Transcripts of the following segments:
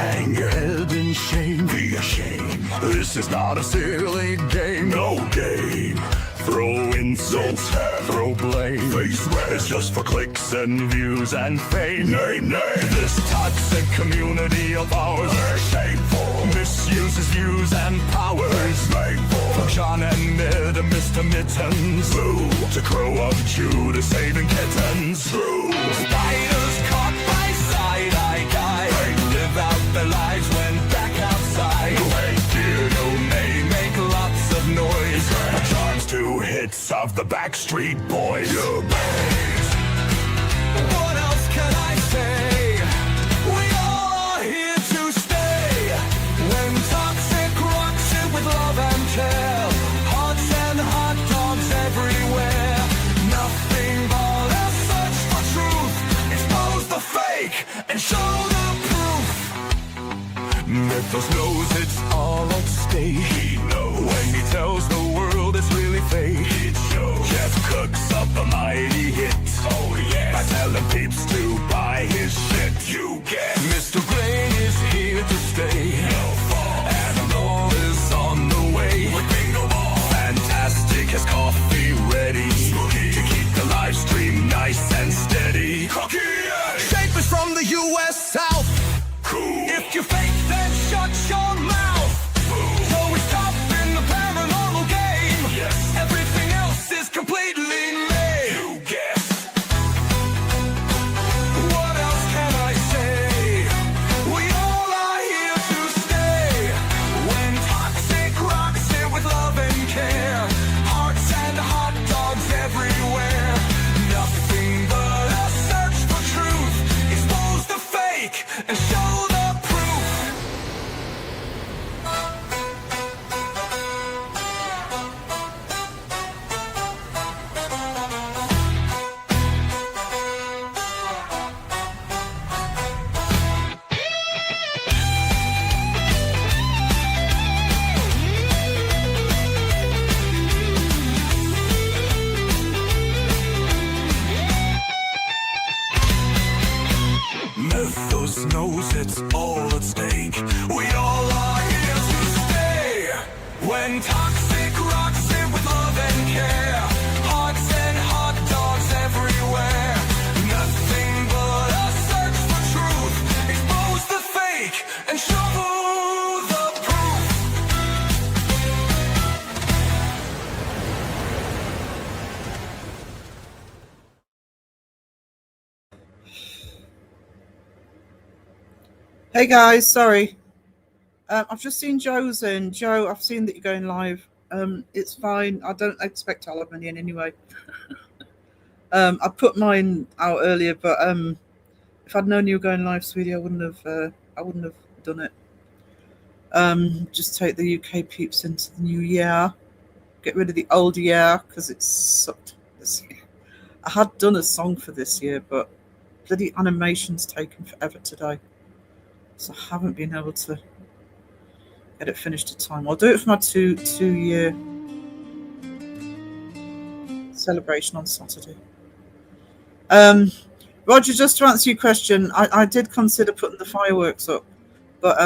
hang your head in shame. Be ashamed. This is not a silly game. No game. Throw insults, throw blame. Face red. It's just for clicks and views and fame. Name. This toxic community of ours is shameful. Misuses views and powers. From Sean and Mid to Mr. Mittens. Boo. To Crow of Jew to saving kittens. True. Spiders caught by side-eye guy. Live out their lives when back outside. They make lots of noise. Charms to hits of the Backstreet Boys. What else can I say? We all are here to stay. When toxic rocks it with love and care. Hearts and hot dogs everywhere. Nothing but a search for truth. Expose the fake and show the proof. Mythos knows it's all at stake. He knows when he tells the world it's really fake. It shows. Jeff cooks up a mighty hit. Oh yes. By telling peeps to buy his shit. You get Mr. Grain is here to stay. No fall. Animal is on the way. With bingo ball. Fantastic has coffee ready. Spooky. To keep the live stream nice and steady. Cocky. Shapers from the US South. Cool. If you fake, then shut your mouth. Boom. So it's tough in the paranormal game. Yes. Everything else is completely lame. You guess. What else can I say? We all are here to stay. When toxic rocks it with love and care. Hearts and hot dogs everywhere. Nothing but a search for truth. Expose the fake and show the proof. Mythos knows it's all at stake. We all are here to stay. When toxic rocks it with love and care. Hearts and hot dogs everywhere. Nothing but a search for truth. Expose the fake and show the proof. Hey guys, sorry. I've just seen Joe's in. Joe, I've seen that you're going live. It's fine. I don't expect alimony in anyway. I put mine out earlier, but if I'd known you were going live, sweetie, I wouldn't have done it. Just take the UK peeps into the new year. Get rid of the old year because it sucked this year. I had done a song for this year, but bloody animation's taken forever today. So I haven't been able to get it finished in time. I'll do it for my two-year celebration on Saturday. Roger, just to answer your question, I did consider putting the fireworks up, but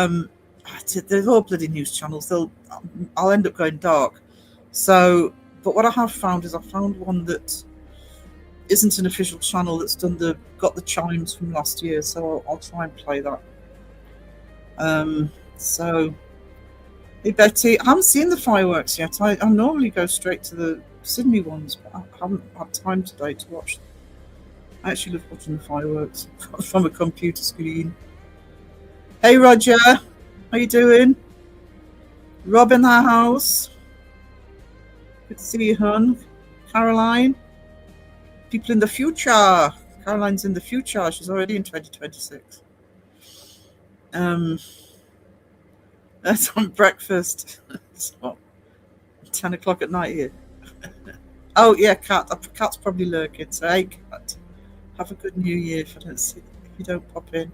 they're all bloody news channels. I'll end up going dark. So, but what I have found is I found one that isn't an official channel that's got the chimes from last year. So I'll try and play that. So, hey Betty, I haven't seen the fireworks yet. I normally go straight to the Sydney ones, but I haven't had time today to watch them. I actually love watching the fireworks from a computer screen. Hey Roger, how you doing? Rob in the house. Good to see you, hon. Caroline. People in the future. Caroline's in the future. She's already in 2026. That's on breakfast. It's what, 10 o'clock at night here. Oh yeah, Cat. Cat's probably lurking. So hey, Cat, have a good New Year. If you don't pop in.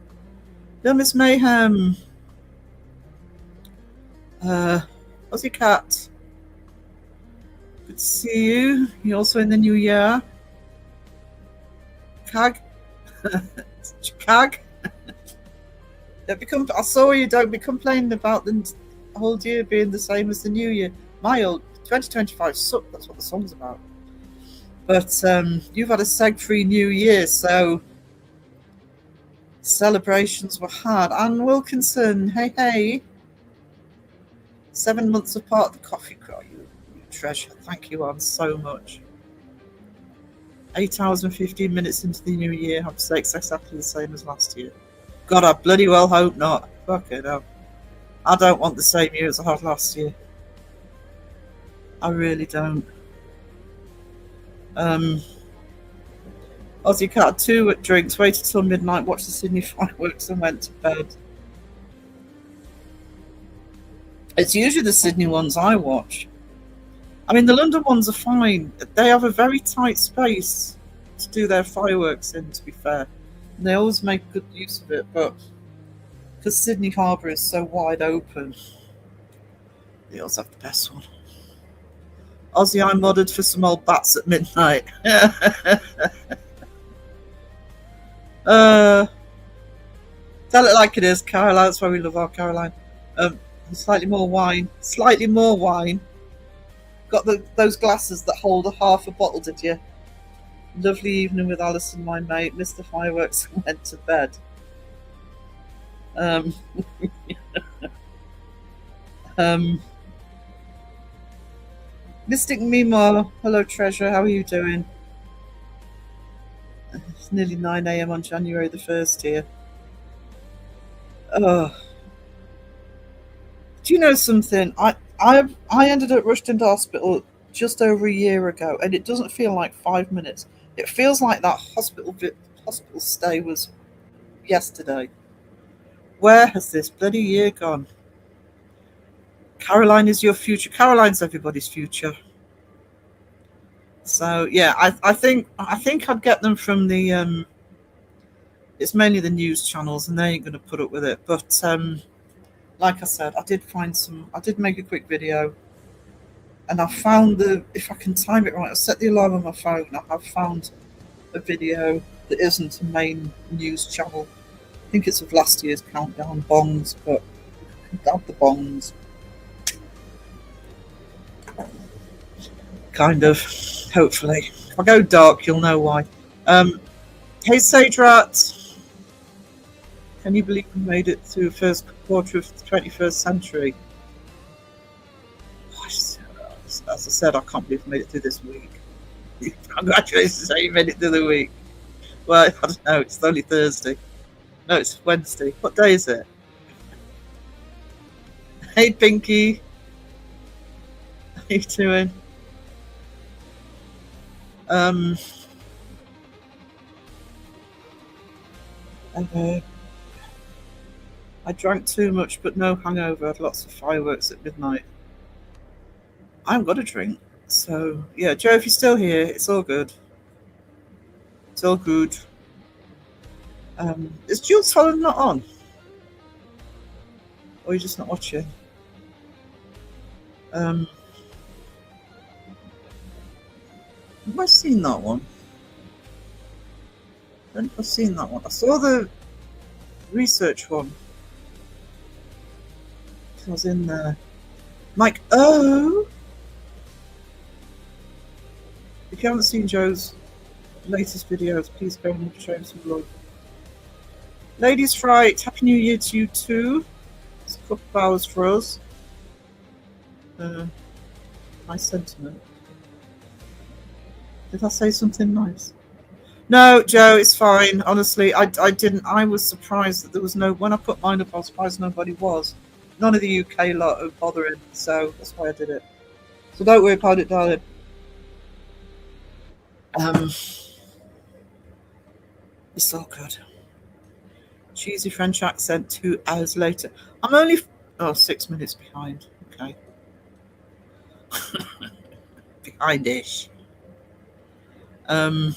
Little Miss Mayhem. How's your cat? Good to see you. You're also in the new year. Cag. Cag. I saw you. Don't be complaining about the old year being the same as the new year. My old 2025 sucked. That's what the song's about. But you've had a seg-free new year, so celebrations were hard. Anne Wilkinson, hey, hey. 7 months apart, the coffee crow, you treasure. Thank you, Anne, so much. 8 hours and 15 minutes into the new year, have sex exactly the same as last year. God, I bloody well hope not. Fuck it up. I don't want the same year as I had last year. I really don't. Aussie Cat had 2 drinks, waited till midnight, watched the Sydney fireworks and went to bed. It's usually the Sydney ones I watch. I mean, the London ones are fine. They have a very tight space to do their fireworks in, to be fair. And they always make good use of it, but because Sydney Harbour is so wide open, they always have the best one. Aussie, I modded for some old bats at midnight. Tell it like it is, Caroline. That's why we love our Caroline. Slightly more wine. Slightly more wine. Got those glasses that hold a half a bottle, did you? Lovely evening with Alison, my mate. Missed the fireworks and went to bed. Mystic Mimo, hello treasure, how are you doing? It's nearly 9 a.m. on January the 1st here. Oh. Do you know something? I ended up rushed into hospital just over a year ago, and it doesn't feel like 5 minutes. It feels like that hospital stay was yesterday. Where has this bloody year gone? Caroline is your future. Caroline's everybody's future. So yeah, I think I'd get them from the it's mainly the news channels, and they ain't going to put up with it. But like I said, I did make a quick video, and I found if I can time it right, I set the alarm on my phone. I have found a video that isn't a main news channel. I think it's of last year's countdown bongs, but add the bongs. Kind of, hopefully. If I go dark, you'll know why. Hey, Sage Rat. Can you believe we made it through the first quarter of the 21st century? As I said, I can't believe we made it through this week. Congratulations, you made it through the week. Well, I don't know, it's only Thursday. No, it's Wednesday. What day is it? Hey, Pinky. How you doing? I drank too much, but no hangover. I had lots of fireworks at midnight. I haven't got a drink. So, yeah, Joe, if you're still here, it's all good. It's all good. Is Jules Holland not on? Or are you just not watching? Have I seen that one? I don't know if I've seen that one. I saw the research one. I was in there. Mike O. If you haven't seen Joe's latest videos, please go and show him some love. Ladies Fright, Happy New Year to you too. It's a couple of hours for us. Nice sentiment. Did I say something nice? No, Joe, it's fine. Honestly, I didn't. I was surprised that there was no. When I put mine up, I was surprised nobody was. None of the UK lot are bothering, so that's why I did it. So don't worry about it, darling. It's all good. Cheesy French accent 2 hours later. I'm only 6 minutes behind. Okay. Behind-ish. So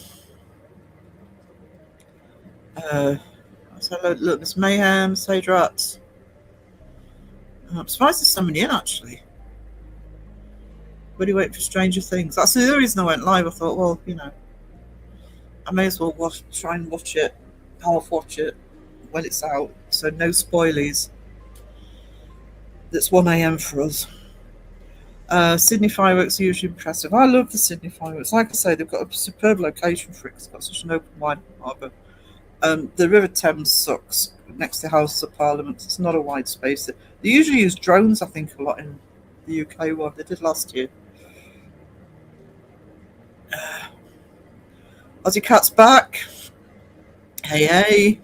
look, there's Mayhem, Sage Rats. I'm surprised there's so many in, actually. Really waiting for Stranger Things. That's the other reason I went live. I thought, well, you know, I may as well try and watch it, half watch it when it's out, so no spoilies. It's 1 a.m. for us. Sydney fireworks are usually impressive. I love the Sydney fireworks. Like I say, they've got a superb location for it. It's got such an open wide harbour. The River Thames sucks next to House of Parliament. It's not a wide space. They usually use drones, I think, a lot in the UK. What they did last year. Aussie Cat's back. Hey, hey.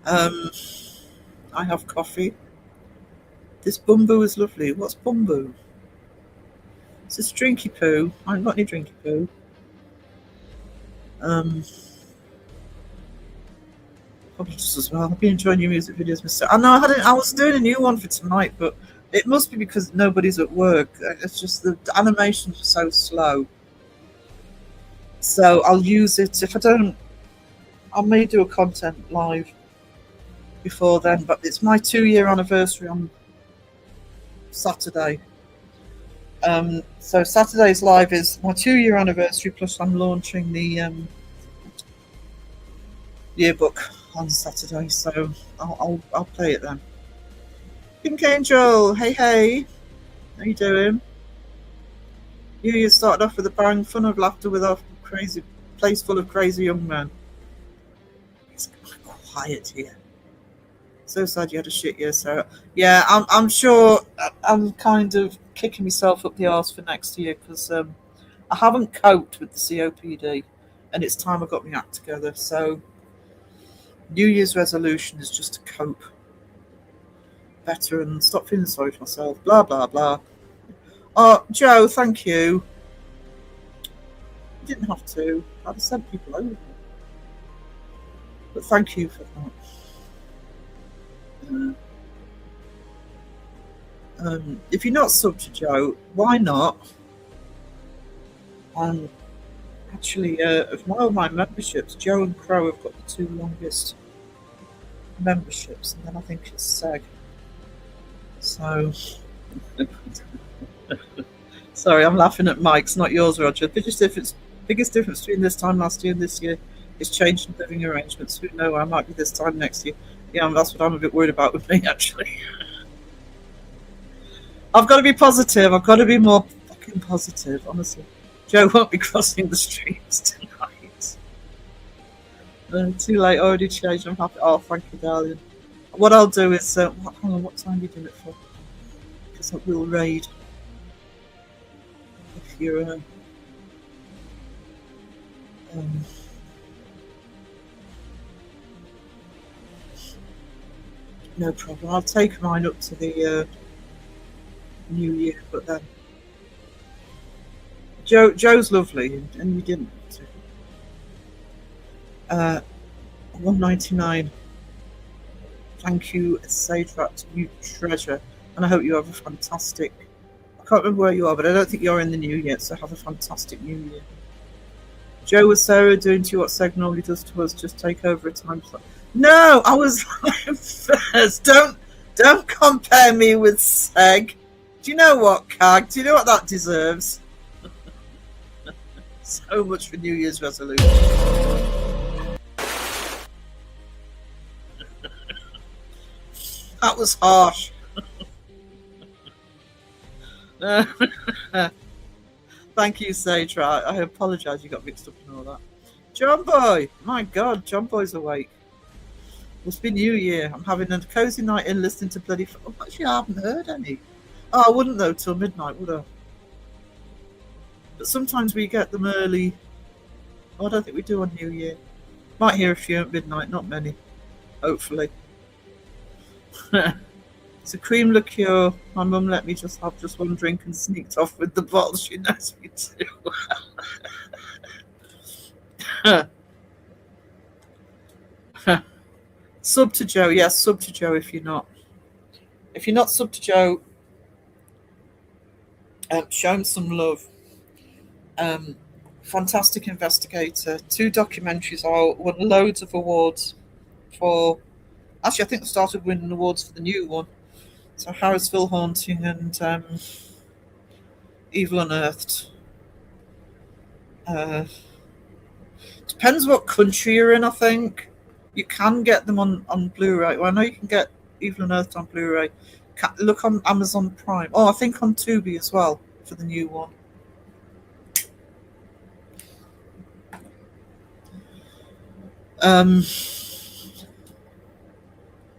I have coffee. This bumbo is lovely. What's bumbo? It's this drinky poo. I haven't got any drinky poo. Probably just as well. I've been enjoying your music videos, Mr. I know I was doing a new one for tonight, but it must be because nobody's at work. It's just the animations are so slow. So I'll use it. If I don't, I may do a content live before then, but it's my 2-year anniversary on Saturday. So Saturday's live is my 2-year anniversary, plus I'm launching the yearbook on Saturday, so I'll play it then. Pink Angel, hey hey, how you doing? New Year started off with a bang, fun of laughter with our crazy place full of crazy young men. It's quiet here. So sad you had a shit year, Sarah. Yeah, I'm sure I'm kind of kicking myself up the arse for next year because I haven't coped with the COPD, and it's time I got my act together. So New Year's resolution is just to cope better and stop feeling sorry for myself. Blah blah blah. Oh, Joe, thank you. You didn't have to. I'd have sent people over, but thank you for that. If you're not subbed to Joe, why not? Actually, of all my memberships, Joe and Crow have got the 2 longest memberships, and then I think it's Seg. So, sorry, I'm laughing at Mike's, not yours, Roger. The biggest difference between this time last year and this year is change in living arrangements. Who knows? I might be this time next year. Yeah, that's what I'm a bit worried about with me, actually. I've got to be positive. I've got to be more fucking positive, honestly. Joe won't be crossing the streets tonight. Too late, already changed. I'm happy. Oh, thank you, darling. What I'll do is, hang on, what time do you do it for? Because I will raid. If you're, no problem. I'll take mine up to the New Year, but then Joe's lovely, and you didn't. 199. Thank you, Sage Rat, you treasure, and I hope you have a fantastic. I can't remember where you are, but I don't think you're in the new yet. So have a fantastic New Year. Joe was Sarah doing to you what Seg normally does to us, just take over a time slot. No, I was live first. Don't compare me with Seg. Do you know what, Cag? Do you know what that deserves? So much for New Year's resolution. That was harsh. Thank you, Sage. I apologise you got mixed up in all that. John Boy! My God, John Boy's awake. It's been New Year. I'm having a cosy night in listening to bloody... Oh, actually, I haven't heard any. Oh, I wouldn't, though, till midnight, would I? But sometimes we get them early. Oh, I don't think we do on New Year. Might hear a few at midnight, not many. Hopefully. It's a cream liqueur. My mum let me just have just one drink and sneaked off with the bottle. She knows me too. Sub to Joe. Yes, sub to Joe if you're not. If you're not sub to Joe, show him some love. Fantastic investigator. 2 documentaries out. Won loads of awards for... Actually, I think they started winning awards for the new one. So Harrisville Haunting and Evil Unearthed. Depends what country you're in, I think. You can get them on Blu-ray. Well, I know you can get Evil Unearthed on Blu-ray. Look on Amazon Prime. Oh, I think on Tubi as well for the new one.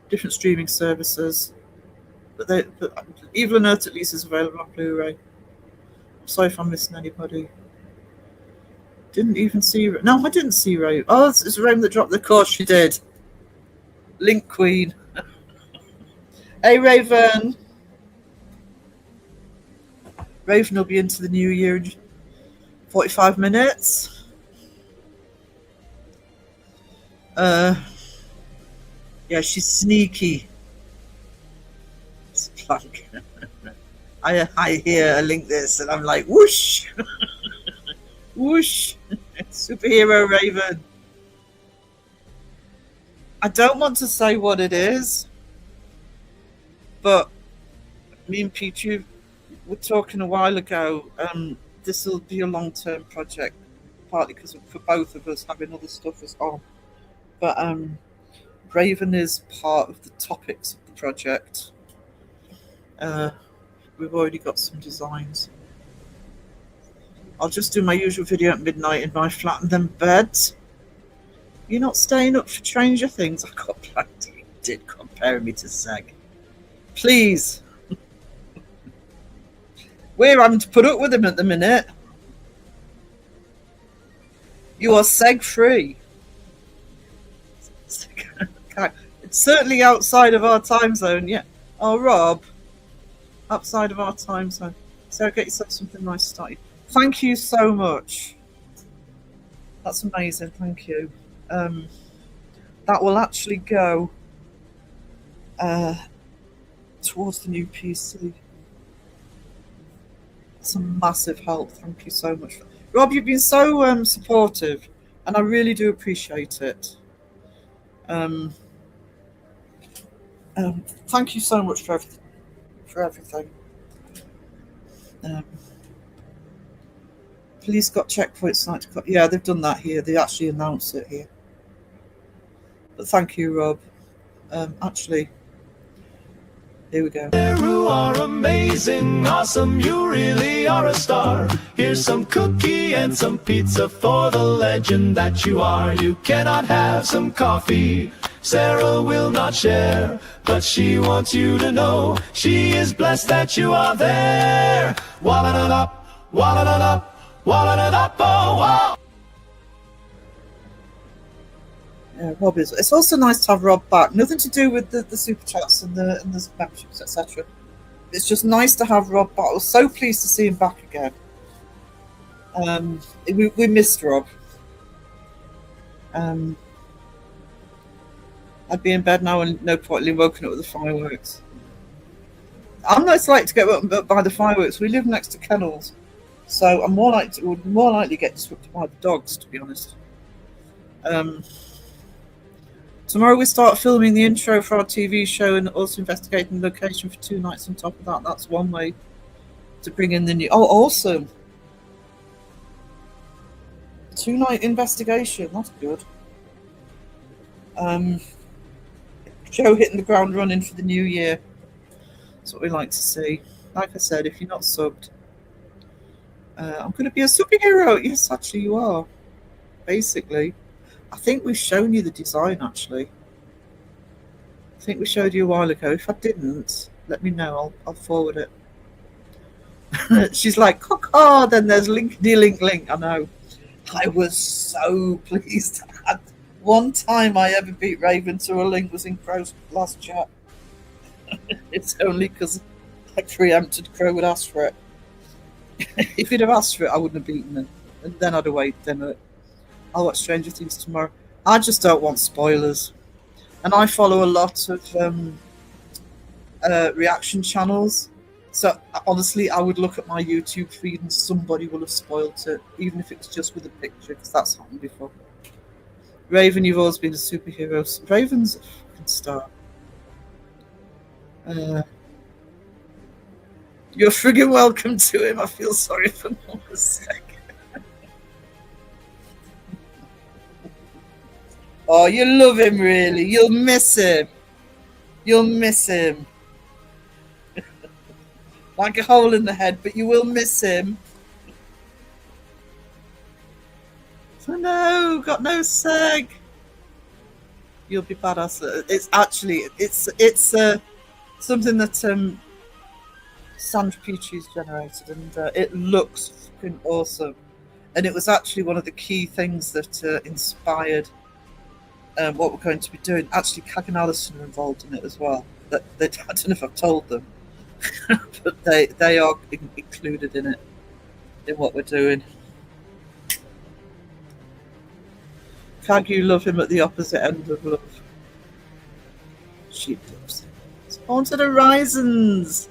Different streaming services, but Evil Unearthed at least is available on Blu-ray. Sorry if I'm missing anybody. Didn't even see. No, I didn't see Ray. Oh, it's Raven that dropped the course. She did. Link Queen. Hey, Raven. Raven will be into the new year in 45 minutes. Yeah, she's sneaky. It's like I hear a link this and I'm like, whoosh, whoosh, superhero Raven. I don't want to say what it is, but me and Pete were talking a while ago. This will be a long-term project, partly because for both of us having other stuff as on. But Raven is part of the topics of the project. We've already got some designs. I'll just do my usual video at midnight in my flat and then bed. You're not staying up for Stranger Things? I got plenty. You did comparing me to Seg. Please. We're having to put up with him at the minute. You are Seg free. It's certainly outside of our time zone, yeah. Oh, Rob. Outside of our time zone. So get yourself something nice to start. Thank you so much. That's amazing. Thank you. That will actually go towards the new PC. It's a massive help. Thank you so much. Rob, you've been so supportive, and I really do appreciate it. Thank you so much for everything. Police got checkpoints tonight. Yeah, they've done that here. They actually announced it here. But thank you, Rob. Actually, here we go. You are amazing, awesome, you really are a star. Here's some cookie and some pizza for the legend that you are. You cannot have some coffee, Sarah will not share, but she wants you to know she is blessed that you are there. Walla-da-da, walla-da-da, walla-da-da, oh, wow. Yeah, Rob is. It's also nice to have Rob back. Nothing to do with the super chats and the memberships, etc. It's just nice to have Rob back. I was so pleased to see him back again. We missed Rob. I'd be in bed now and no point in woken up with the fireworks. I'm not like to get woken up by the fireworks. We live next to kennels, so I'm more likely get disrupted by the dogs, to be honest. Tomorrow we start filming the intro for our TV show and also investigating the location for 2 nights on top of that. That's one way to bring in the new... Oh, awesome. 2-night investigation. That's good. Joe hitting the ground running for the new year. That's what we like to see. Like I said, if you're not subbed, I'm going to be a superhero. Yes, actually you are. Basically. I think we've shown you the design, actually. I think we showed you a while ago. If I didn't, let me know. I'll forward it. She's like, caw, then there's link. I know. I was so pleased. One time I ever beat Raven to a link was in Crow's last chat. It's only because I preempted Crow would ask for it. If he'd have asked for it, I wouldn't have beaten him. And then I'd have waited. I'll watch Stranger Things tomorrow. I just don't want spoilers. And I follow a lot of reaction channels. So honestly, I would look at my YouTube feed and somebody will have spoiled it, even if it's just with a picture, because that's happened before. Raven, you've always been a superhero. Raven's a fucking star. You're friggin' welcome to him. I feel sorry for Mama's sake. Oh, you love him, really. You'll miss him. You'll miss him. Like a hole in the head, but you will miss him. Oh no, got no seg. You'll be badass. It's actually it's something that Sandra Peachey's generated, and it looks fucking awesome. And it was actually one of the key things that inspired what we're going to be doing. Actually, Cag and Alison are involved in it as well. That I don't know if I've told them, but they are included in it, in what we're doing. Cag, you love him at the opposite end of love. She loves him. It's Haunted Horizons.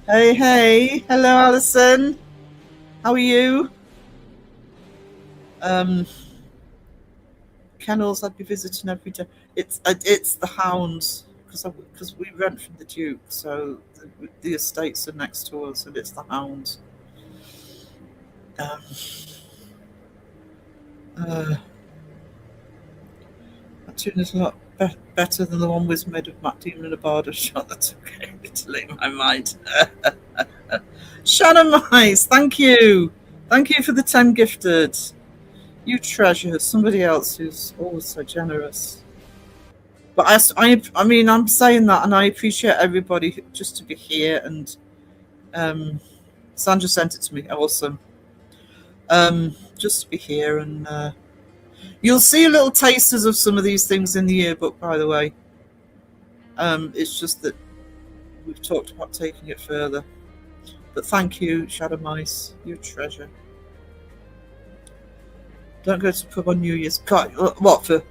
Hey, hey. Hello, Alison. How are you? Kennels I'd be visiting every day. It's the Hounds, because we rent from the Duke, so the estates are next to us, and it's the Hounds. That tune is a lot better than the one was made of Matt Damon and a Bardo shot. That's okay. Delete my mind. Shannon Mice, thank you. Thank you for the 10 gifted. You treasure somebody else who's always so generous. But I mean, I'm saying that, and I appreciate everybody just to be here. And Sandra sent it to me. Awesome. Just to be here, and you'll see little tasters of some of these things in the yearbook, by the way. It's just that we've talked about taking it further. But thank you, Shadow Mice. You're a treasure. Don't go to the pub on New Year's. God, what for?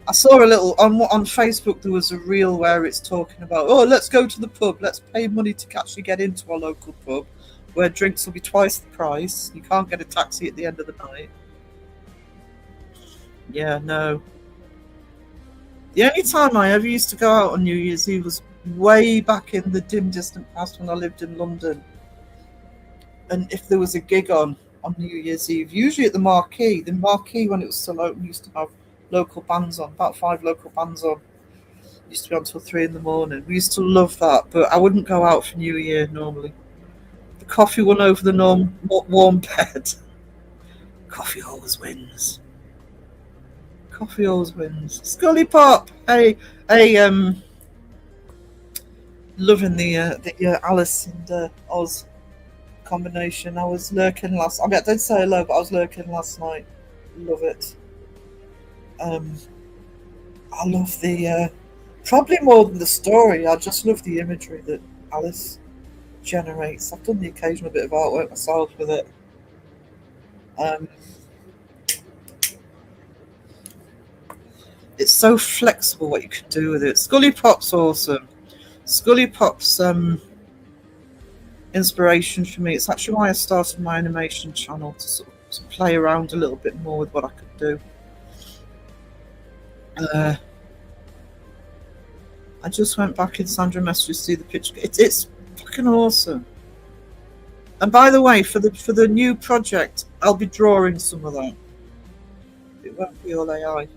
I saw a little on Facebook. There was a reel where it's talking about, oh, let's go to the pub. Let's pay money to actually get into a local pub, where drinks will be twice the price. You can't get a taxi at the end of the night. Yeah, no. The only time I ever used to go out on New Year's Eve was way back in the dim, distant past when I lived in London. And if there was a gig on New Year's Eve, usually at the Marquee. The Marquee, when it was still open, used to have local bands on, about 5 local bands on. It used to be on until 3 in the morning. We used to love that, but I wouldn't go out for New Year normally. The coffee won over the warm bed. Coffee always wins. Coffee always wins. Scully Pop, hey, loving the Alice and Oz combination. I was lurking last. I mean, I didn't say hello, but I was lurking last night. Love it. I love the probably more than the story. I just love the imagery that Alice generates. I've done the occasional bit of artwork myself with it. It's so flexible what you can do with it. Scully Pop's awesome. Scully Pop's inspiration for me. It's actually why I started my animation channel, to sort of to play around a little bit more with what I could do. I just went back in Sandra Messages to see the picture. It's fucking awesome. And by the way, for the new project, I'll be drawing some of that. It won't be all AI.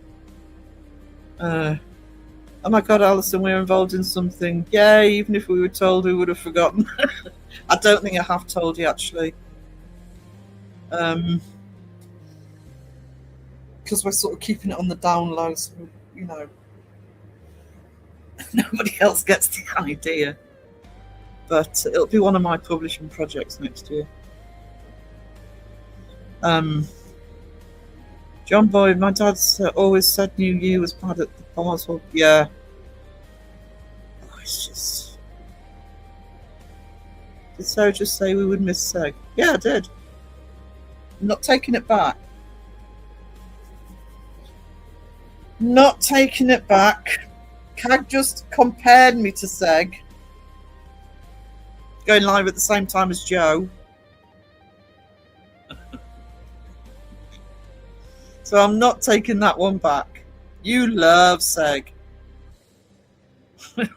Oh my God, Alison, we're involved in something. Yay, even if we were told, we would have forgotten. I don't think I have told you, actually. Because we're sort of keeping it on the down low, so, you know, nobody else gets the idea. But it'll be one of my publishing projects next year. John Boyd, my dad's always said New Year was bad at the bars. Well, yeah. Oh, it's just. Did Sarah just say we would miss Seg? Yeah, I did. I'm not taking it back. Not taking it back. Cag just compared me to Seg. Going live at the same time as Joe. So I'm not taking that one back. You love Seg. I'm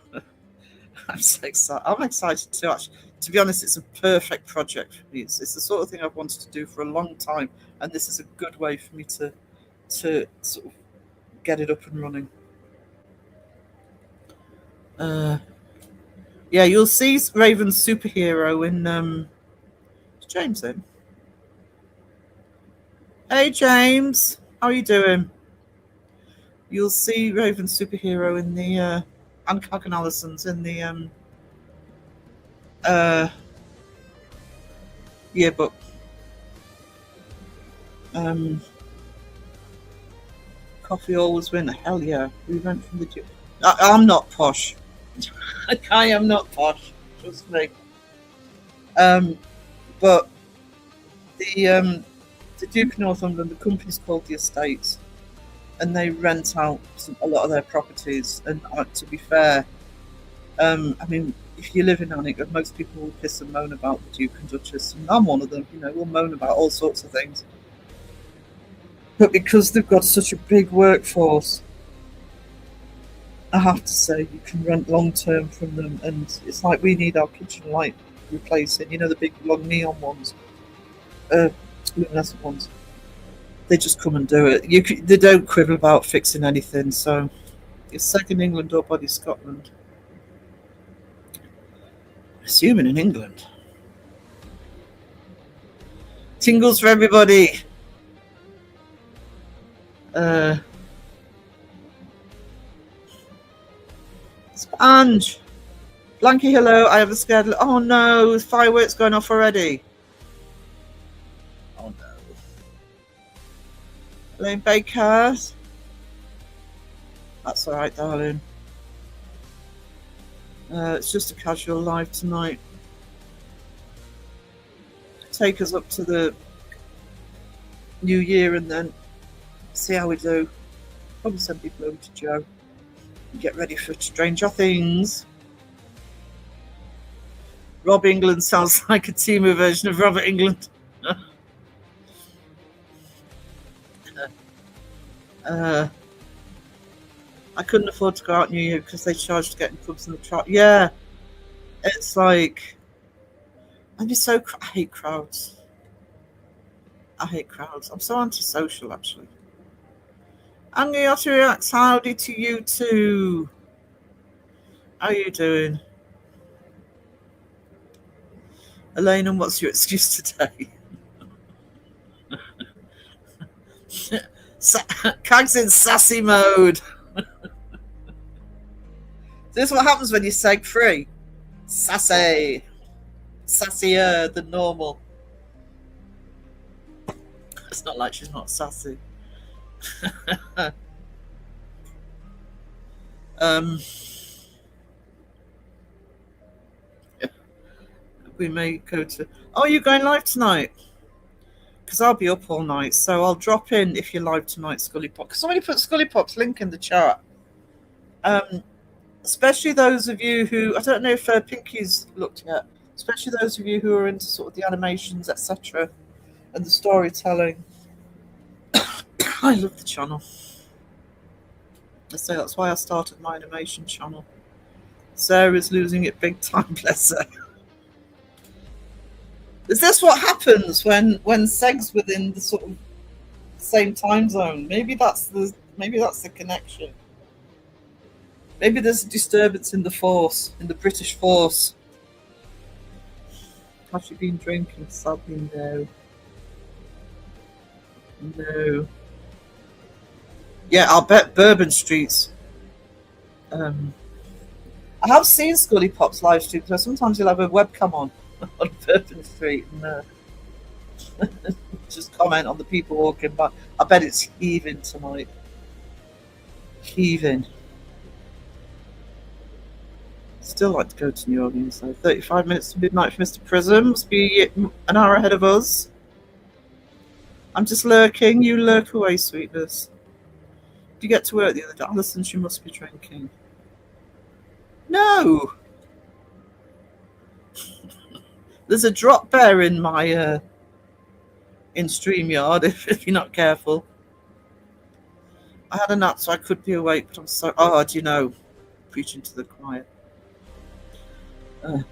so excited. I'm excited too, actually. To be honest, it's a perfect project for me. It's the sort of thing I've wanted to do for a long time, and this is a good way for me to sort of get it up and running. Yeah, you'll see Raven's superhero in is James in. Hey James, how are you doing? You'll see Raven's superhero in the and Cog and Allison's in the yearbook. Coffee always win. Hell yeah. We went from the gym. I'm not posh. I am not posh. Trust me. But the Duke of Northumberland, the company's called the Estates, and they rent out a lot of their properties. And to be fair, I mean, if you live in Alnwick, most people will piss and moan about the Duke and Duchess, and I'm one of them. You know, we'll moan about all sorts of things. But because they've got such a big workforce, I have to say you can rent long term from them, and it's like we need our kitchen light replacing. You know, the big long neon ones, luminescent ones. They just come and do it. They don't quibble about fixing anything. So it's second England or Body Scotland. Assuming in England. Tingles for everybody. Sponge. Blanky, hello. I have a scared. Oh no, fireworks going off already. Oh no. Elaine Baker. That's alright, darling. It's just a casual live tonight. Take us up to the New Year and then see how we do. Probably send people over to Joe. Get ready for Stranger Things. Rob England sounds like a Timu version of Robert England. I couldn't afford to go out New Year because they charged to get in pubs in the truck. Yeah, it's like I'm just so. I hate crowds. I hate crowds. I'm so antisocial, actually. Angie Otter reacts. Howdy to you too. How are you doing? Elaine, and what's your excuse today? Cag's in sassy mode. This is what happens when you seg free. Sassy. Sassier than normal. It's not like she's not sassy. We may go to. Oh, you're going live tonight? Because I'll be up all night, so I'll drop in if you're live tonight, Scully Pop. Somebody put Scully Pop's link in the chat. Especially those of you who, I don't know if Pinky's looked yet, especially those of you who are into sort of the animations, etc., and the storytelling. I love the channel. I say that's why I started my animation channel. Sarah's losing it big time, bless her. Is this what happens when seg's within the sort of same time zone? Maybe that's the connection. Maybe there's a disturbance in the force, in the British force. Has she been drinking? Sadly, no. No. Yeah, I'll bet Bourbon Street's. I have seen Scully Pop's live stream, because sometimes he'll have a webcam on Bourbon Street and just comment on the people walking by. I bet it's heaving tonight. Heaving. Still like to go to New Orleans though. 35 minutes to midnight for Mr. Prism. Must be an hour ahead of us. I'm just lurking. You lurk away, sweetness. Did you get to work the other day? Alison, she must be drinking. No. There's a drop bear in my in StreamYard if you're not careful. I had a nap so I could be awake, but I'm so do you know, preaching to the choir. Oh,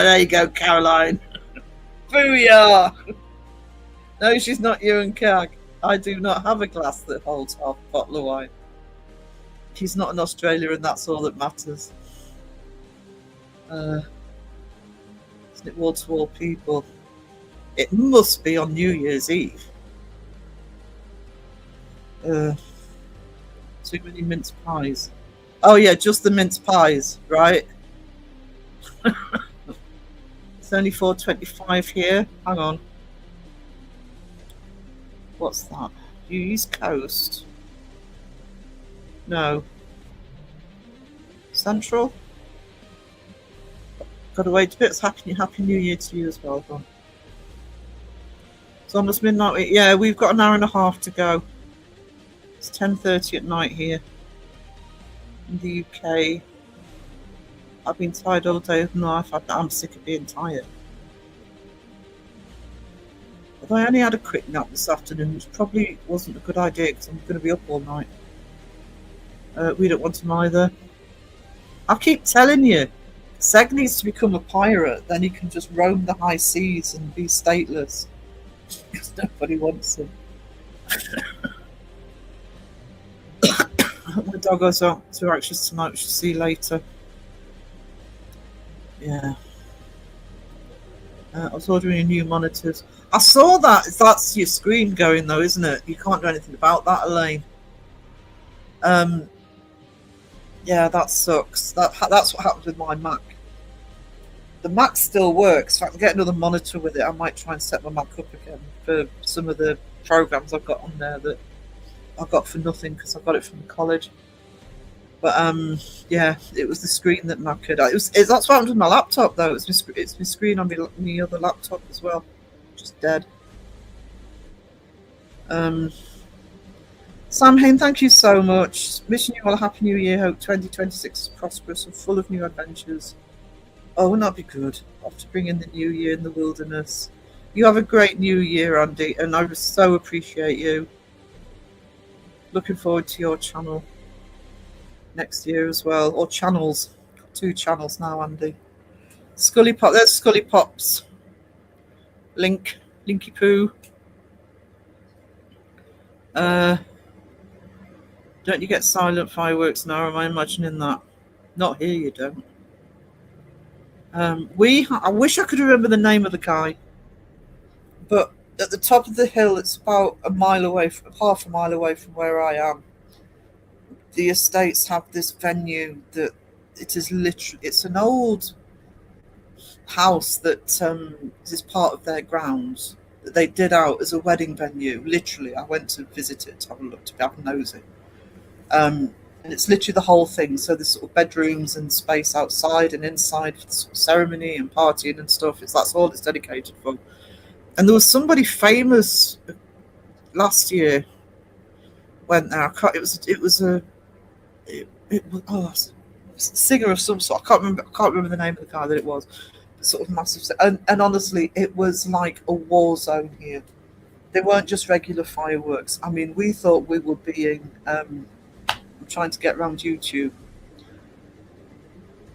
there you go, Caroline. Booyah! No, she's not you and Cag. I do not have a glass that holds half a bottle of wine. He's not in Australia, and that's all that matters. Isn't it wall to wall people? It must be on New Year's Eve. Too many mince pies. Oh yeah, just the mince pies, right? It's only 4:25 here. Hang on. What's that? You East Coast? No. Central? Got to wait a bit. It's Happy New Year to you as well. Go on. It's almost midnight. Yeah, we've got an hour and a half to go. It's 10:30 at night here in the UK. I've been tired all day of life. I'm sick of being tired. Although I only had a quick nap this afternoon, which probably wasn't a good idea because I'm going to be up all night. We don't want to either. I keep telling you, Seg needs to become a pirate. Then he can just roam the high seas and be stateless. Because nobody wants him. My dog is too anxious tonight. We shall see later. Yeah. I was ordering new monitors. I saw that. That's your screen going though, isn't it? You can't do anything about that, Elaine. Yeah, that sucks. That's what happened with my Mac. The Mac still works. If I can get another monitor with it, I might try and set my Mac up again for some of the programs I've got on there that I got for nothing because I got it from college. But yeah, it was the screen that knackered. That's what happened with my laptop though. It's my screen on my other laptop as well, just dead. Sam Hain, thank you so much. Wishing you all a happy new year. Hope 2026 is prosperous and full of new adventures. Oh, wouldn't that be good? After bringing the new year in the wilderness. You have a great new year, Andy, and I so appreciate you. Looking forward to your channel next year as well, or channels. 2 channels now, Andy. Scully Pop, there's Scully Pops. Linky Poo. Don't you get silent fireworks now? Am I imagining that? Not here, you don't. I wish I could remember the name of the guy, but at the top of the hill, it's about half a mile away from where I am. The estates have this venue that it's an old house that is part of their grounds that they did out as a wedding venue. Literally, I went to visit it to have a look, to have a nosy. And it's literally the whole thing. So there's sort of bedrooms and space outside and inside for the sort of ceremony and partying and stuff. That's all it's dedicated for. And there was somebody famous last year went there. It was a singer of some sort. I can't remember the name of the guy that it was. Sort of massive, and honestly, it was like a war zone here. They weren't just regular fireworks. I mean, we thought we were being. I'm trying to get around YouTube.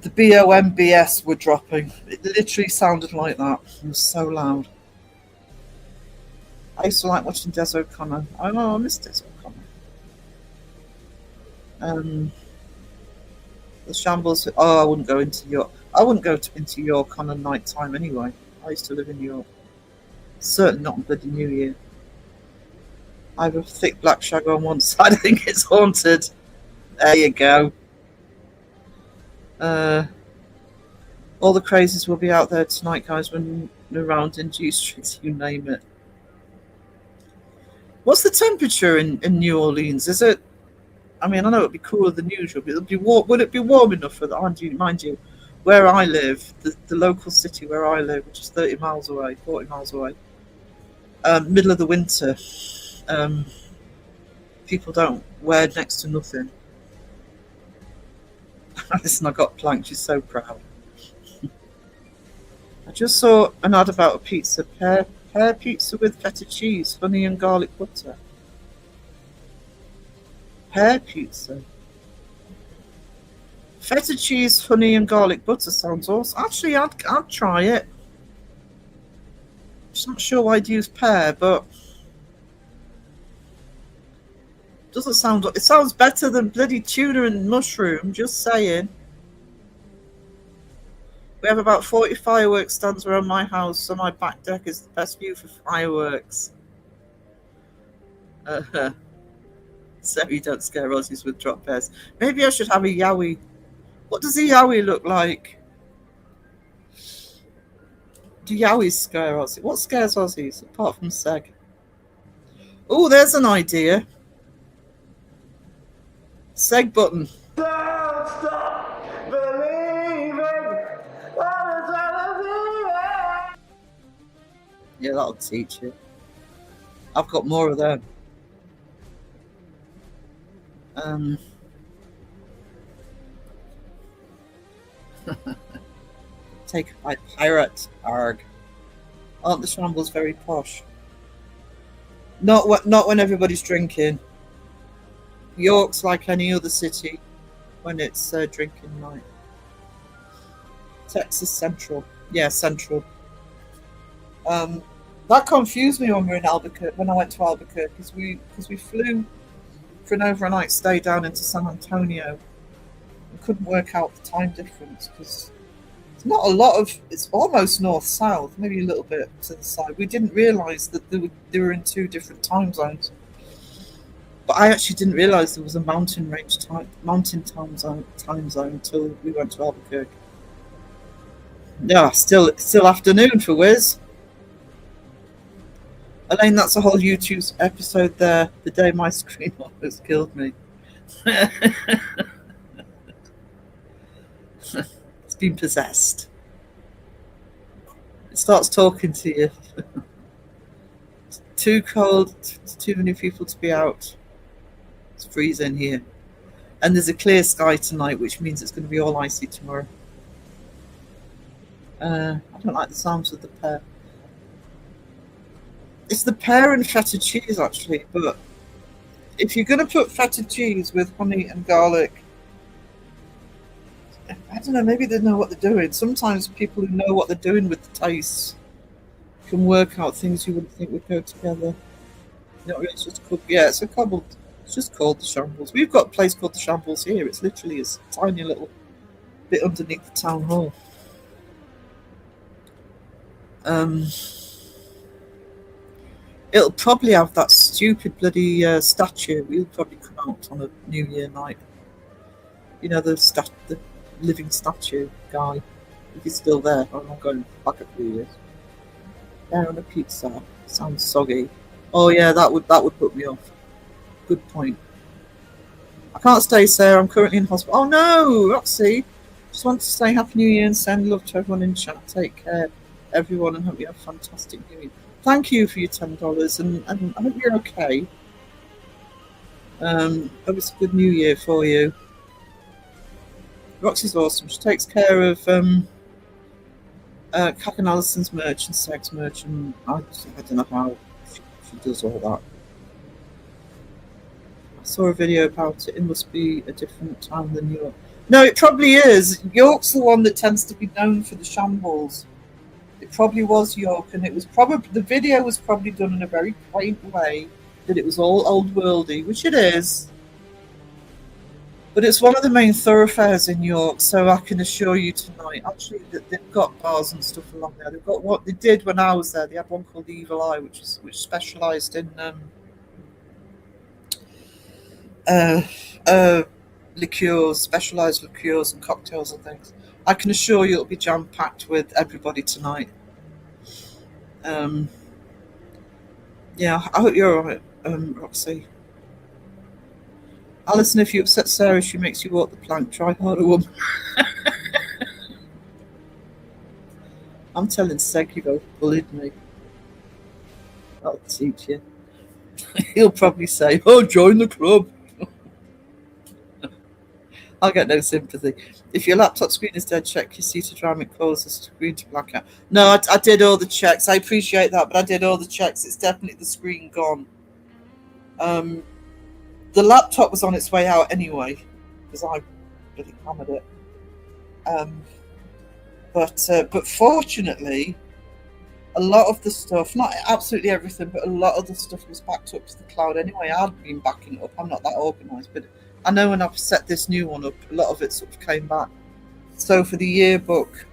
The BOMBS were dropping. It literally sounded like that. It was so loud. I used to like watching Des O'Connor. I know, I miss Des O'Connor. The shambles. Oh, I wouldn't go into York. I wouldn't go into York on a night time anyway. I used to live in York. Certainly not on bloody New Year. I have a thick black shag on one side. I think it's haunted. There you go. All the crazies will be out there tonight, guys, when around in G Street, you name it. What's the temperature in New Orleans? Is it? I mean, I know it'd be cooler than usual, but it'll be warm. Would it be warm enough for that? Mind you, where I live, the local city where I live, which is 40 miles away, middle of the winter, people don't wear next to nothing. Listen, I got planked. She's so proud. I just saw an ad about a pizza, pear pizza with feta cheese, honey and garlic butter. Pear pizza. Feta cheese, honey and garlic butter sounds awesome. Actually, I'd try it. Just not sure why I'd use pear, but Doesn't sound. It sounds better than bloody tuna and mushroom. Just saying. We have about 40 fireworks stands around my house, so my back deck is the best view for fireworks. So you don't scare Aussies with drop bears. Maybe I should have a yowie. What does a yowie look like? Do yowies scare Aussies? What scares Aussies apart from seg? Oh, there's an idea. Seg button. Don't stop believing. Yeah, that'll teach you. I've got more of them. Taken by pirate. Arg. Aren't the shambles very posh? Not when everybody's drinking. York's like any other city when it's drinking night. Texas Central. Yeah, Central. That confused me when we were in Albuquerque. When I went to Albuquerque, because we flew for an overnight stay down into San Antonio and couldn't work out the time difference because it's not a lot of. It's almost north-south, maybe a little bit to the side. We didn't realise that they were in two different time zones. But I actually didn't realise there was a mountain time zone until we went to Albuquerque. Yeah, still afternoon for Wiz. Elaine, that's a whole YouTube episode there. The day my screen almost killed me. It's been possessed. It starts talking to you. It's too cold, too many people to be out. It's freezing here. And there's a clear sky tonight, which means it's going to be all icy tomorrow. I don't like the sounds of the pear. It's the pear and feta cheese, actually, but if you're going to put feta cheese with honey and garlic, I don't know, maybe they know what they're doing. Sometimes people who know what they're doing with the taste can work out things you wouldn't think would go together. No, it's just it's just called the Shambles. We've got a place called the Shambles here. It's literally a tiny little bit underneath the town hall. It'll probably have that stupid bloody statue. We'll probably come out on a New Year night. You know, the living statue guy. If he's still there, I'm not going back a few years. There on a pizza. Sounds soggy. Oh yeah, that would put me off. Good point. I can't stay, Sarah. I'm currently in hospital. Oh no, Roxy. Just want to say Happy New Year and send love to everyone in chat. Take care, everyone, and hope you have a fantastic New Year. Thank you for your $10, and I hope you're okay. Hope it's a good New Year for you. Roxy's awesome. She takes care of Cack and Allison's merch and Seg's merch, and I don't know how she does all that. I saw a video about it. It must be a different town than York. No, it probably is. York's the one that tends to be known for the shambles. It probably was York, and it was probably the video was probably done in a very quaint way, that it was all old worldy, which it is. But it's one of the main thoroughfares in York, so I can assure you tonight, actually, that they've got bars and stuff along there. They've got what they did when I was there. They had one called the Evil Eye, which specialised in liqueurs, specialised liqueurs and cocktails and things. I can assure you it'll be jam-packed with everybody tonight. Yeah, I hope you're all right, Roxy. Alison, if you upset Sarah, she makes you walk the plank. Try harder, woman. I'm telling Seg you both bullied me. I'll teach you. He'll probably say, oh, join the club. I'll get no sympathy. If your laptop screen is dead, check your seated RAM. It causes the screen to black out. No, I did all the checks. I appreciate that, but I did all the checks. It's definitely the screen gone. The laptop was on its way out anyway, because I really hammered it. But fortunately, a lot of the stuff, not absolutely everything, but a lot of the stuff was backed up to the cloud anyway. I'd been backing it up. I'm not that organised, but I know when I've set this new one up, a lot of it sort of came back. So for the yearbook,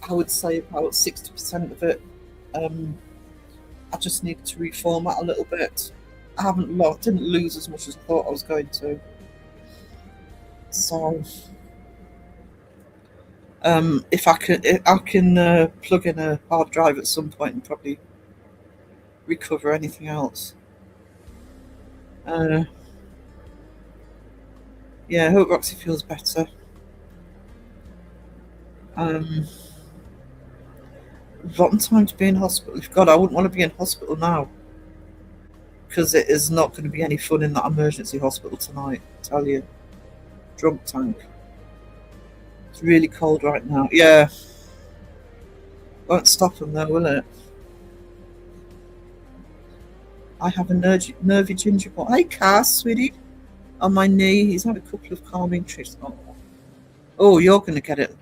I would say about 60% of it, I just needed to reformat a little bit. I didn't lose as much as I thought I was going to. So if I can plug in a hard drive at some point and probably recover anything else. Yeah, I hope Roxy feels better. Rotten time to be in hospital. God, I wouldn't want to be in hospital now, because it is not going to be any fun in that emergency hospital tonight, I tell you. Drunk tank. It's really cold right now. Yeah. Won't stop them though, will it? I have a nervy ginger boy. Hey, Cass, sweetie. On my knee. He's had a couple of calming tricks. Oh, you're going to get it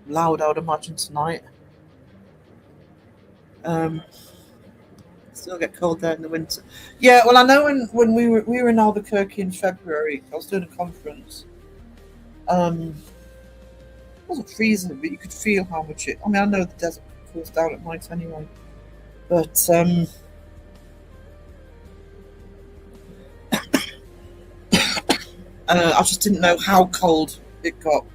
loud, I would imagine, tonight. Still get cold there in the winter. Yeah, well, I know when we were in Albuquerque in February, I was doing a conference. It wasn't freezing, but you could feel how much it. I mean, I know the desert cools down at night anyway, but I just didn't know how cold it got.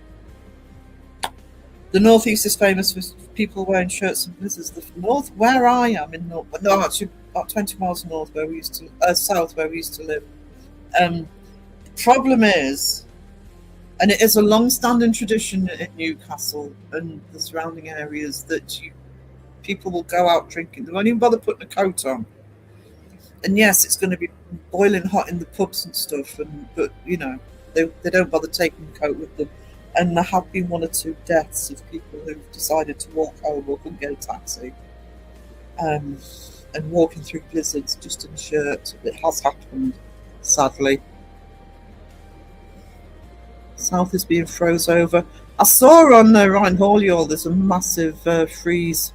The Northeast is famous for people wearing shirts and blizzards. The north, where I am in north, no, actually about 20 miles north where we used to, south where we used to live. The problem is, and it is a long-standing tradition in Newcastle and the surrounding areas, that people will go out drinking. They won't even bother putting a coat on. And yes, it's going to be boiling hot in the pubs and stuff, but you know, they don't bother taking the coat with them. And there have been one or two deaths of people who've decided to walk home or couldn't get a taxi, and walking through blizzards just in a shirt. It has happened, sadly. South is being froze over. I saw on Ryan Hall there's a massive freeze,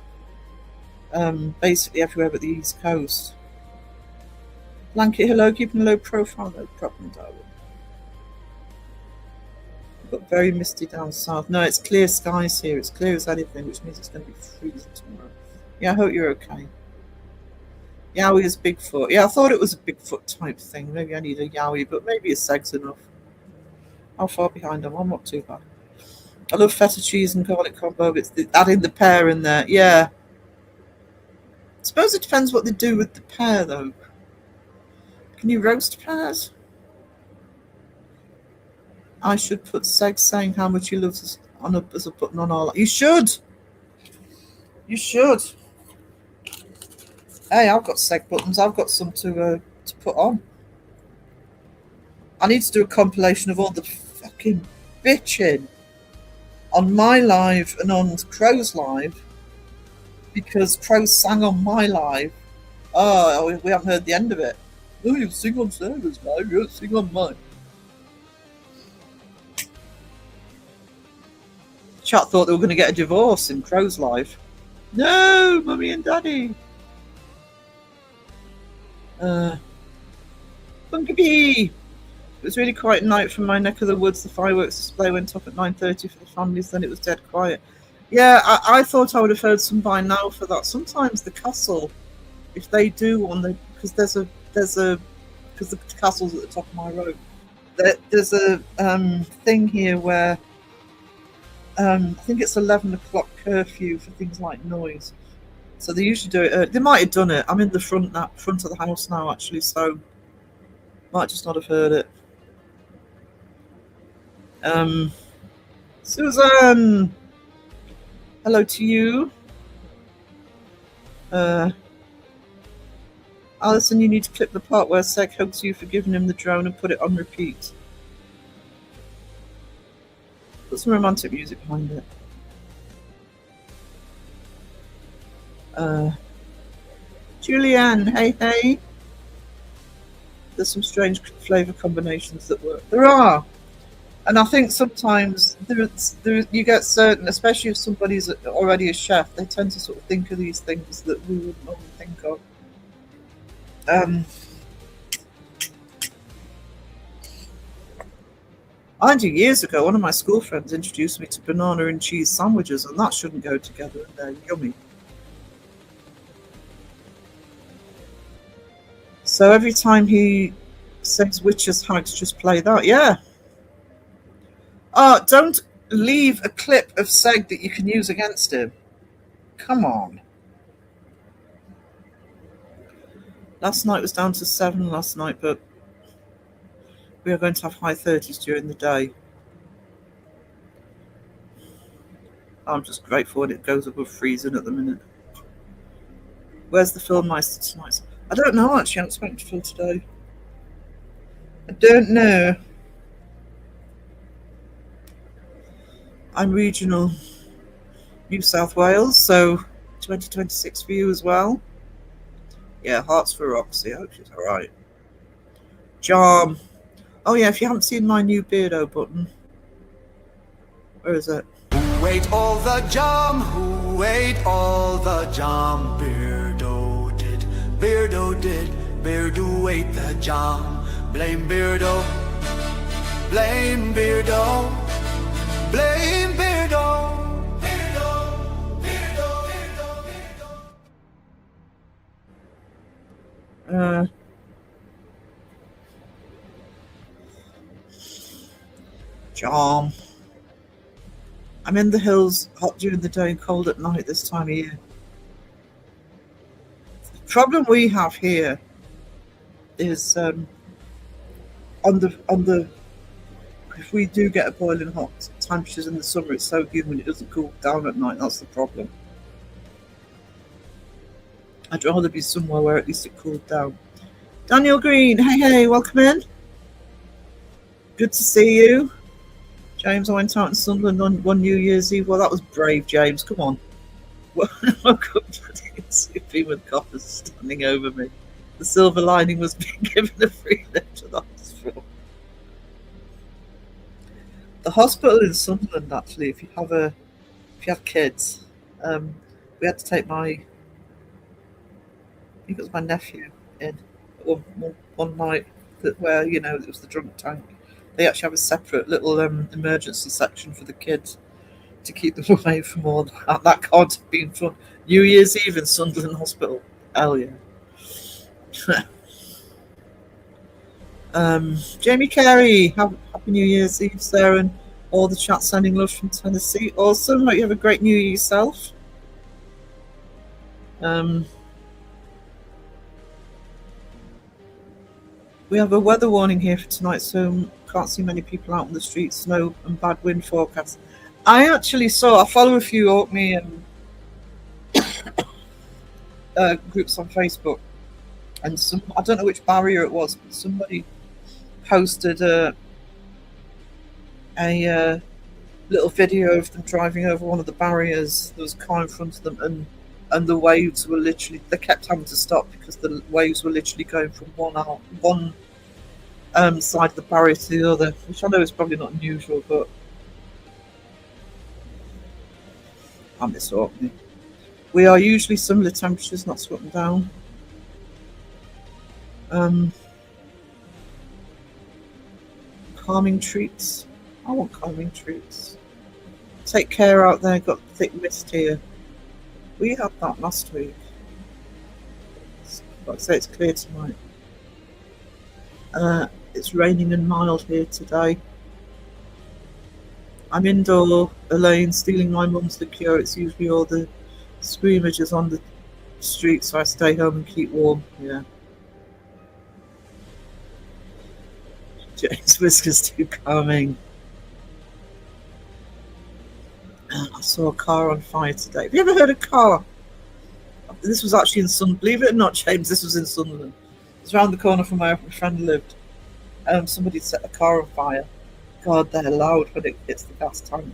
basically everywhere but the East Coast. Blanket, hello, keeping a low profile, no problem, darling. But very misty down south. No, it's clear skies here. It's clear as anything, which means it's going to be freezing tomorrow. Yeah, I hope you're okay. Yowie is Bigfoot. Yeah, I thought it was a Bigfoot type thing. Maybe I need a Yowie, but maybe a Seg's enough. How far behind am I? I'm not too bad. I love feta cheese and garlic combo. It's adding the pear in there. Yeah. I suppose it depends what they do with the pear, though. Can you roast pears? I should put Seg saying how much he loves us on up as a button on all. You should. You should. Hey, I've got Seg buttons. I've got some to put on. I need to do a compilation of all the fucking bitching on my live and on Crow's live, because Crow sang on my live. Oh, we haven't heard the end of it. Oh, you sing on Sarah's live, you sing on mine. Chat thought they were going to get a divorce in Crow's life. No, Mummy and Daddy. Funky Bee. It was really quiet night from my neck of the woods. The fireworks display went off at 9:30 for the families. Then it was dead quiet. Yeah, I thought I would have heard some by now for that. Sometimes the castle, if they do because the castle's at the top of my road. There's a thing here where. I think it's 11 o'clock curfew for things like noise. So they usually do it. They might have done it. I'm in the front of the house now, actually, so might just not have heard it. Susan, hello to you. Alison, you need to clip the part where Seg hugs you for giving him the drone and put it on repeat. Put some romantic music behind it. Julianne, hey. There's some strange flavour combinations that work. There are. And I think sometimes you get certain, especially if somebody's already a chef, they tend to sort of think of these things that we wouldn't normally think of. Um, Mind you, years ago, one of my school friends introduced me to banana and cheese sandwiches, and that shouldn't go together, and they're yummy. So every time he says witches hags, just play that. Yeah. Don't leave a clip of Seg that you can use against him. Come on. Last night was down to 7 last night, but we are going to have high 30s during the day. I'm just grateful when it goes above freezing at the minute. Where's the Filmmeister tonight? I don't know, actually. I'm expecting to film today. I don't know. I'm regional New South Wales, so 2026 for you as well. Yeah, hearts for Roxy. I hope she's all right. Jam. Oh, yeah, if you haven't seen my new Beardo button. Where is it? Who ate all the jam? Who ate all the jam? Beardo did. Beardo did. Beardo ate the jam. Blame Beardo. Blame Beardo. Blame Beardo. Beardo. Beardo. Beardo. Beardo. Jam. I'm in the hills, hot during the day and cold at night this time of year. The problem we have here is on the if we do get a boiling hot temperatures in the summer, it's so humid it doesn't cool down at night. That's the problem. I'd rather be somewhere where at least it cooled down. Daniel Green, hey, welcome in. Good to see you. James, I went out in Sunderland on one New Year's Eve. Well, that was brave, James. Come on. Woke up sleeping with coppers standing over me. The silver lining was being given a free lift to the hospital. The hospital in Sunderland, actually, if you have kids, we had to take I think it was my nephew in one night where it was the drunk tank. They actually have a separate little emergency section for the kids to keep them away from all that. That can't have been fun. New Year's Eve in Sunderland Hospital. Hell yeah. Jamie Carey, happy New Year's Eve, Sarah, and all the chat sending love from Tennessee. Awesome. Hope you have a great New Year yourself. We have a weather warning here for tonight, so can't see many people out on the streets. Snow and bad wind forecast. I actually I follow a few Orkney groups on Facebook, and I don't know which barrier it was, but somebody posted a little video of them driving over one of the barriers. There was a car in front of them, and the waves were literally, they kept having to stop because the waves were literally going from one side of the barrier to the other, which I know is probably not unusual, but I miss Orkney. We are usually similar temperatures, not sweating down. Calming treats. I want calming treats. Take care out there, got thick mist here. We had that last week. Like I say, it's clear tonight. It's raining and mild here today. I'm indoor, Elaine, stealing my mum's liqueur. It's usually all the screamages on the street, so I stay home and keep warm. Yeah. James Whiskers too calming. I saw a car on fire today. Have you ever heard of car? This was actually in Sunderland. Believe it or not, James, this was in Sunderland. It's around the corner from where my friend lived. Somebody set a car on fire. God, they're loud when it hits the gas tank.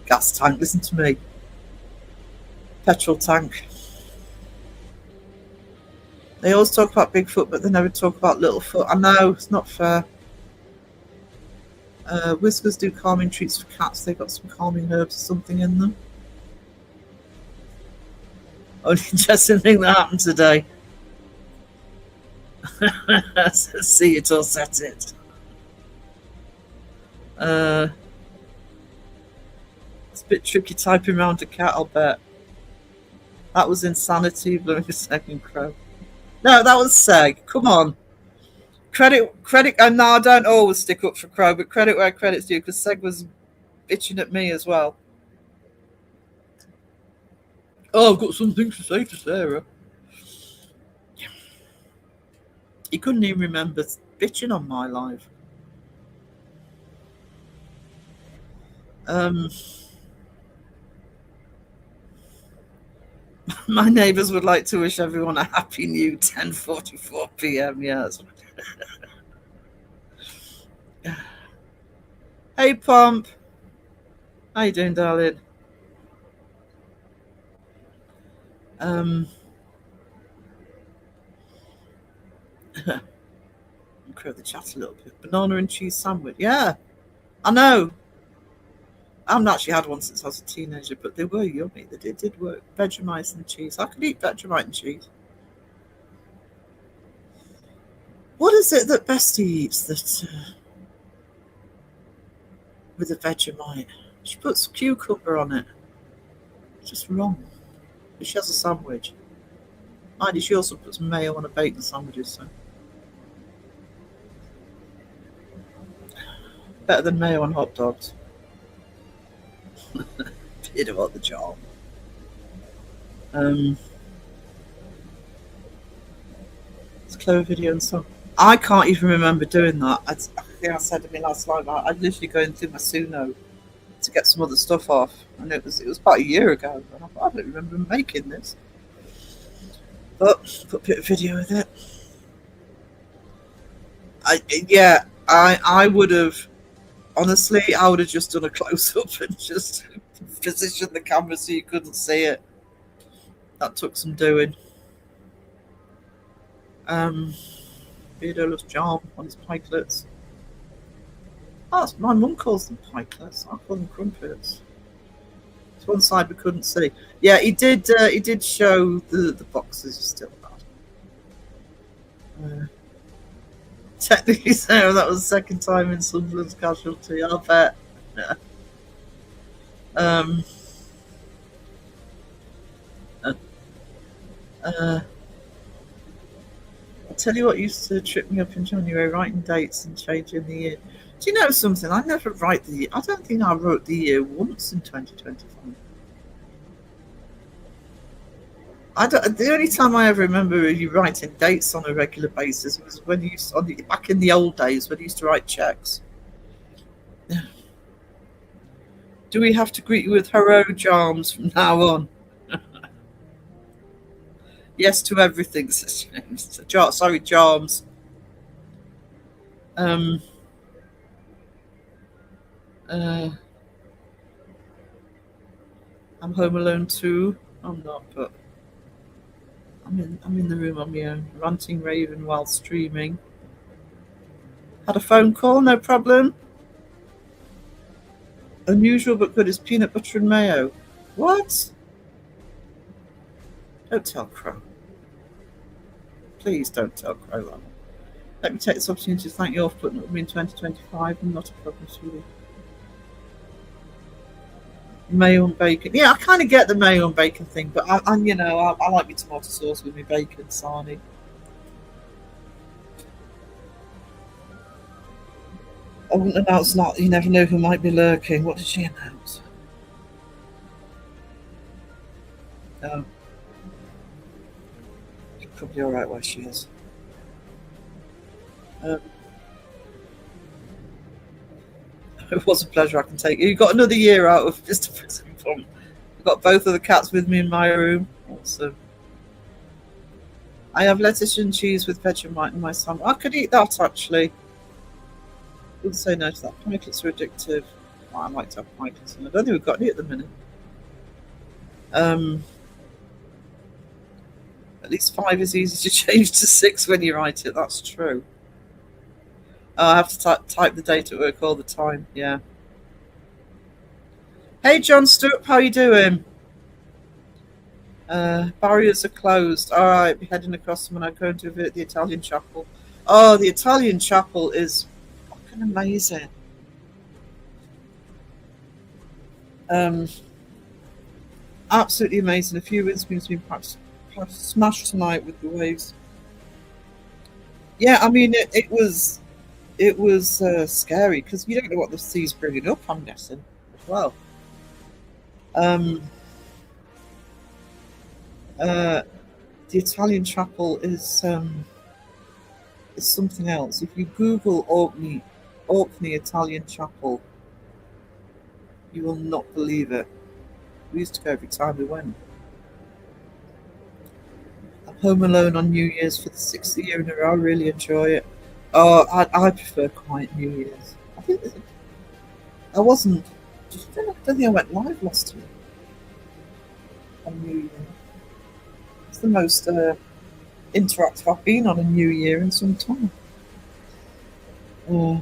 Gas tank, listen to me. Petrol tank. They always talk about Bigfoot, but they never talk about Littlefoot. I know, it's not fair. Whiskers do calming treats for cats. They've got some calming herbs or something in them. Only interesting thing that happened today. See it or set it. It's a bit tricky typing around a cat, I'll bet. That was insanity, blowing a second crow. No, that was Seg. Come on. Credit, and no, I don't always stick up for Crow, but credit where credit's due, because Seg was bitching at me as well. Oh, I've got some things to say to Sarah. He couldn't even remember bitching on my live. My neighbours would like to wish everyone a happy new 10:44 p.m. Yes. Hey, Pomp. How you doing, darling? Crow the chat a little bit. Banana and cheese sandwich. Yeah, I know. I haven't actually had one since I was a teenager, but they were yummy. They did work. Vegemite and cheese. I could eat Vegemite and cheese. What is it that Bestie eats that with a Vegemite? She puts cucumber on it. It's just wrong. But she has a sandwich. She also puts mayo on a bacon sandwiches, so better than mayo on hot dogs. Bit about the job. It's a clever video and song. I can't even remember doing that. I think I said to me last live, I'm literally going through my Suno to get some other stuff off, and it was about a year ago. And I don't remember making this, but put a bit of video with it. I would have. Honestly, I would have just done a close-up and just positioned the camera so you couldn't see it. That took some doing. Beardo loves jam on his pikelets. Oh, my mum calls them pikelets. I call them crumpets. It's one side we couldn't see. Yeah, he did. He did show the boxes are still bad. Technically, Sarah, that was the second time in Sunderland's casualty. I'll bet. Yeah. I'll tell you what used to trip me up in January: writing dates and changing the year. Do you know something? I never write the year. I don't think I wrote the year once in 2025. The only time I ever remember you writing dates on a regular basis was when you back in the old days when you used to write checks. Do we have to greet you with hello, Jarms, from now on? Yes to everything, says James. Sorry, Jarms. I'm home alone too. I'm not, but I'm in the room on my own, ranting Raven while streaming. Had a phone call, no problem. Unusual but good is peanut butter and mayo. What? Don't tell Crow. Please don't tell Crow that. Let me take this opportunity to thank you all for putting up with me in 2025 and not a problem to you. Mayo and bacon. Yeah, I kind of get the mayo and bacon thing, but I like my tomato sauce with my bacon, sarnie. I wouldn't announce that. You never know who might be lurking. What did she announce? She's probably all right where she is. It was a pleasure. I can take you. You got another year out of Mr. Prison Pump. I've got both of the cats with me in my room. Awesome. I have lettuce and cheese with Vegemite in my sandwich. I could eat that actually. Wouldn't say no to that. Pikelets are addictive. Oh, I like to have pikelets, and I don't think we've got any at the minute. At least 5 is easy to change to 6 when you write it. That's true. Oh, I have to type the date at work all the time. Yeah. Hey, John Stewart, how you doing? Barriers are closed. All right, be heading across when I go to visit the Italian chapel. Oh, the Italian chapel is fucking amazing. Um, Absolutely amazing. A few windscreens been smashed tonight with the waves. Yeah, I mean it was scary because you don't know what the sea's bringing up. I'm guessing as well. Um, uh, the Italian chapel is something else. If you Google Orkney Italian chapel, you will not believe it. We used to go every time we went. I'm home alone on New Year's for the sixth year in a row. I really enjoy it. Oh, I prefer quiet New Year's. I wasn't. I don't think I went live last year on New Year. It's the most interactive I've been on a New Year in some time. Uh,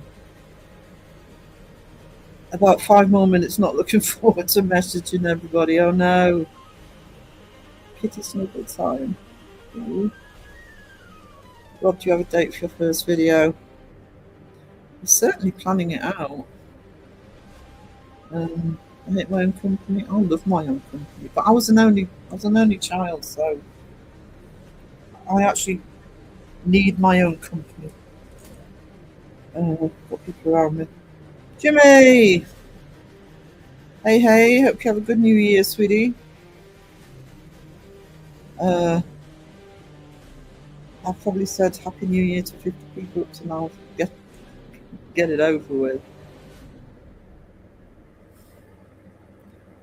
about 5 more minutes. Not looking forward to messaging everybody. Oh no, pity snuggle time. Ooh. Rob, do you have a date for your first video? I'm certainly planning it out. I hate my own company. I love my own company, but I was an only child, so I actually need my own company. Got people around me. Jimmy, hey, hope you have a good New Year, sweetie. I've probably said Happy New Year to 50 people up to now. Get it over with.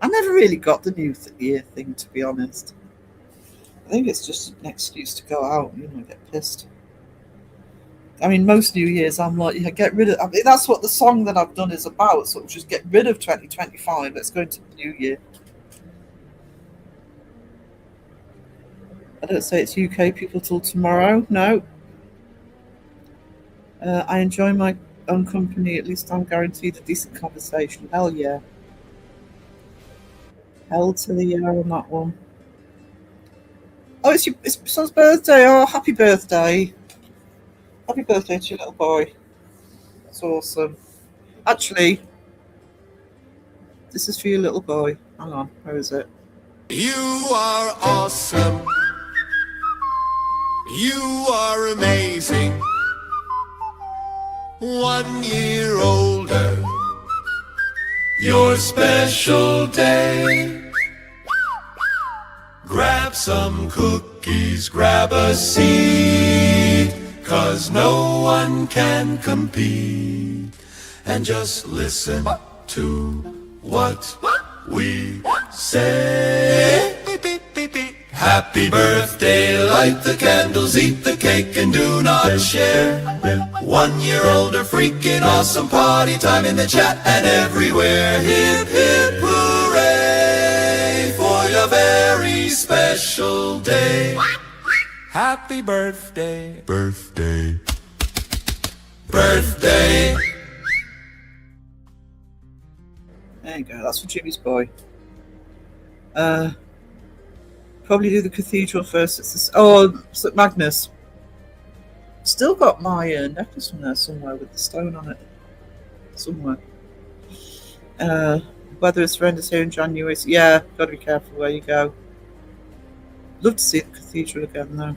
I never really got the New Year thing, to be honest. I think it's just an excuse to go out, get pissed. I mean, most New Year's, I'm like, yeah, get rid of. I mean, that's what the song that I've done is about. So just get rid of 2025. Let's go into the New Year. I don't say it's UK people till tomorrow. No. I enjoy my own company. At least I'm guaranteed a decent conversation. Hell yeah. Hell to the yeah on that one. Oh, it's your son's birthday. Oh, happy birthday. Happy birthday to your little boy. That's awesome. Actually, this is for your little boy. Hang on, where is it? You are awesome. You are amazing. 1 year older. Your special day. Grab some cookies, grab a seat, 'cause no one can compete. And just listen to what we say. Happy birthday, light the candles, eat the cake, and do not share. 1 year older, freaking awesome, party time in the chat and everywhere. Hip hip hooray for your very special day. Happy birthday, birthday, birthday. There you go. That's for Jimmy's boy. Probably do the cathedral first. St Magnus. Still got my necklace from there somewhere with the stone on it. Somewhere. Weather is horrendous here in January. So yeah, got to be careful where you go. Love to see the cathedral again, though.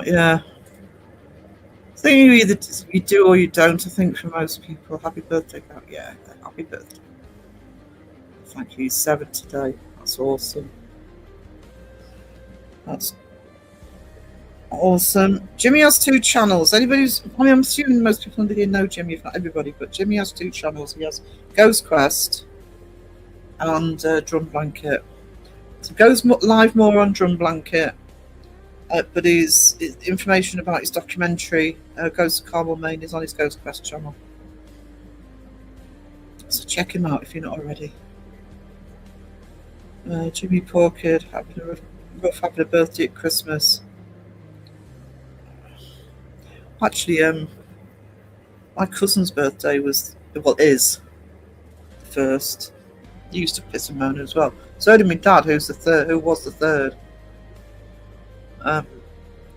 Yeah. I think you do or you don't. I think for most people, happy birthday, yeah, happy birthday. Thank you. He's 7 today. That's awesome. That's awesome. Jimmy has 2 channels. I'm assuming most people under here know Jimmy, if not everybody, but Jimmy has 2 channels. He has Ghost Quest and Drum Blanket. So goes live more on Drum Blanket. But his information about his documentary, Ghost of Carmel Main, is on his Ghost Quest channel. So check him out if you're not already. Jimmy Poor Kid, having a rough having a birthday at Christmas. Actually, my cousin's birthday is the first. He used to piss and moan as well. So did my dad, who was the third.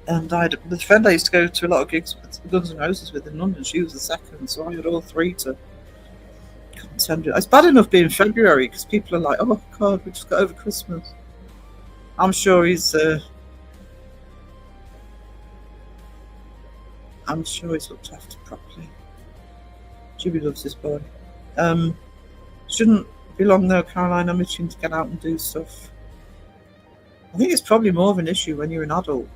And I had the friend I used to go to a lot of gigs with Guns N' Roses with in London. She was the second, so I had all three to contend with. It's bad enough being February because people are like, "Oh God, we just got over Christmas." I'm sure he's looked after properly. Jimmy loves his boy. Shouldn't be long though, Caroline. I'm itching to get out and do stuff. I think it's probably more of an issue when you're an adult.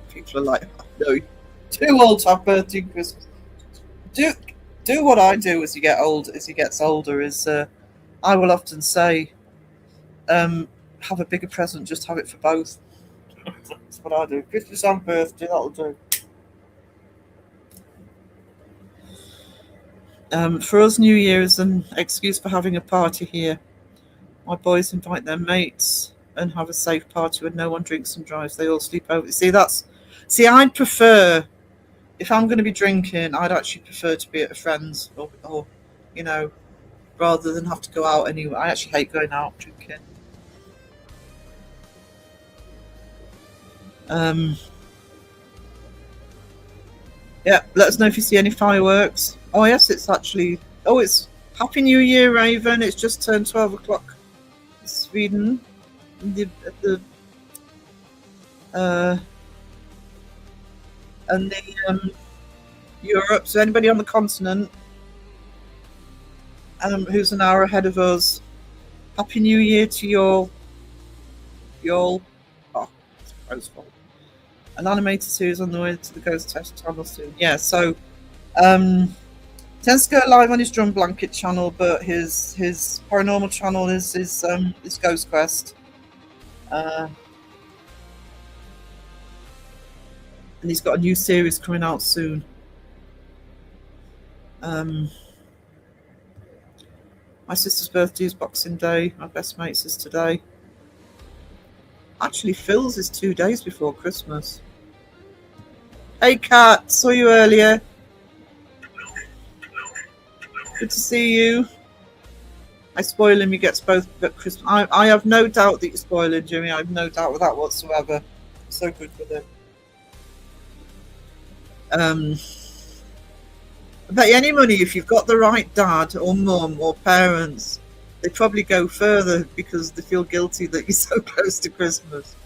People are like, oh, no, too old to have birthday and Christmas. Do what I do as he gets older. Is I will often say, have a bigger present, just have it for both. That's what I do. Christmas and birthday, that'll do. For us, New Year is an excuse for having a party here. My boys invite their mates and have a safe party where no one drinks and drives. They all sleep over. I'd prefer, if I'm going to be drinking, I'd actually prefer to be at a friend's or rather than have to go out anyway. I actually hate going out drinking. Yeah, let us know if you see any fireworks. Oh yes, it's Happy New Year, Raven. It's just turned 12 o'clock in Sweden. Europe. So anybody on the continent who's an hour ahead of us, Happy New Year to y'all. Oh, it's Rose fault. An animated series on the way to the Ghost Test channel soon. Yeah, so tends to go live on his Drum Blanket channel, but his paranormal channel is Ghost Quest. And he's got a new series coming out soon. My sister's birthday is Boxing Day. My best mate's is today. Actually, Phil's is 2 days before Christmas. Hey, Kat, saw you earlier. Good to see you. I spoil him. He gets both at Christmas. I have no doubt that you spoil him, Jimmy. I have no doubt with that whatsoever. So good with him. I bet you any money, if you've got the right dad or mum or parents, they probably go further because they feel guilty that you're so close to Christmas.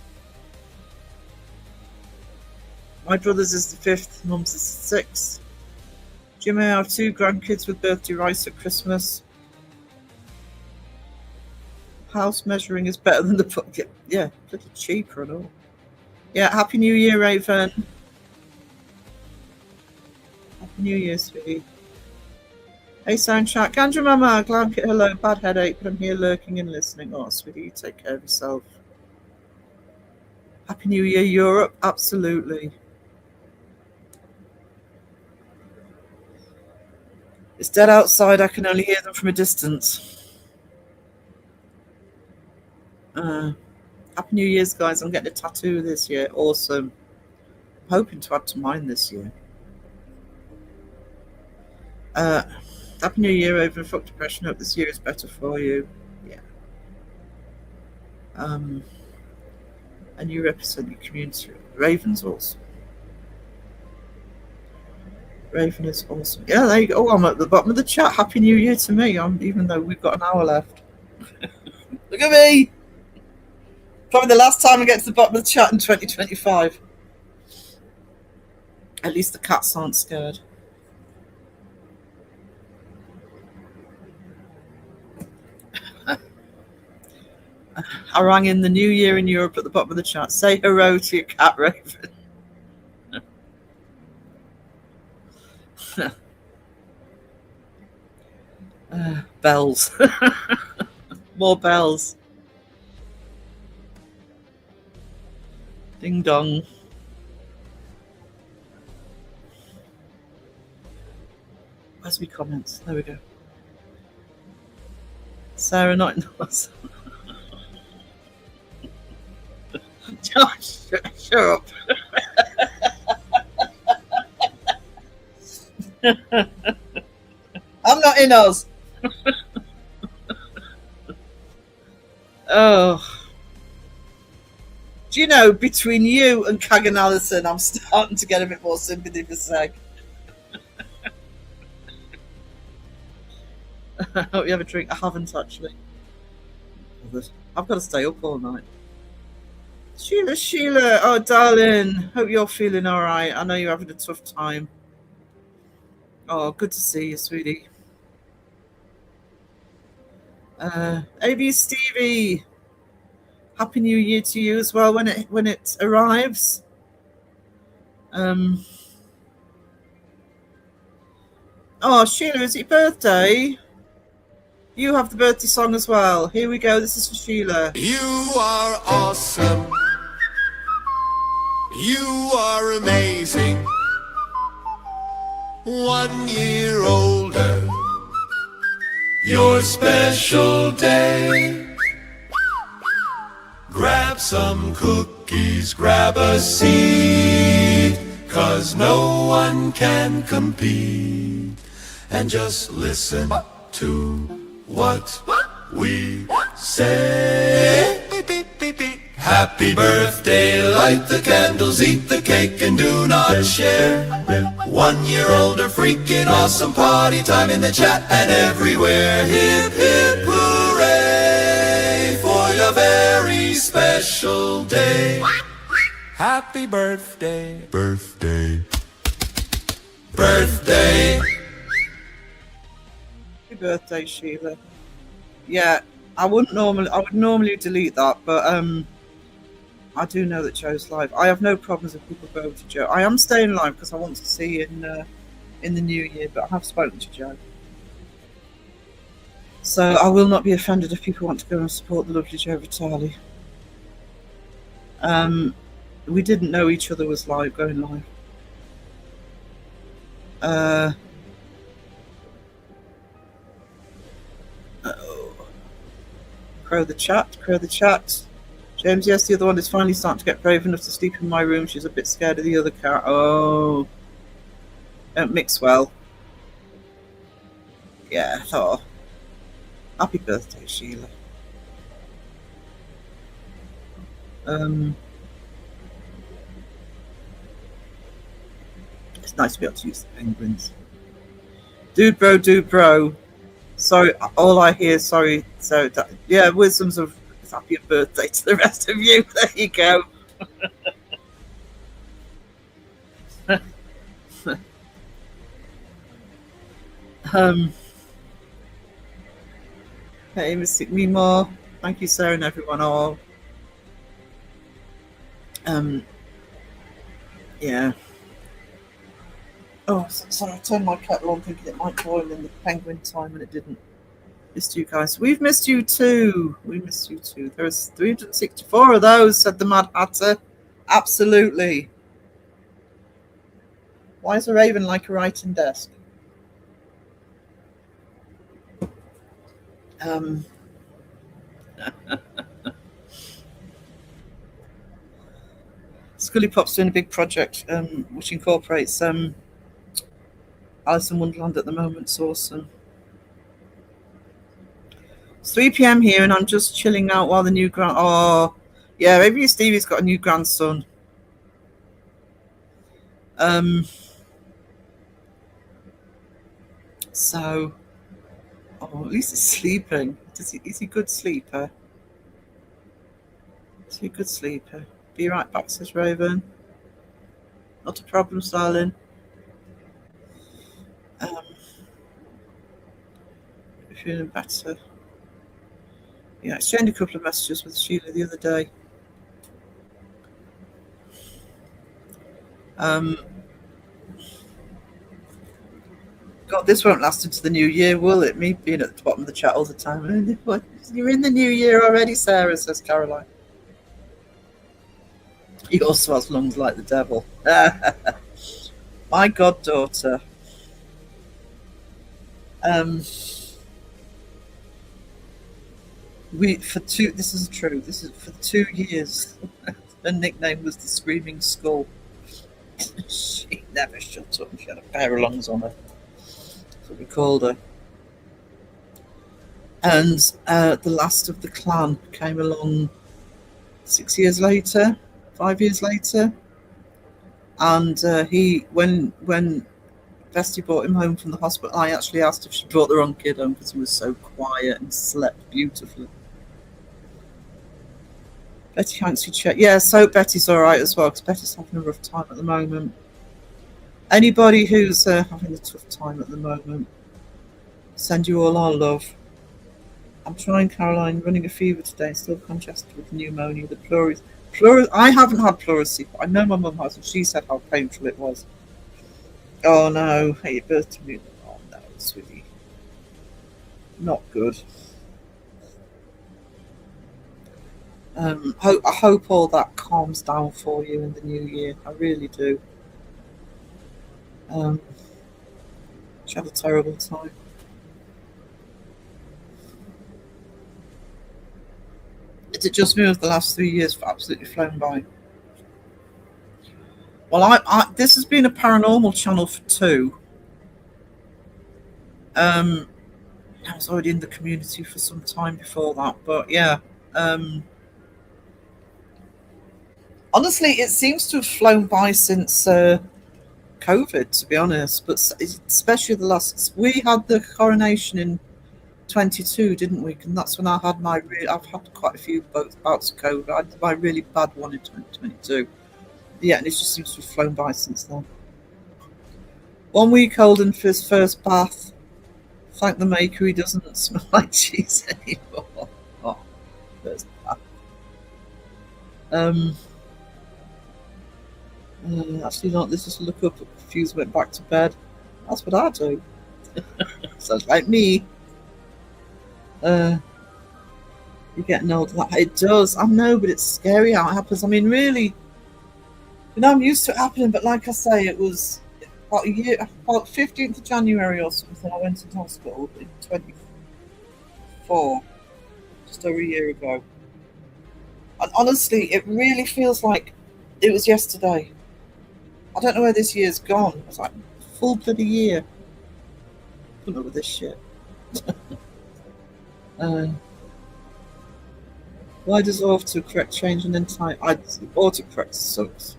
My brother's is the 5th, mum's is the 6th. Jimmy, I have 2 grandkids with birthday rice at Christmas. House measuring is better than the book. Yeah, pretty cheaper and all. Yeah, Happy New Year, Raven. Happy New Year, sweetie. Hey, Soundtrack. Gandra Mama, Glamkit, hello. Bad headache, but I'm here lurking and listening. Oh, sweetie, you take care of yourself. Happy New Year, Europe. Absolutely. It's dead outside. I can only hear them from a distance. Happy New Year's, guys. I'm getting a tattoo this year. Awesome. I'm hoping to add to mine this year. Happy New Year, over fuck depression. Hope this year is better for you. Yeah. And you represent your community. Raven's awesome. Raven is awesome. Yeah, there you go. Oh, I'm at the bottom of the chat. Happy New Year to me. Even though we've got an hour left. Look at me. Probably the last time I get to the bottom of the chat in 2025. At least the cats aren't scared. I rang in the New Year in Europe at the bottom of the chat. Say hello to your cat, Raven. Bells. More bells. Ding dong. Where's my comments? There we go. Sarah, not in the Oh, shut up. I'm not in Oz. Oh. Do you know, between you and Kagan Allison, I'm starting to get a bit more sympathy for Seg. I hope you have a drink. I haven't actually. I've got to stay up all night. Sheila, oh darling, hope you're feeling all right. I know you're having a tough time. Oh, good to see you, sweetie. AB Stevie, Happy New Year to you as well when it arrives. Oh, Sheila, is it your birthday? You have the birthday song as well. Here we go. This is for Sheila. You are awesome. You are amazing. 1 year older. Your special day. Grab some cookies, grab a seat, 'cause no one can compete. And just listen to what we say. Happy birthday, light the candles, eat the cake, and do not share. 1 year older, freaking awesome, party time in the chat and everywhere. Hip hip hooray for your very special day. Happy birthday, birthday, birthday. Happy birthday, Sheila. Yeah, I would normally delete that, but I do know that Joe's live. I have no problems if people go over to Joe. I am staying live because I want to see in the new year, but I have spoken to Joe. So I will not be offended if people want to go and support the lovely Joe Vitale. We didn't know each other was going live. Crow the chat. James, yes, the other one is finally starting to get brave enough to sleep in my room. She's a bit scared of the other cat. Oh, don't mix well. Yeah, oh. Happy birthday, Sheila. It's nice to be able to use the penguins. Dude, bro. Sorry, all I hear, sorry. So, yeah, wisdoms of happy birthday to the rest of you. There you go. Hey, Mystic Me More. Thank you, Sarah, and everyone all. Yeah. Oh, sorry, I turned my kettle on thinking it might boil in the penguin time, and it didn't. Missed you guys. We've missed you too. We missed you too. There's 364 of those, said the Mad Hatter. Absolutely. Why is a raven like a writing desk? Scully Pop's doing a big project which incorporates Alice in Wonderland at the moment. It's awesome. It's 3 p.m. here, and I'm just chilling out while the new Oh, yeah, maybe Stevie's got a new grandson. So, at least he's sleeping. Is he a good sleeper? Is he a good sleeper? Be right back, says Raven. Not a problem, darling. Feeling better. Yeah, I exchanged a couple of messages with Sheila the other day. God, this won't last into the new year, will it? Me being at the bottom of the chat all the time. You're in the new year already, Sarah, says Caroline. He also has lungs like the devil. My goddaughter. This is true. This is for 2 years. Her nickname was the Screaming Skull. She never shut up. She had a pair of lungs on her. That's what we called her. And the last of the clan came along 6 years later, 5 years later, and when Bestie brought him home from the hospital, I actually asked if she brought the wrong kid home because he was so quiet and slept beautifully. Betty fancy check. Yeah, so Betty's all right as well because Betty's having a rough time at the moment. Anybody who's having a tough time at the moment, send you all our love. I'm trying, Caroline, running a fever today, still congested with pneumonia. The pleuris. I haven't had pleurisy, but I know my mum has, and she said how painful it was. Oh no, hey, it burst to me. Oh no, sweetie. Not good. I hope all that calms down for you in the new year. I really do. She had a terrible time. Is it just me or the last 3 years have absolutely flown by? Well, this has been a paranormal channel for 2. I was already in the community for some time before that, but yeah. Honestly, it seems to have flown by since COVID, to be honest. But especially the last, we had the coronation in 22, didn't we? And that's when I had I've had quite a few bouts of COVID. I had my really bad one in 2022. Yeah, and it just seems to have flown by since then. 1 week old and for his first bath. Thank the maker, he doesn't smell like cheese anymore. Oh, first bath. Actually, not. Let's just look up. Fuse went back to bed. That's what I do. Sounds like me. You're getting older. It does. I know, but it's scary how it happens. I mean, really, I'm used to it happening. But like I say, it was about a year, about 15th of January or something. I went into hospital in 24, just over a year ago. And honestly, it really feels like it was yesterday. I don't know where this year's gone. It's like full bloody year. Put up with this shit. Why does autocorrect change and entire? Autocorrect sucks.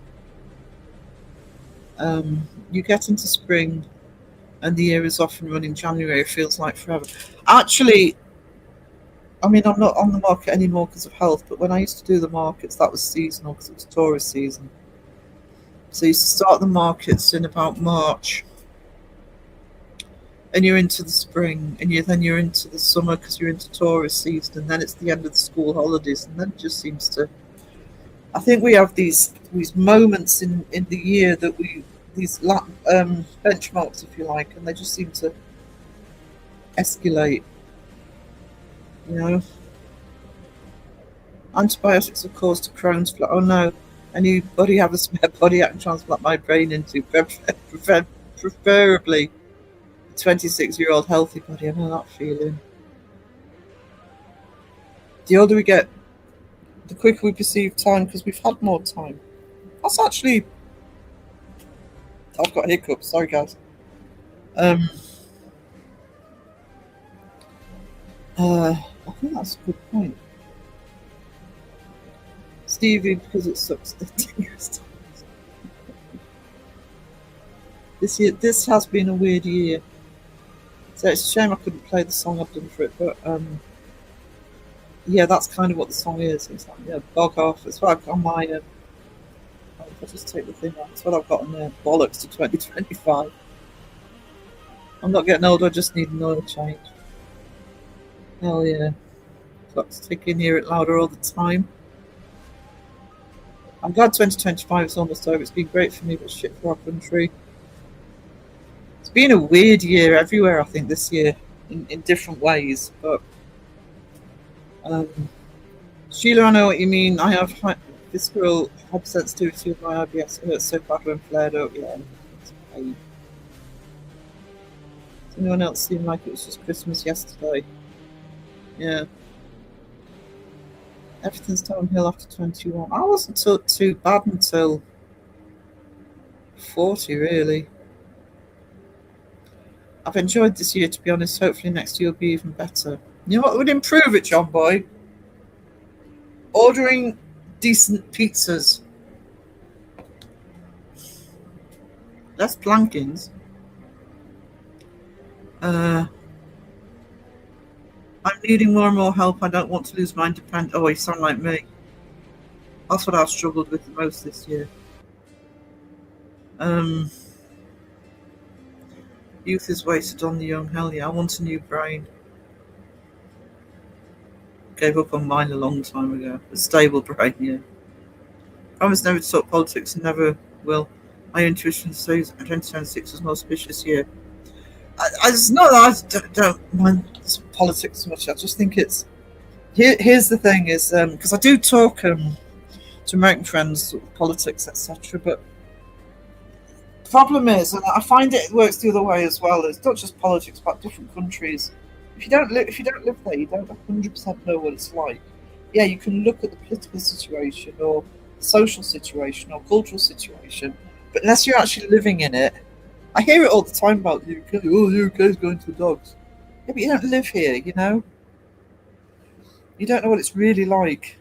You get into spring, and the year is off and running. January feels like forever. Actually, I mean, I'm not on the market anymore because of health. But when I used to do the markets, that was seasonal because it was tourist season. So you start the markets in about March, and you're into the spring, and then you're into the summer because you're into tourist season, and then it's the end of the school holidays, and then it just seems to. I think we have these moments in the year that these benchmarks, if you like, and they just seem to escalate. You know, antibiotics are caused to Crohn's. Oh no. Anybody have a spare body I can transplant my brain into? Preferably a 26-year-old healthy body. I know that feeling. The older we get, the quicker we perceive time because we've had more time. That's actually. I've got hiccups. Sorry, guys. I think that's a good point. Stevie, because it sucks. This has been a weird year. So it's a shame I couldn't play the song I've done for it, but yeah, that's kind of what the song is. It's like, yeah, bog off. It's like on my. I'll just take the thing off. That's what I've got on there. Bollocks to 2025. I'm not getting older. I just need an oil change. Hell yeah. Clock's ticking. Hear it louder all the time. I'm glad 2025 is almost over. It's been great for me, but shit for our country. It's been a weird year everywhere, I think, this year, in different ways. But Sheila, I know what you mean. I have visceral hypersensitivity with my IBS. It hurts so bad when flared up. Yeah, it's pain. Does anyone else seem like it was just Christmas yesterday? Yeah. Everything's downhill after 21. I wasn't too bad until 40, really. I've enjoyed this year, to be honest. Hopefully next year will be even better. You know what would improve it, John Boy? Ordering decent pizzas. Less plankings. I'm needing more and more help. I don't want to lose my independence. Oh, you sound like me. That's what I've struggled with the most this year. Youth is wasted on the young. Hell yeah, I want a new brain. Gave up on mine a long time ago. A stable brain, yeah. Promise never to talk politics and never will. My intuition says 2026 was an auspicious year. It's not that I don't mind politics so much. I just think it's. Here's the thing is, because I do talk to American friends, politics, etc. But the problem is, and I find it works the other way as well. It's not just politics, but different countries. If you don't live there, you don't 100% know what it's like. Yeah, you can look at the political situation or social situation or cultural situation, but unless you're actually living in it, I hear it all the time about the UK. Oh, the UK's going to the dogs. Yeah, but you don't live here, you know. You don't know what it's really like.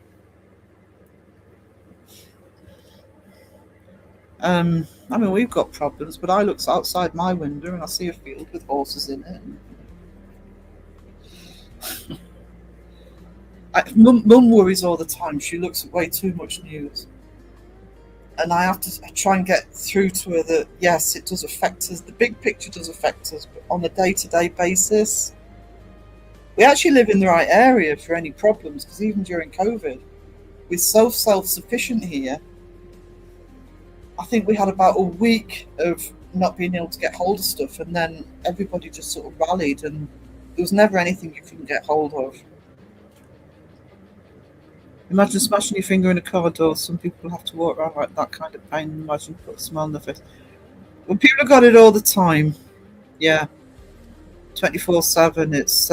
I mean, we've got problems, but I look outside my window and I see a field with horses in it. Mum worries all the time. She looks at way too much news. And I have to try and get through to her that, yes, it does affect us. The big picture does affect us, but on a day-to-day basis, we actually live in the right area for any problems, because even during COVID, we're so self-sufficient here. I think we had about a week of not being able to get hold of stuff, and then everybody just sort of rallied, and there was never anything you couldn't get hold of. Imagine smashing your finger in a car door. Some people have to walk around like that kind of pain. Imagine put a smile on their face. Well, people have got it all the time. Yeah. 24/7. It's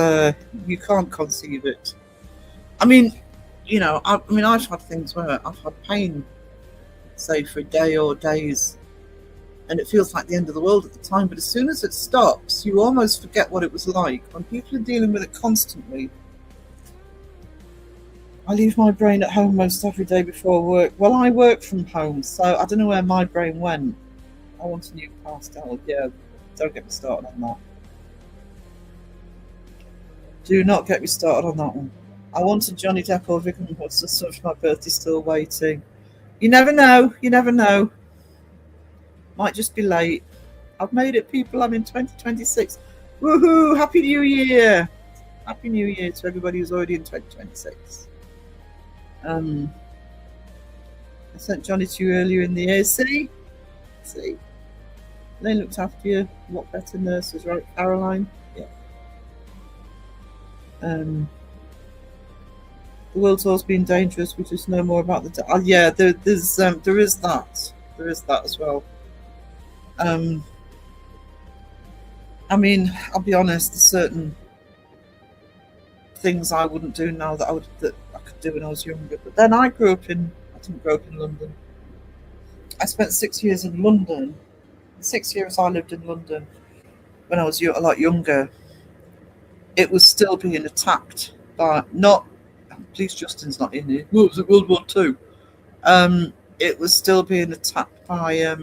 you can't conceive it. I mean, you know, I've had things where I've had pain, say for a day or days, and it feels like the end of the world at the time. But as soon as it stops, you almost forget what it was like. When people are dealing with it constantly, I leave my brain at home most every day before work. Well, I work from home, so I don't know where my brain went. I want a new pastel. Yeah, don't get me started on that. Do not get me started on that one. I wanted Johnny Depp or Vivian Hudson for my birthday, still waiting. You never know. You never know. Might just be late. I've made it, people. I'm in 2026. Woohoo! Happy New Year! Happy New Year to everybody who's already in 2026. I sent Johnny to you earlier in the year. See? They looked after you. What better nurses, right, Caroline? Yeah. The world's always been dangerous. We just know more about the. Yeah, there is that. There is that as well. I mean, I'll be honest. There's certain things I wouldn't do now that I could do when I was younger. But then I didn't grow up in London. I spent 6 years in London. 6 years I lived in London when I was a lot younger. It was still being attacked by not. Police Justin's not in here. What was it? World War II. It was still being attacked by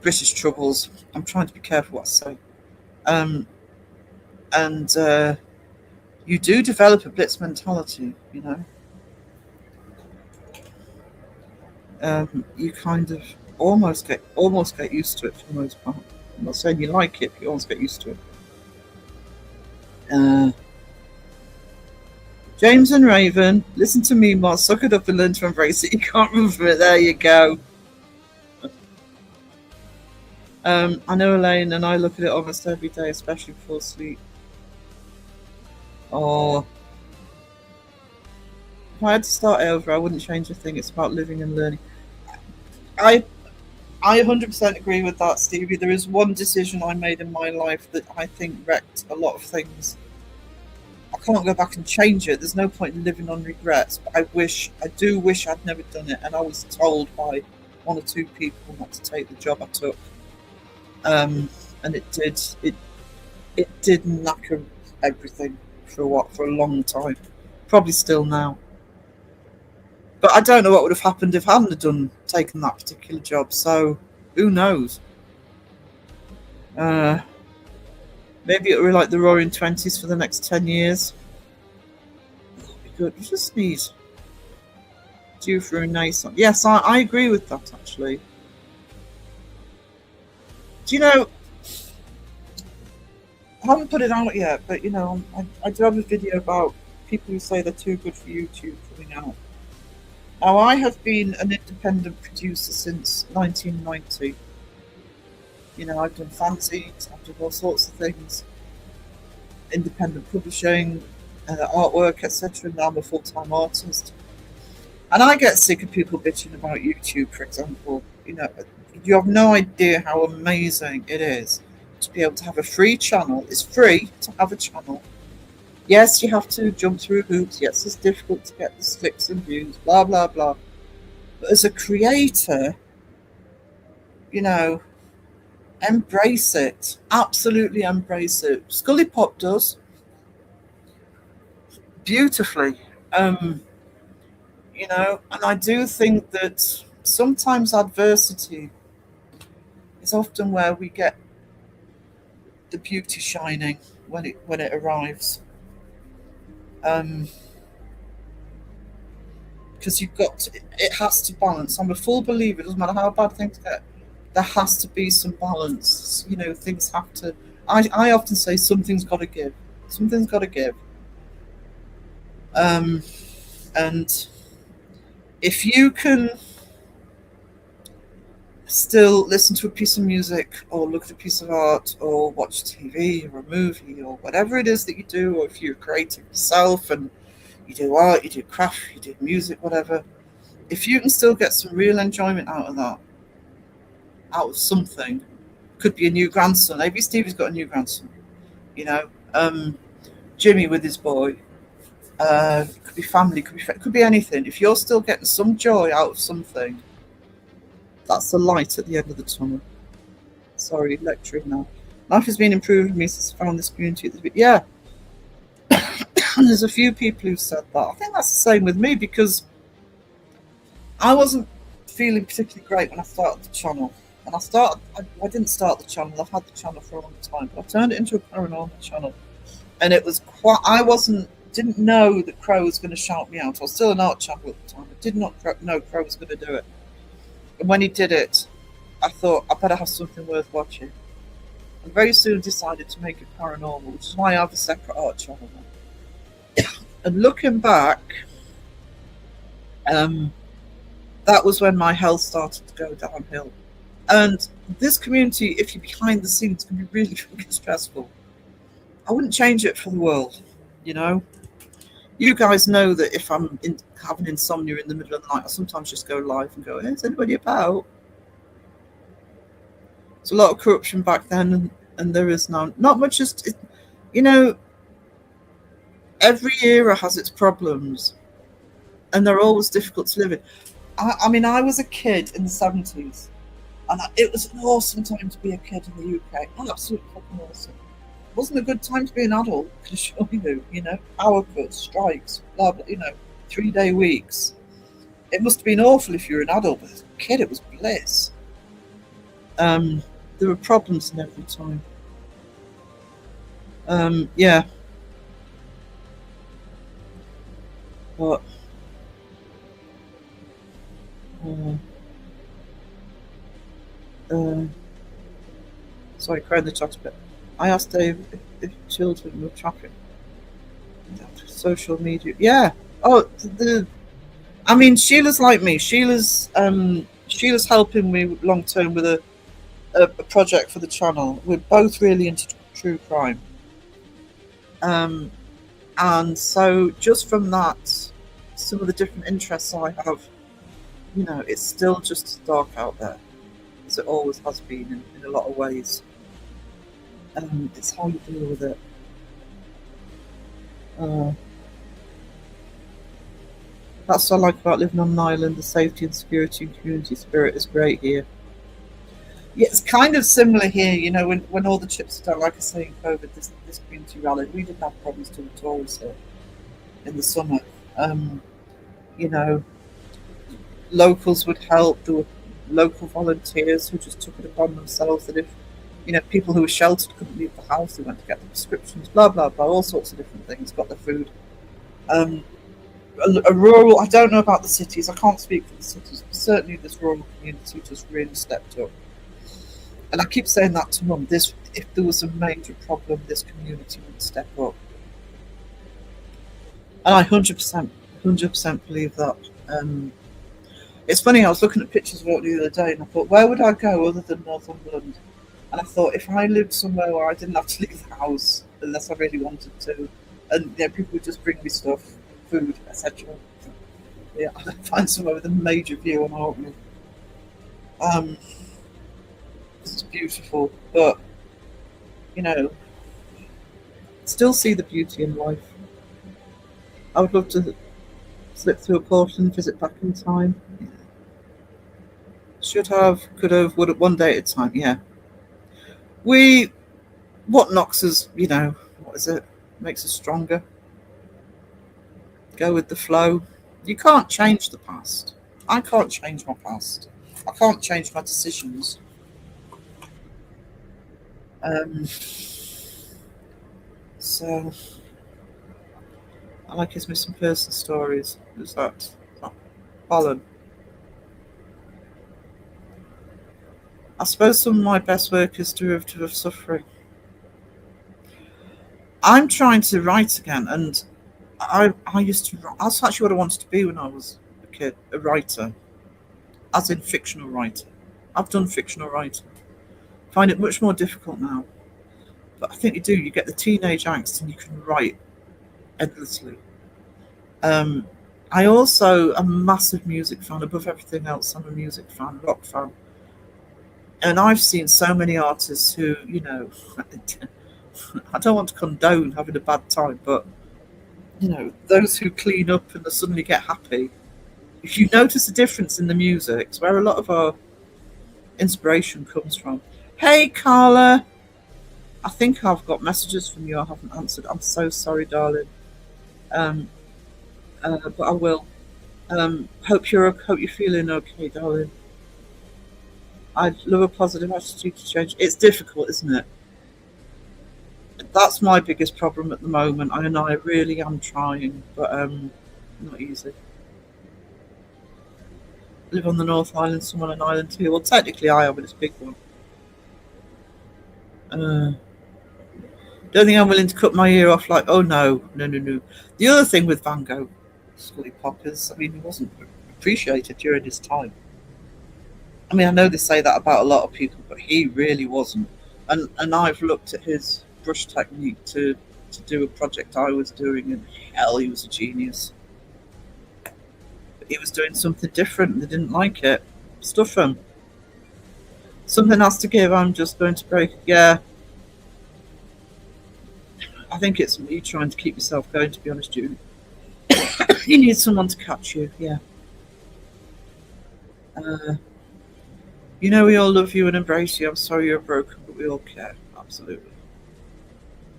British Troubles. I'm trying to be careful what I say. And you do develop a blitz mentality, you know. You kind of almost get used to it for the most part. I'm not saying you like it, but you almost get used to it. James and Raven, listen to me, Mark. Suck it up and learn to embrace it. You can't run from it. There you go. I know Elaine, and I look at it almost every day, especially before sleep. Or if I had to start over, I wouldn't change a thing. It's about living and learning. I I 100% agree with that, Stevie. There is one decision I made in my life that I think wrecked a lot of things. I can't go back and change it. There's no point in living on regrets. But I do wish I'd never done it. And I was told by one or two people not to take the job I took. And it did knacker everything for a long time. Probably still now. But I don't know what would have happened if I hadn't have taken that particular job. So who knows? Maybe it'll be like the Roaring Twenties for the next 10 years. That'd be good. We just need due for a renaissance. Yes, I agree with that actually. Do you know? I haven't put it out yet, but I do have a video about people who say they're too good for YouTube coming out. Now, I have been an independent producer since 1990. I've done fanzines, I've done all sorts of things, independent publishing, artwork, etc. Now I'm a full-time artist. And I get sick of people bitching about YouTube, for example. You have no idea how amazing it is to be able to have a free channel. It's free to have a channel. Yes, you have to jump through hoops. Yes, it's difficult to get the clicks and views, blah, blah, blah. But as a creator, embrace it. Absolutely embrace it. Scully Pop does beautifully. And I do think that sometimes adversity is often where we get the beauty shining when it arrives. Because it has to balance. I'm a full believer. It doesn't matter how bad things get. There has to be some balance. Things have to. I often say something's got to give. Something's got to give. And if you can still listen to a piece of music or look at a piece of art or watch TV or a movie or whatever it is that you do, or if you're creative yourself and you do art, you do craft, you do music, whatever, if you can still get some real enjoyment out of that, out of something, could be a new grandson. Maybe Stevie's got a new grandson, Jimmy with his boy, could be family, could be anything. If you're still getting some joy out of something, that's the light at the end of the tunnel. Sorry, lecturing now. Life has been improving for me since I found this community. Yeah. And there's a few people who said that. I think that's the same with me, because I wasn't feeling particularly great when I started the channel. And I didn't start the channel. I've had the channel for a long time, but I turned it into a paranormal channel. And it was didn't know that Crow was going to shout me out. I was still an art channel at the time. I did not know Crow was going to do it. And when he did it, I thought, I better have something worth watching. And very soon decided to make it paranormal, which is why I have a separate art channel now. And looking back, that was when my health started to go downhill. And this community, if you're behind the scenes, can be really, really stressful. I wouldn't change it for the world, You guys know that if I'm having insomnia in the middle of the night, I sometimes just go live and go, hey, is anybody about? There's a lot of corruption back then, and there is now. Not much, every era has its problems, and they're always difficult to live in. I was a kid in the 70s, and it was an awesome time to be a kid in the UK. Absolutely fucking awesome. It wasn't a good time to be an adult, I can assure you, power cuts, strikes, blah, blah, 3-day weeks. It must have been awful if you were an adult, but as a kid, it was bliss. There were problems in every time. Yeah. But sorry, crying the chat a bit. I asked Dave if children were trafficked. Social media, yeah. Oh, Sheila's like me. Sheila's helping me long term with a project for the channel. We're both really into true crime, and so just from that, some of the different interests I have, it's still just as dark out there. as it always has been in a lot of ways. It's how you deal with it. Uh, that's what I like about living on an island. The safety and security and community spirit is great here. Yeah, it's kind of similar here, you know, when all the chips are down, like I say, in COVID, this community rally, we didn't have problems to at all here in the summer. Um, you know, locals would help. There were local volunteers who just took it upon themselves that if, you know, people who were sheltered couldn't leave the house, they went to get the prescriptions, blah, blah, blah, all sorts of different things, got the food. Um, a rural, I don't know about the cities, I can't speak for the cities, but certainly this rural community just really stepped up. And I keep saying that to Mum, if there was a major problem, this community would step up. And I 100% believe that. It's funny, I was looking at pictures of it the other day and I thought, where would I go other than Northumberland? And I thought, if I lived somewhere where I didn't have to leave the house unless I really wanted to, and you know, people would just bring me stuff, food, etc. Yeah, I'd find somewhere with a major view on Orkney. It's beautiful, but you know, still see the beauty in life. I would love to slip through a portal and visit back in time. Yeah. Should have, could have, would have, one day at a time. Yeah. What knocks us, you know, what is it? Makes us stronger. Go with the flow. You can't change the past. I can't change my past. I can't change my decisions. So I like his missing person stories. Who's that? Colin. I suppose some of my best work is derivative of suffering. I'm trying to write again, and I used to. That's actually what I wanted to be when I was a kid, a writer, as in fictional writer. I've done fictional writing. Find it much more difficult now, but I think you do. You get the teenage angst, and you can write endlessly. I also am a massive music fan. Above everything else, I'm a music fan, rock fan. And I've seen so many artists who, you know, I don't want to condone having a bad time, but, you know, those who clean up and suddenly get happy, if you notice a difference in the music, it's where a lot of our inspiration comes from. Hey, Carla. I think I've got messages from you I haven't answered. I'm so sorry, darling. But I will. Hope you're feeling okay, darling. I love a positive attitude to change. It's difficult, isn't it? That's my biggest problem at the moment, and I really am trying, but not easy. Live on the North Island, some on an island too. Well, technically I am, but it's a big one. Don't think I'm willing to cut my ear off. Like, oh no. The other thing with Van Gogh, Scully Pop, is, I mean, he wasn't appreciated during his time. I mean, I know they say that about a lot of people, but he really wasn't. And I've looked at his brush technique to do a project I was doing, and hell, he was a genius. But he was doing something different, and they didn't like it. Stuff him. Something has to give. I'm just going to break. Yeah. I think it's you trying to keep yourself going, to be honest, Julie. You need someone to catch you. Yeah. You know, we all love you and embrace you. I'm sorry you're broken, but we all care. Absolutely.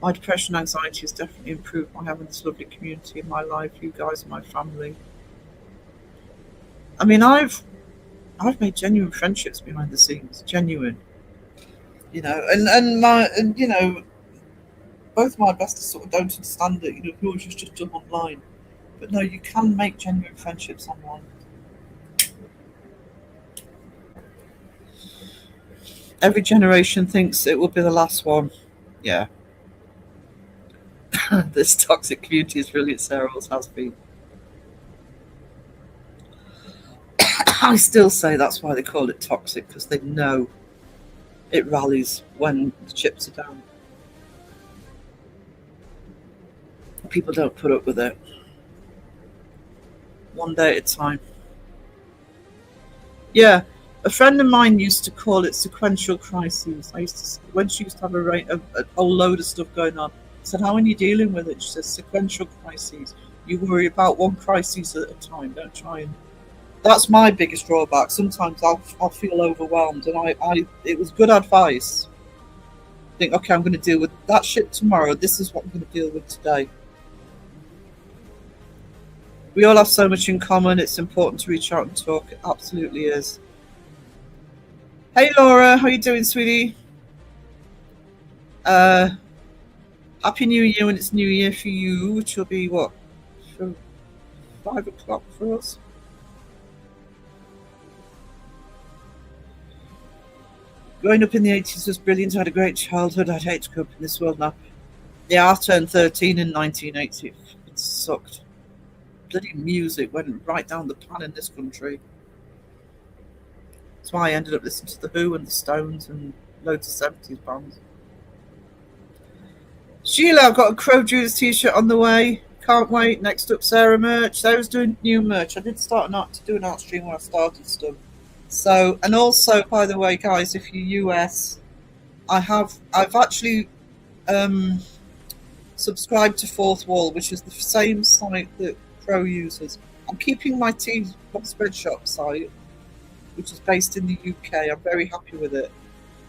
My depression and anxiety has definitely improved by having this lovely community in my life. You guys are my family. I mean, I've made genuine friendships behind the scenes. Genuine. You know, and you know, both my bestest sort of don't understand it. You know, people just jump online. But no, you can make genuine friendships online. Every generation thinks it will be the last one. Yeah. This toxic community is really, Sarah always has been. I still say that's why they call it toxic, because they know it rallies when the chips are down. People don't put up with it. One day at a time. Yeah. A friend of mine used to call it sequential crises. When she used to have a whole load of stuff going on, I said, "How are you dealing with it?" She says, "Sequential crises. You worry about one crisis at a time. Don't try and." That's my biggest drawback. Sometimes I'll feel overwhelmed, and it was good advice. Think, okay, I'm going to deal with that shit tomorrow. This is what I'm going to deal with today. We all have so much in common. It's important to reach out and talk. It absolutely is. Hey Laura, how you doing, sweetie? Happy New Year when it's New Year for you, which will be what? 5 o'clock for us. Growing up in the 80s was brilliant. I had a great childhood. I'd hate to grow up in this world now. Yeah, I turned 13 in 1980. It sucked. Bloody music went right down the pan in this country. That's why I ended up listening to The Who and The Stones and loads of 70s bands. Sheila, I've got a Crow Jews t-shirt on the way. Can't wait. Next up, Sarah merch. Sarah's doing new merch. I did start to do an art stream when I started stuff. So, and also, by the way, guys, if you're US, I've actually subscribed to Fourth Wall, which is the same site that Crow uses. I'm keeping my Tea Spreadshop site, which is based in the UK. I'm very happy with it.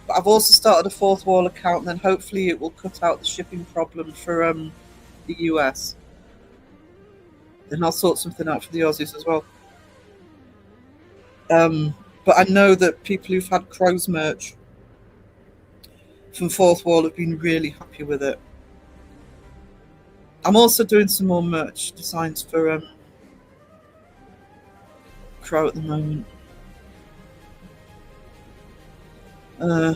But I've also started a Fourth Wall account, and then hopefully it will cut out the shipping problem for the US. Then I'll sort something out for the Aussies as well. But I know that people who've had Crow's merch from Fourth Wall have been really happy with it. I'm also doing some more merch designs for Crow at the moment. I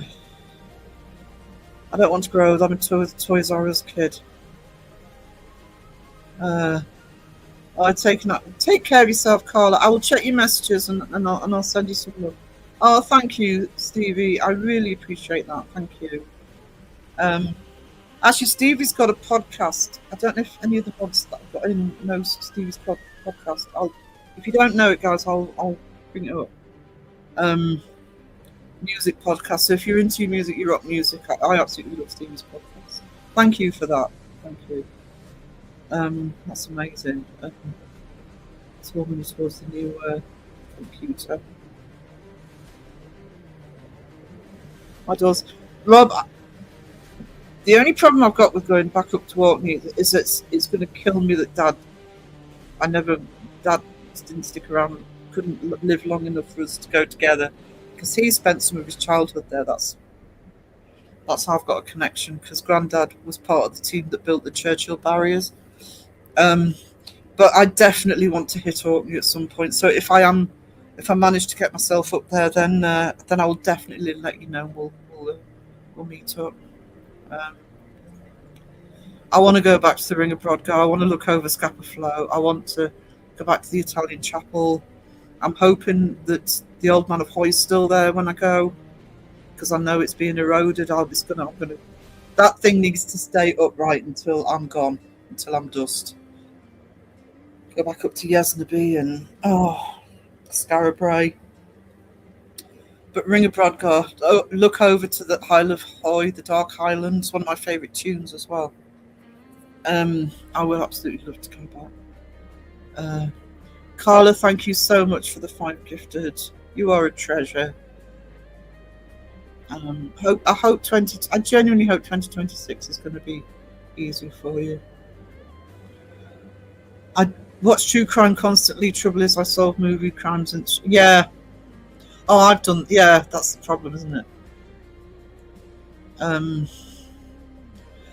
don't want to grow old. I'm a Toys R Us kid. Take care of yourself, Carla. I will check your messages and I'll send you some love. Oh, thank you, Stevie. I really appreciate that. Thank you. Actually, Stevie's got a podcast. I don't know if any of the mods that I've got in knows Stevie's podcast. If you don't know it, guys, I'll bring it up. Music podcast. So if you're into music, you rock music. I absolutely love Stevie's podcast. Thank you for that. Thank you. That's amazing. It's moving towards the new computer. My doors. Rob, the only problem I've got with going back up to Orkney is that it's going to kill me that Dad didn't stick around, couldn't live long enough for us to go together, because he spent some of his childhood there. That's how I've got a connection, because Grandad was part of the team that built the Churchill barriers. But I definitely want to hit Orkney at some point. So if I manage to get myself up there, then I will definitely let you know. We'll meet up. I want to go back to the Ring of Brodgar. I want to look over Scapa Flow. I want to go back to the Italian chapel. I'm hoping that the Old Man of Hoy's still there when I go, because I know it's being eroded. That thing needs to stay upright until I'm gone, until I'm dust. Go back up to Yesnaby and Scarabray. But Ring of Brodgar, look over to the Isle of Hoy, the Dark Highlands, one of my favourite tunes as well. I will absolutely love to come back. Carla, thank you so much for the 5 gifted. You are a treasure. I genuinely hope 2026 is going to be easier for you. I watch true crime constantly. Trouble is, I solve movie crimes and yeah. Oh, I've done. Yeah, that's the problem, isn't it?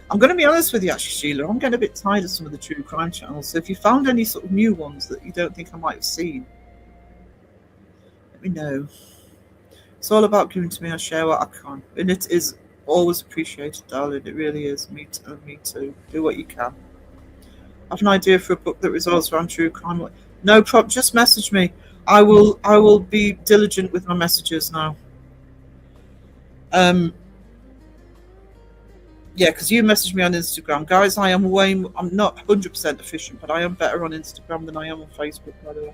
I'm going to be honest with you, actually, Sheila. I'm getting a bit tired of some of the true crime channels. So if you found any sort of new ones that you don't think I might have seen, let me know. It's all about giving to me. I share what I can, and it is always appreciated, darling. It really is. Me too. Do what you can. I have an idea for a book that revolves around true crime. No problem. Just message me. I will be diligent with my messages now. Yeah, because you messaged me on Instagram, guys. I'm not 100% efficient, but I am better on Instagram than I am on Facebook, by the way.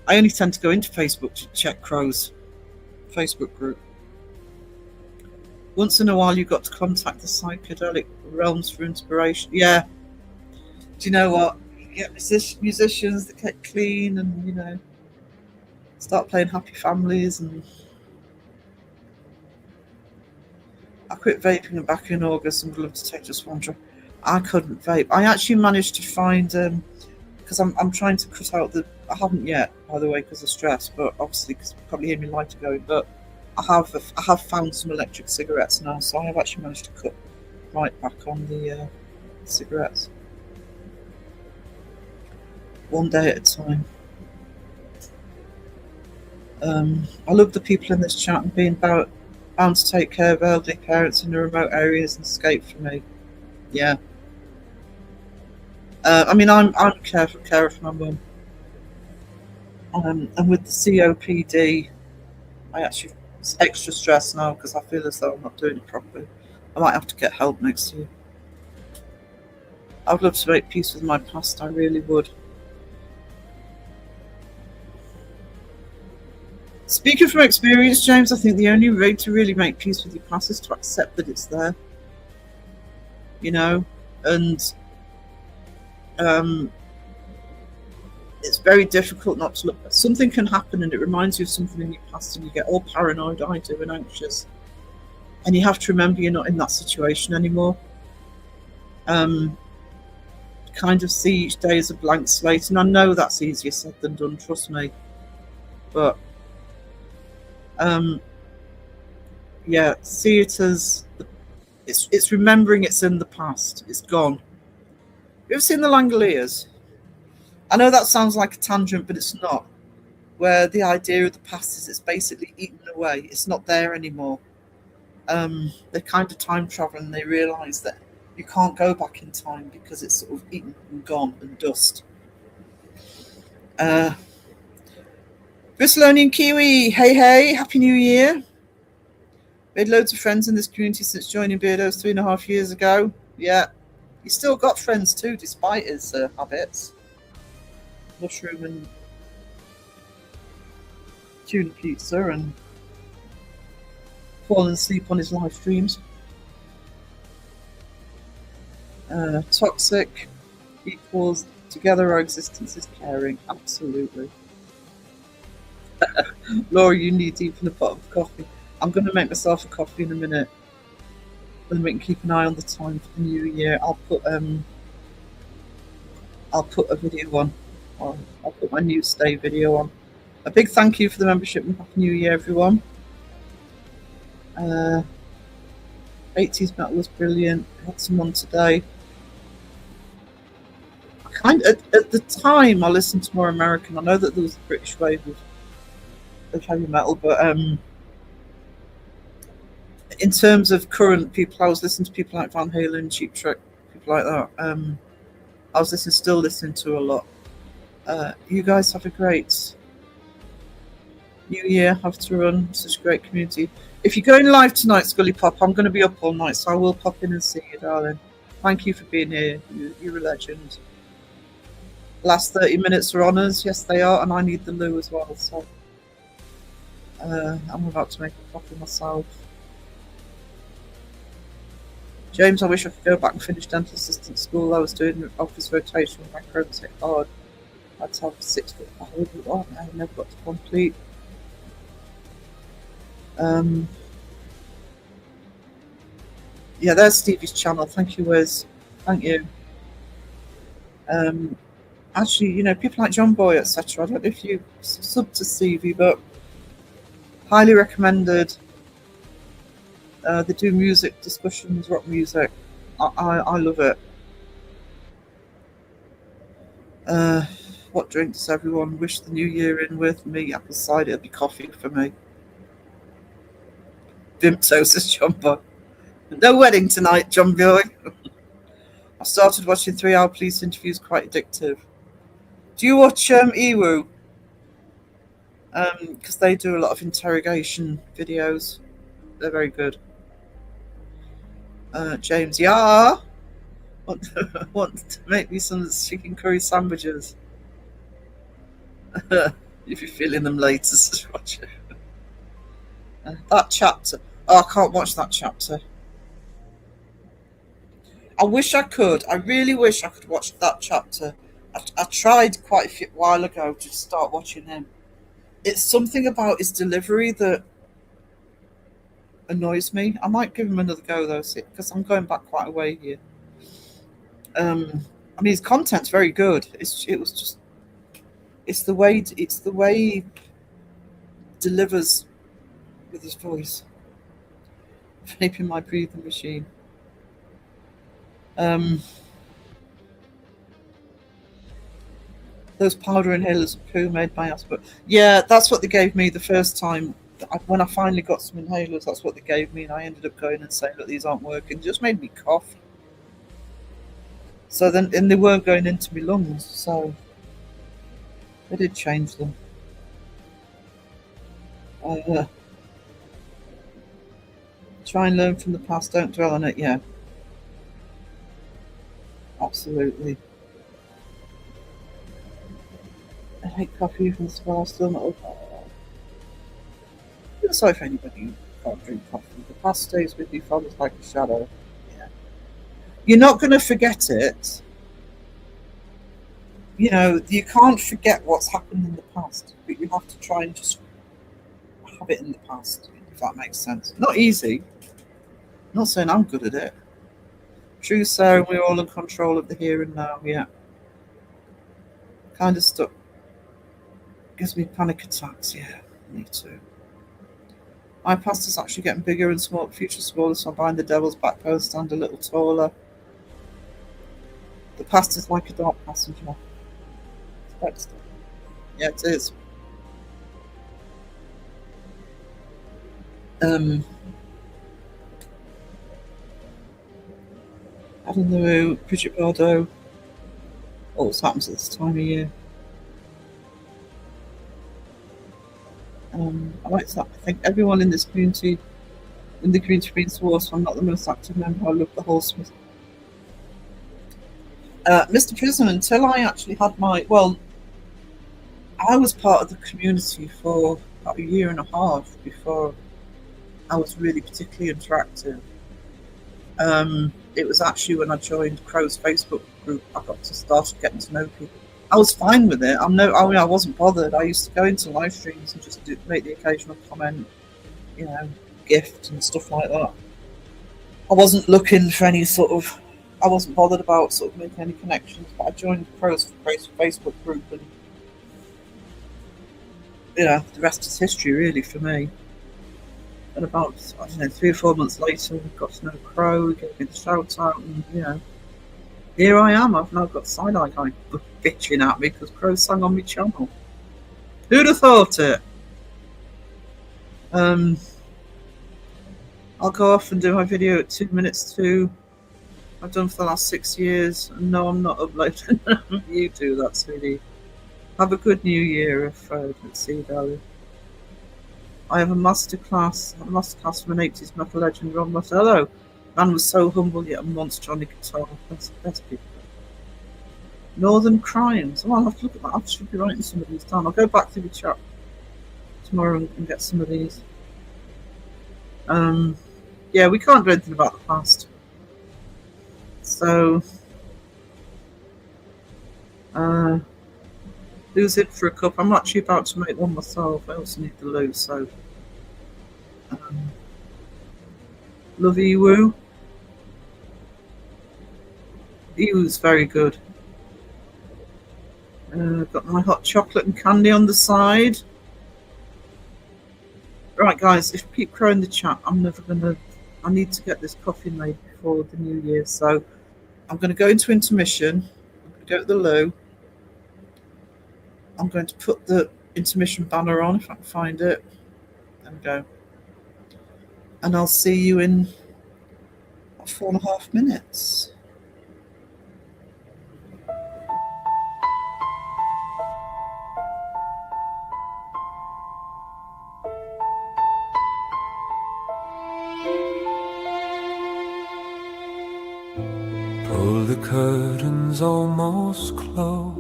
I only tend to go into Facebook to check Crow's Facebook group. Once in a while, you've got to contact the psychedelic realms for inspiration. Yeah. Do you know what? You get musicians that get clean and, you know, start playing Happy Families. And I quit vaping and back in August and would love to take just one drop. I couldn't vape. I actually managed to find, because I'm trying to cut out I haven't yet, by the way, because of stress, but obviously because you probably hear me lighter going, but I have found some electric cigarettes now, so I have actually managed to cut right back on the cigarettes. One day at a time. I love the people in this chat and being bound to take care of elderly parents in the remote areas and escape from me. Yeah. I mean, I'm a carer for my mum. And with the COPD, it's extra stress now because I feel as though I'm not doing it properly. I might have to get help next year. I would love to make peace with my past, I really would. Speaking from experience, James, I think the only way to really make peace with your past is to accept that it's there. You know, and it's very difficult not to look. Something can happen and it reminds you of something in your past and you get all paranoid, I do, and anxious. And you have to remember you're not in that situation anymore. Kind of see each day as a blank slate. And I know that's easier said than done, trust me. But yeah, see it as it's remembering it's in the past. It's gone. You ever seen the Langoliers? I know that sounds like a tangent, but it's not. Where the idea of the past is it's basically eaten away. It's not there anymore. They kind of time travel and they realise that you can't go back in time because it's sort of eaten and gone and dust. Bristolonian Kiwi, hey, Happy New Year. We had loads of friends in this community since joining Beardos 3.5 years ago. Yeah, you still got friends too, despite his habits. Mushroom and tuna pizza and falling asleep on his live streams. Toxic equals together our existence is caring. Absolutely. Laura, you need deep in a pot of coffee. I'm going to make myself a coffee in a minute. Then we can keep an eye on the time for the new year. I'll put a video on. I'll put my new stay video on. A big thank you for the membership and Happy New Year, everyone. 80s metal was brilliant. I had some on today. At the time I listened to more American. I know that there was a British wave of heavy metal, but in terms of current people, I was listening to people like Van Halen, Cheap Trick, people like that. I was still listening to a lot. You guys have a great new year. Have to run such a great community. If you're going live tonight, Scully Pop, I'm going to be up all night, so I will pop in and see you, darling. Thank you for being here. You're a legend. Last 30 minutes are honours. Yes, they are, and I need the loo as well. So I'm about to make a coffee myself. James, I wish I could go back and finish dental assistant school. I was doing office rotation with my Crohn's hit hard. I had to have 6 foot. I never got to complete. Yeah, there's Stevie's channel. Thank you, Wiz. Thank you. Actually, you know, people like John Boy, etc. I don't know if you sub to Stevie, but highly recommended. They do music discussions, rock music. I love it. What drink does everyone wish the new year in with? Me, apple cider. It'll be coffee for me. Vimto, says John Boy. No wedding tonight, John Boy. I started watching 3-hour police interviews, quite addictive. Do you watch Ewu? Because they do a lot of interrogation videos. They're very good. James, yeah. Want to make me some chicken curry sandwiches. If you're feeling them later, Roger. That chapter. Oh, I can't watch that chapter. I wish I could. I really wish I could watch that chapter. I tried quite a while ago to start watching him. It's something about his delivery that annoys me. I might give him another go though, because I'm going back quite a way here. I mean, his content's very good. It's the way he delivers with his voice. Vaping my breathing machine. Those powder inhalers are poo made by us, but yeah, that's what they gave me the first time. When I finally got some inhalers, that's what they gave me, and I ended up going and saying, "Look, these aren't working." It just made me cough. So then, and they weren't going into my lungs, so they did change them. Try and learn from the past. Don't dwell on it. Yeah, absolutely. I hate coffee even as well. Still not. I feel sorry for anybody who can't drink coffee. The past stays with you, follows like a shadow. Yeah, you're not going to forget it. You know, you can't forget what's happened in the past, but you have to try and just have it in the past, if that makes sense. Not easy. Not saying I'm good at it. True, so we're all in control of the here and now, yeah. Kind of stuck. Gives me panic attacks, yeah, me too. My past is actually getting bigger and future smaller, so I'm buying the devil's back post stand a little taller. The past is like a dark passenger. Yeah, it is. Having the Bridget Bardot. Always happens at this time of year. I like that. I think everyone in this community, in the community being so I'm not the most active member. I love the whole Smith. Mr. Prism, until I actually had I was part of the community for about a year and a half before I was really particularly interactive. It was actually when I joined Crow's Facebook group, I got to start getting to know people. I was fine with it. I wasn't bothered. I used to go into live streams and just make the occasional comment, gift and stuff like that. I wasn't looking for any I wasn't bothered about making any connections, but I joined Crow's Facebook group, and the rest is history, really, for me. And about 3 or 4 months later, we got to know Crow. He gave me the shout out, and here I am. I've now got Side Eye Guy bitching at me because Crow sang on my channel. Who'd have thought it? I'll go off and do my video at 2 minutes to. I've done for the last 6 years, and no, I'm not uploading. You do that, sweetie. Have a good New Year, Fred. Let's see, darling. I have a masterclass from an 80s metal legend, Ron Martello. Man was so humble yet a monster on the guitar. Best people. Northern Crimes. Oh, I'll have to look at that. I should be writing some of these down. I'll go back to the chat tomorrow and get some of these. Yeah, we can't do anything about the past. So, who's in for a cup? I'm actually about to make one myself. I also need the loo, so. Love Ewu. Ewu's very good. Got my hot chocolate and candy on the side. Right, guys, if Pete Crow in the chat, I need to get this coffee made before the new year, so I'm going to go into intermission. I'm going to go to the loo. I'm going to put the intermission banner on if I can find it. There we go. And I'll see you in 4.5 minutes. Pull the curtains almost closed.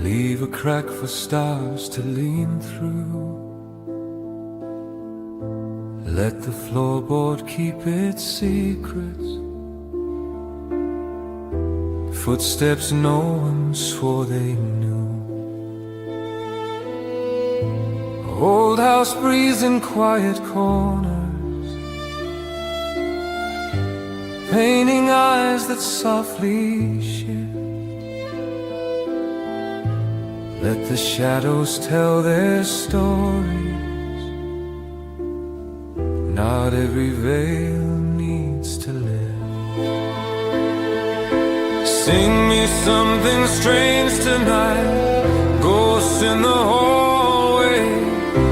Leave a crack for stars to lean through. Let the floorboard keep its secrets. Footsteps no one swore they knew. Old house breeze in quiet corners, painting eyes that softly shift. Let the shadows tell their stories. Not every veil needs to live. Sing me something strange tonight. Ghosts in the hallway,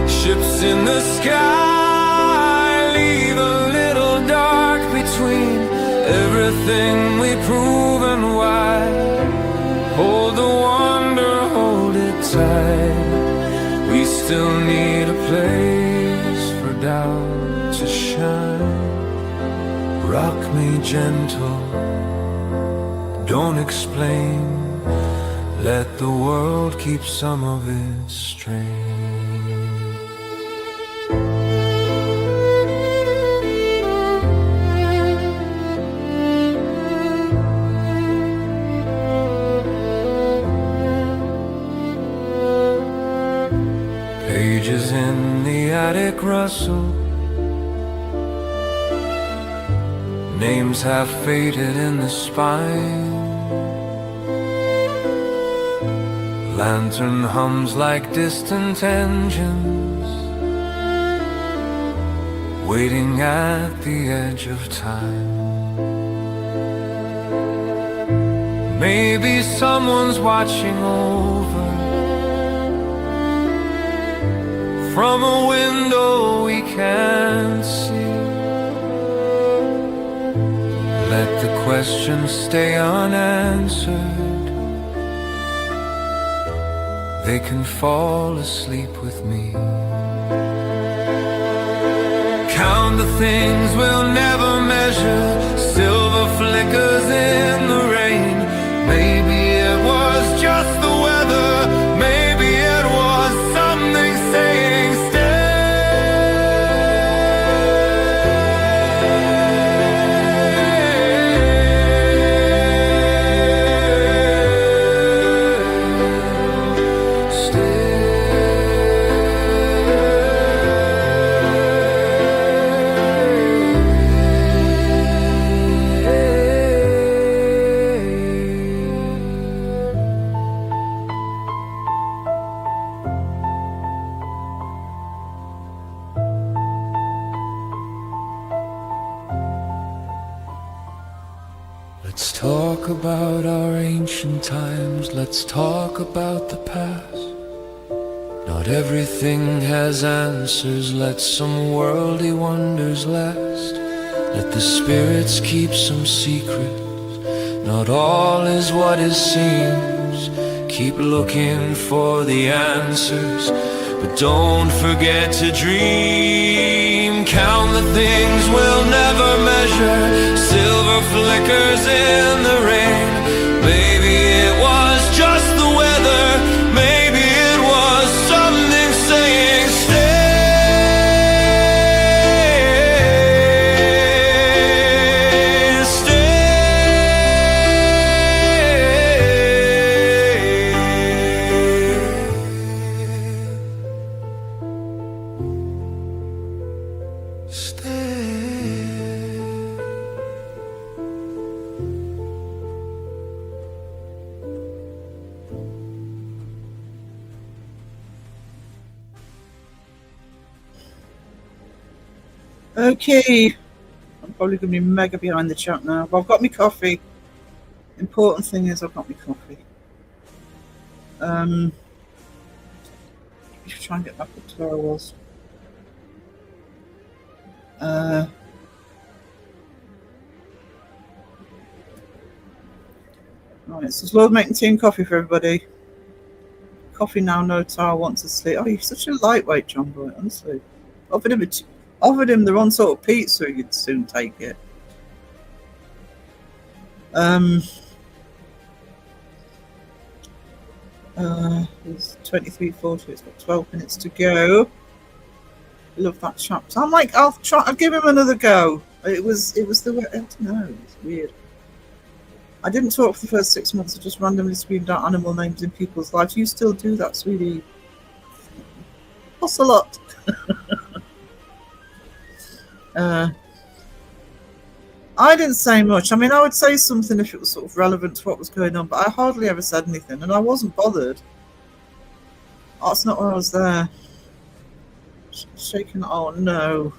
ships in the sky. Leave a little dark between everything we prove and why. Hold the wonder, hold it tight. We still need a place for doubt to shine. Rock me gentle, don't explain. Let the world keep some of its strain. Pages in the attic rustle, names half faded in the spine. Lantern hums like distant engines, waiting at the edge of time. Maybe someone's watching over from a window we can't see. Let the questions stay unanswered. They can fall asleep with me. Count the things we'll never measure. Silver flickers in the rain. Maybe it was just the weather. Maybe it was something saying Let's talk about our ancient times, let's talk about the past. Not everything has answers, let some worldly wonders last. Let the spirits keep some secrets, not all is what it seems. Keep looking for the answers, but don't forget to dream. Count the things we'll never measure. Silver flickers in the rain. Maybe it was just the weather. Maybe it was something saying Okay, I'm probably going to be mega behind the chat now, but I've got my coffee. Important thing is I've got my coffee. Just try and get back up to where I was. Right, so it's Lord making tea and coffee for everybody. Coffee now, no towel, wants to sleep. Oh, you're such a lightweight, John Boy, honestly. Offered him the wrong sort of pizza, he'd soon take it. It's 23:40. It's got 12 minutes to go. Love that chapter. I'm like, I'll give him another go. It was the way, I don't know, it's weird. I didn't talk for the first 6 months. I just randomly screamed out animal names in people's lives. You still do that, sweetie. Ocelot. I didn't say much. I mean, I would say something if it was sort of relevant to what was going on, but I hardly ever said anything, and I wasn't bothered. Oh, that's not why I was there. Shaking. Oh no.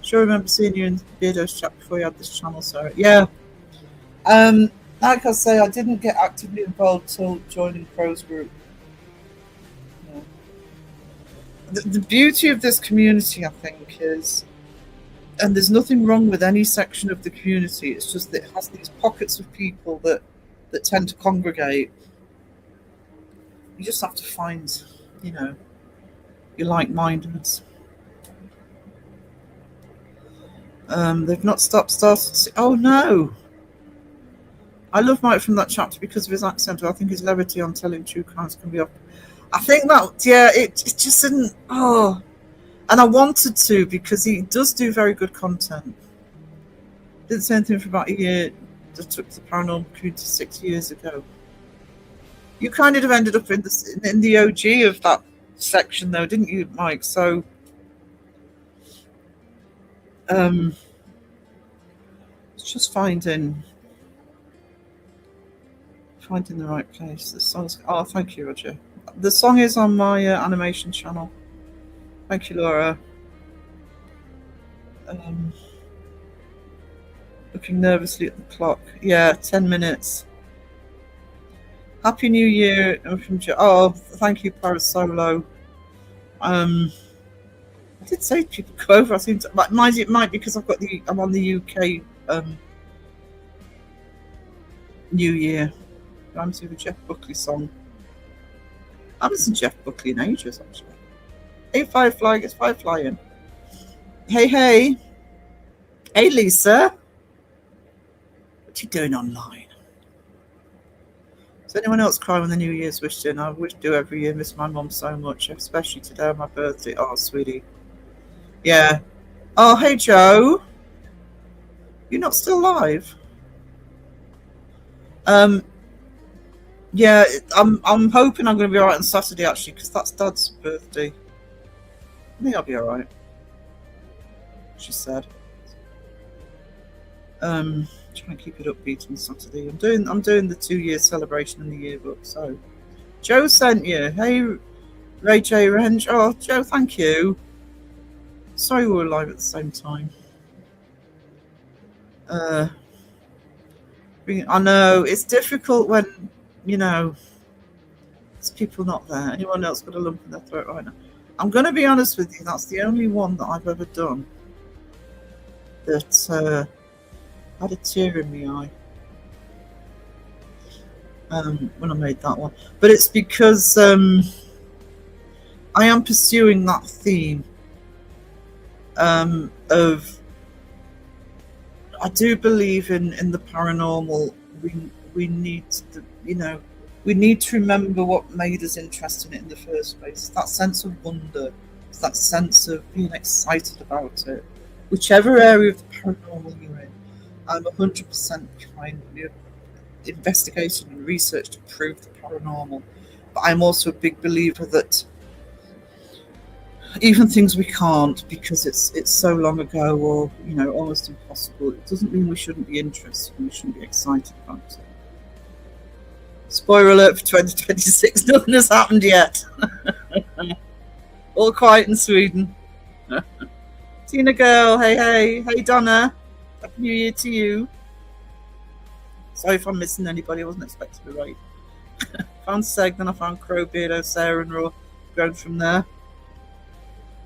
Sure, remember seeing you in Beardo's chat before you had this channel, Sarah. Yeah. Like I say, I didn't get actively involved till joining Crow's group. Yeah. The beauty of this community, I think, is, and there's nothing wrong with any section of the community. It's just that it has these pockets of people that tend to congregate. You just have to find, your like-mindeds. They've not started. Oh no! I love Mike from that chapter because of his accent. I think his levity on telling true crimes can be up. I think that, yeah, it just didn't. Oh, and I wanted to because he does do very good content. Didn't say anything for about a year. Just took the paranormal community 6 years ago. You kind of ended up in the OG of that section, though, didn't you, Mike? So, it's just finding the right place. The song's. Oh, thank you, Roger. The song is on my animation channel. Thank you, Laura. Looking nervously at the clock. Yeah, 10 minutes. Happy New Year from Oh, thank you, Parasolo. I did say people go over. I think it might because I'm on the UK New Year. I'm to the Jeff Buckley song. I haven't seen Jeff Buckley in ages, actually. Hey, Firefly, it's Fireflying. Hey, Lisa. What you doing online? Does anyone else cry when the New Year's wished in? I do every year. Miss my mum so much, especially today on my birthday. Oh, sweetie. Yeah. Oh, hey, Joe. You're not still live? Yeah, I'm hoping I'm going to be alright on Saturday, actually, because that's Dad's birthday. I think I'll be alright. She said. Trying to keep it upbeat on Saturday. I'm doing the 2-year celebration in the yearbook. So, Joe sent you. Hey, Ray J Renge. Oh, Joe, thank you. Sorry we were live at the same time. I know it's difficult when there's people not there. Anyone else got a lump in their throat right now? I'm going to be honest with you. That's the only one that I've ever done that had a tear in my eye when I made that one. But it's because I am pursuing that theme of I do believe in the paranormal. We need to, we need to remember what made us interested in it in the first place. That sense of wonder, that sense of being excited about it. Whichever area of the paranormal you're in, I'm 100% behind investigation and research to prove the paranormal. But I'm also a big believer that even things we can't because it's so long ago or almost impossible, it doesn't mean we shouldn't be interested and we shouldn't be excited about it. Spoiler alert for 2026, nothing has happened yet. All quiet in Sweden. Tina girl, hey Donna, happy New Year to you. Sorry if I'm missing anybody, I wasn't expecting to write. Found Seg, then I found Crow, Beardo, Sarah and Raw, going from there.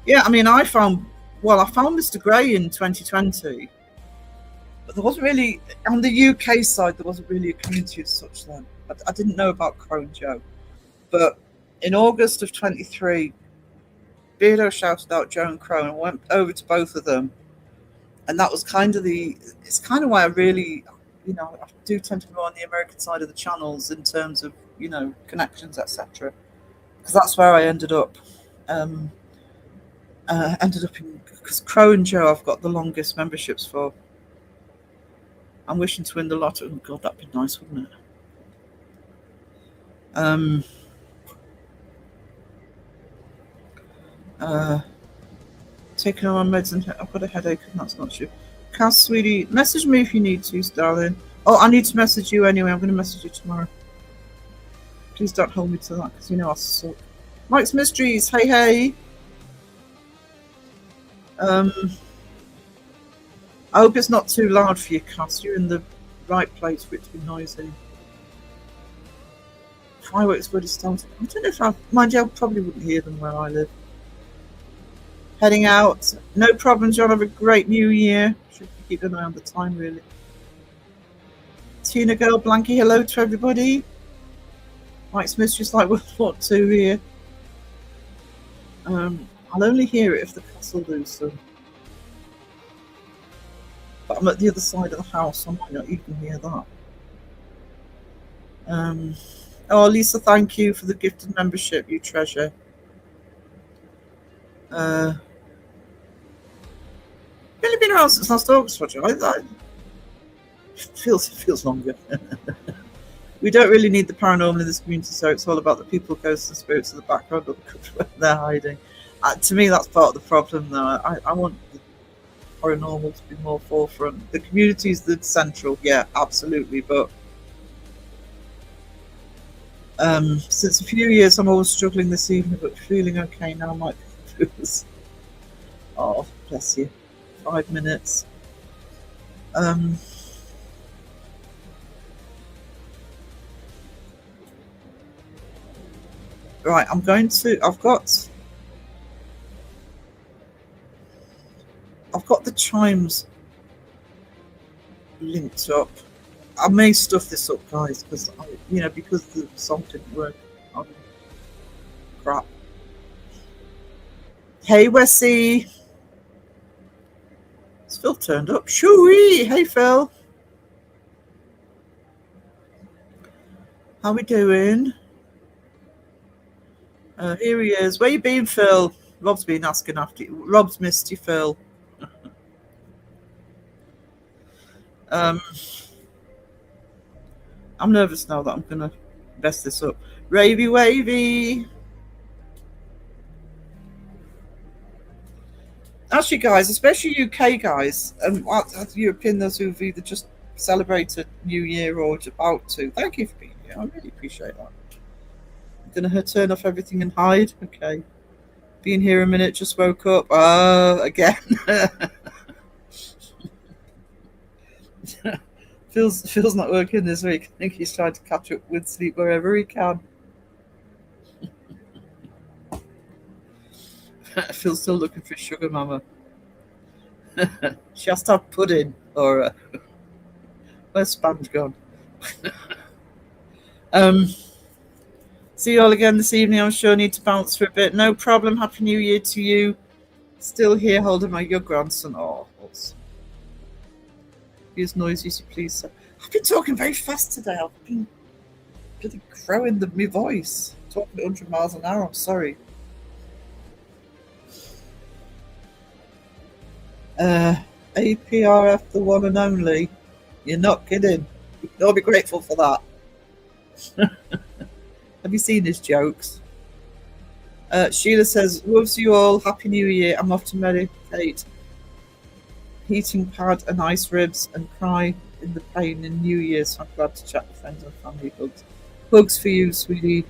Yeah, I mean, I found Mr. Grey in 2020, but there wasn't really, on the UK side, there wasn't really a community as such then. I didn't know about Crow and Joe, but in August of 23, Beardo shouted out Joe and Crow and I went over to both of them, and that was it's kind of why I really, I do tend to go on the American side of the channels in terms of connections, etc. Because that's where I ended up. Ended up in, because Crow and Joe I've got the longest memberships for. I'm wishing to win the lottery. Oh God, that'd be nice, wouldn't it? Taking on my meds and I've got a headache and that's not true. Cass, sweetie, message me if you need to, darling. Oh, I need to message you anyway. I'm going to message you tomorrow. Please don't hold me to that because I'll suck. Mike's Mysteries, hey, hey. I hope it's not too loud for you, Cass. You're in the right place for it to be noisy. Fireworks already started. I don't know if mind you, I probably wouldn't hear them where I live. Heading out. No problem, John. Have a great new year. Should keep an eye on the time, really. Tina Girl, Blanky, hello to everybody. Mike Smith's just like World War II here. I'll only hear it if the castle does so. But I'm at the other side of the house, so I might not even hear that. Oh, Lisa, thank you for the gifted membership, you treasure. Really been around since last August, Roger. It feels longer. We don't really need the paranormal in this community, so it's all about the people, ghosts, and spirits in the background of the country where they're hiding. To me, that's part of the problem, though. I want the paranormal to be more forefront. The community is the central, yeah, absolutely. But since a few years, I'm always struggling this evening, but feeling okay now. Might be confused. Oh, bless you. 5 minutes. Right, I'm going to. I've got the chimes linked up. I may stuff this up, guys, because because the song didn't work. Oh, crap. Hey, Wessie. Is Phil turned up? Shoo-wee! Hey, Phil. How we doing? Here he is. Where you been, Phil? Rob's been asking after you. Rob's missed you, Phil. I'm nervous now that I'm going to mess this up. Ravy wavy. Actually, guys, especially UK guys, and European, those who've either just celebrated New Year or about to, thank you for being here. I really appreciate that. I'm going to turn off everything and hide. Okay. Been here a minute, just woke up. Again. Phil's not working this week. I think he's trying to catch up with sleep wherever he can. Phil's still looking for sugar mama. She has to have pudding or where's Sponge gone? See you all again this evening. I'm sure I need to bounce for a bit. No problem. Happy New Year to you. Still here holding your grandson. Oh, be as noisy as you please, sir. I've been talking very fast today. I've been really growing my voice. Talking at 100 miles an hour. I'm sorry. APRF, the one and only. You're not kidding. You'll be grateful for that. Have you seen his jokes? Sheila says, loves you all. Happy New Year. I'm off to meditate. Heating pad and ice ribs and cry in the pain in New Year. So I'm glad to chat with friends and family. Hugs. Hugs for you, sweetie.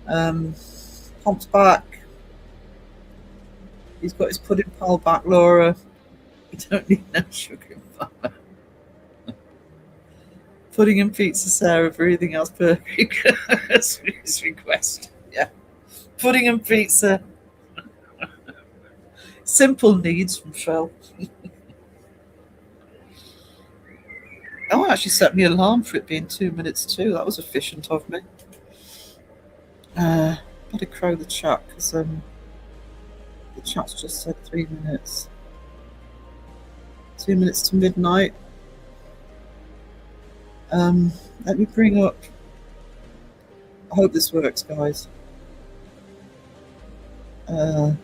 Pomp's back. He's got his pudding pal back, Laura. You don't need no sugar and flour. Pudding and pizza, Sarah, for everything else perfect. That's his request. Yeah. Pudding and pizza. Simple needs from Phil. Oh, I actually set me an alarm for it being 2 minutes too. That was efficient of me. Better crow the chat because the chat's just said 3 minutes. 2 minutes to midnight. Let me bring up. I hope this works, guys. I've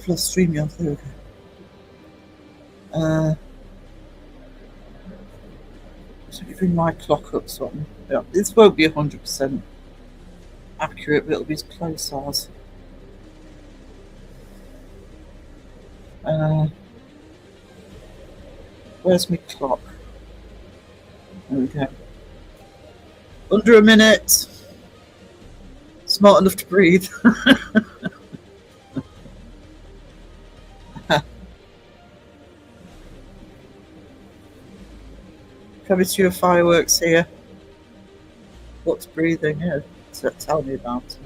lost StreamYard. There we go. Let me bring my clock up so this won't be 100% accurate, but it'll be as close as. Where's my clock? There we go. Under a minute. Smart enough to breathe. Coming to your fireworks here. What's breathing? Yeah, so tell me about it.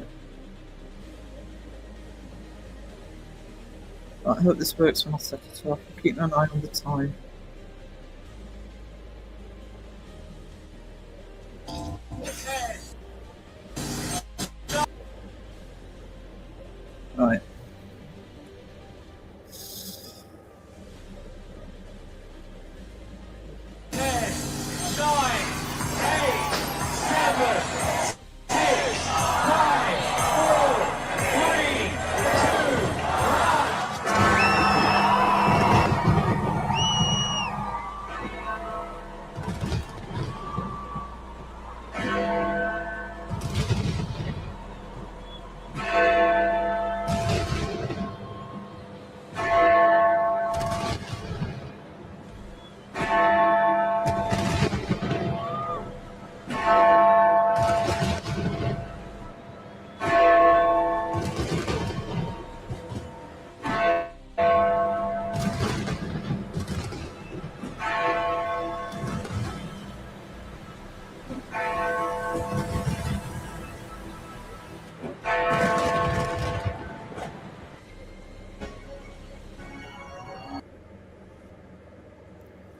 Right, I hope this works when I set it off. Keep an eye on the time. Right.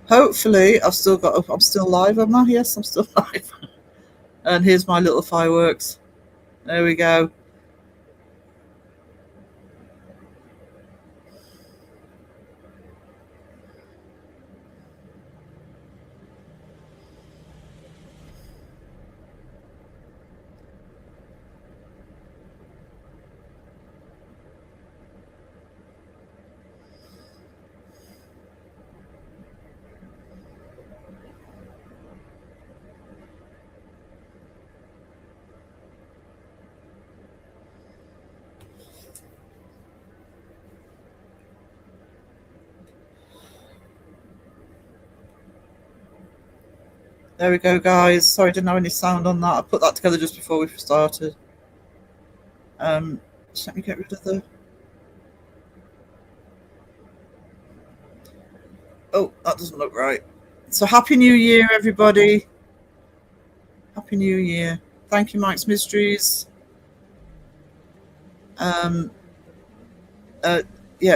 Hopefully, I'm still live, am I? Yes, I'm still live. And here's my little fireworks. There we go. There we go, guys. Sorry, I didn't have any sound on that. I put that together just before we started. Just let me get rid of the... Oh, that doesn't look right. So Happy New Year, everybody. Happy New Year. Thank you, Mike's Mysteries. Yeah,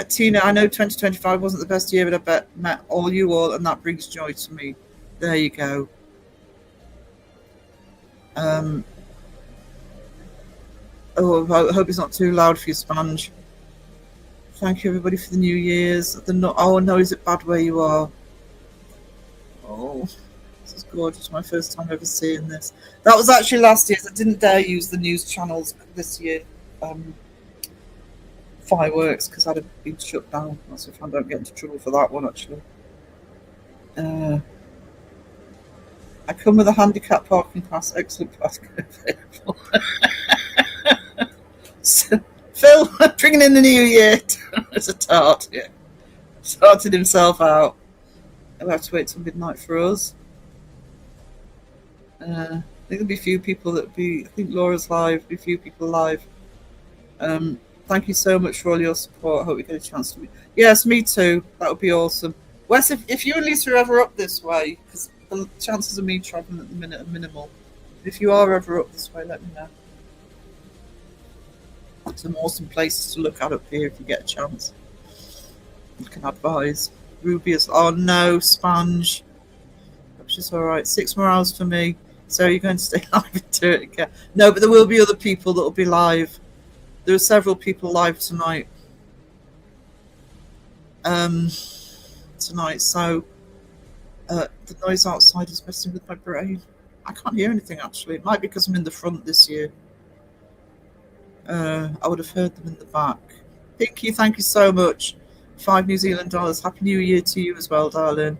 Tina, I know 2025 wasn't the best year, but I met all you all, and that brings joy to me. There you go. Oh, I hope it's not too loud for you, Sponge. Thank you, everybody, for the New Year's. Oh, no, is it bad where you are? Oh, this is gorgeous. My first time ever seeing this. That was actually last year's. I didn't dare use the news channels this year. Fireworks, because I'd have been shut down. That's if I don't get into trouble for that one, actually. I come with a handicap parking pass. Excellent pass available. So, Phil, bringing in the new year as a tart. Yeah, started himself out. I'll have to wait till midnight for us. I think there'll be a few people I think Laura's live. Be a few people live. Thank you so much for all your support. I hope we get a chance to meet. Yes, me too. That would be awesome. Wes, if you and Lisa are ever up this way, because the chances of me traveling at the minute are minimal. If you are ever up this way, let me know. Some awesome places to look at up here if you get a chance. You can advise. Ruby is... Oh no, Sponge. Which is alright. 6 more hours for me. So you're going to stay live and do it again. No, but there will be other people that will be live. There are several people live tonight. Tonight, so the noise outside is messing with my brain. I can't hear anything actually. It might be because I'm in the front this year. I would have heard them in the back. Pinky, thank you so much. $5 New Zealand dollars. Happy New Year to you as well, darling.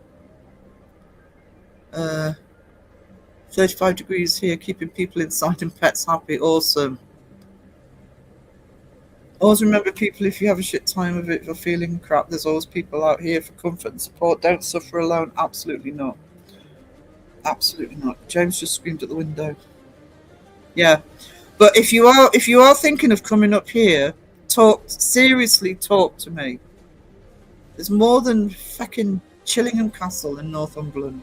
35 degrees here, keeping people inside and pets happy. Awesome. Always remember, people, if you have a shit time of it, if you're feeling crap, there's always people out here for comfort and support. Don't suffer alone. Absolutely not. Absolutely not. James just screamed at the window. Yeah. But if you are thinking of coming up here, seriously talk to me. There's more than fucking Chillingham Castle in Northumberland.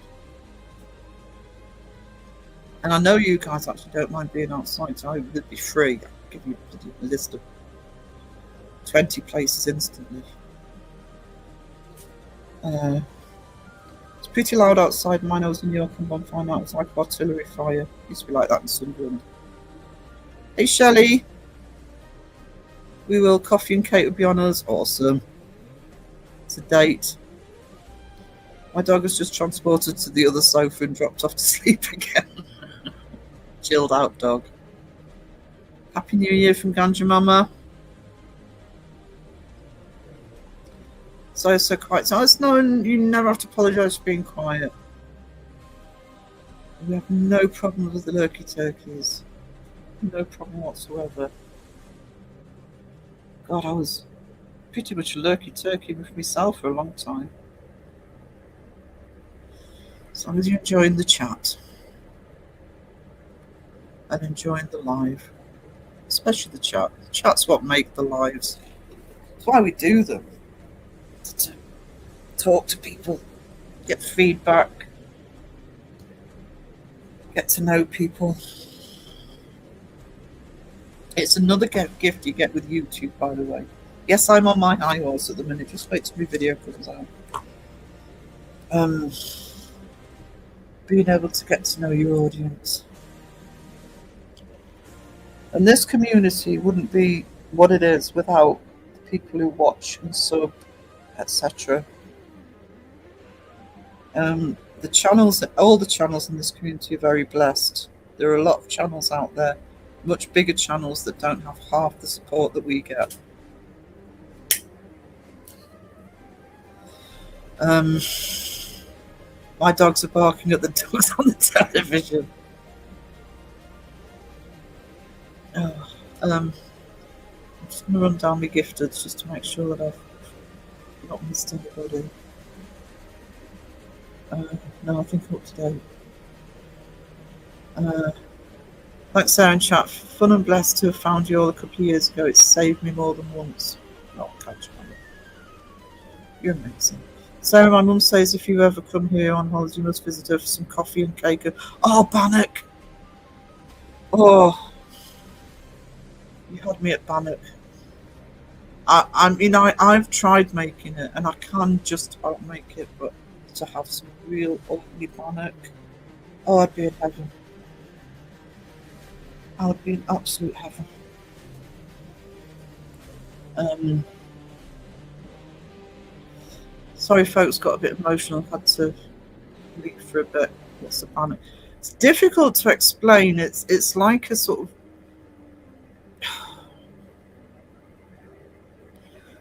And I know you guys actually don't mind being outside, so it'd be free. I'll give you a list of 20 places instantly. It's pretty loud outside. Mine was in York and bonfire night. It was like artillery fire. Used to be like that in Sunderland. Hey Shelley. We will. Coffee and cake will be on us. Awesome. It's a date. My dog was just transported to the other sofa and dropped off to sleep again. Chilled out dog. Happy New Year from Ganja Mama. So quiet. So it's no, you never have to apologise for being quiet. We have no problem with the lurky turkeys. No problem whatsoever. God, I was pretty much a lurky turkey with myself for a long time. As long as you're enjoying the chat and enjoying the live, especially the chat. The chat's what make the lives. That's why we do them. To talk to people, get feedback, get to know people. It's another gift you get with YouTube, by the way. Yes, I'm on my high horse at the minute. Just wait till my video comes out. Being able to get to know your audience. And this community wouldn't be what it is without the people who watch and sub, etc. The channels, all the channels in this community are very blessed. There are a lot of channels out there, much bigger channels that don't have half the support that we get. My dogs are barking at the dogs on the television. I'm just going to run down my gifteds just to make sure that I've not missed anybody. No, I think I'm up to date. Thanks, Sarah and chat. Fun and blessed to have found you all a couple of years ago. It's saved me more than once. Oh, catch me. You're amazing. Sarah, my mum says if you ever come here on holiday, you must visit her for some coffee and cake. Oh, Bannock! Oh, you had me at Bannock. I've tried making it, and I can just about make it, but to have some real ugly Bannock, oh, I'd be in heaven. I would be in absolute heaven. Sorry, folks, got a bit emotional. Had to leave for a bit. What's the Bannock? It's difficult to explain. It's like a sort of.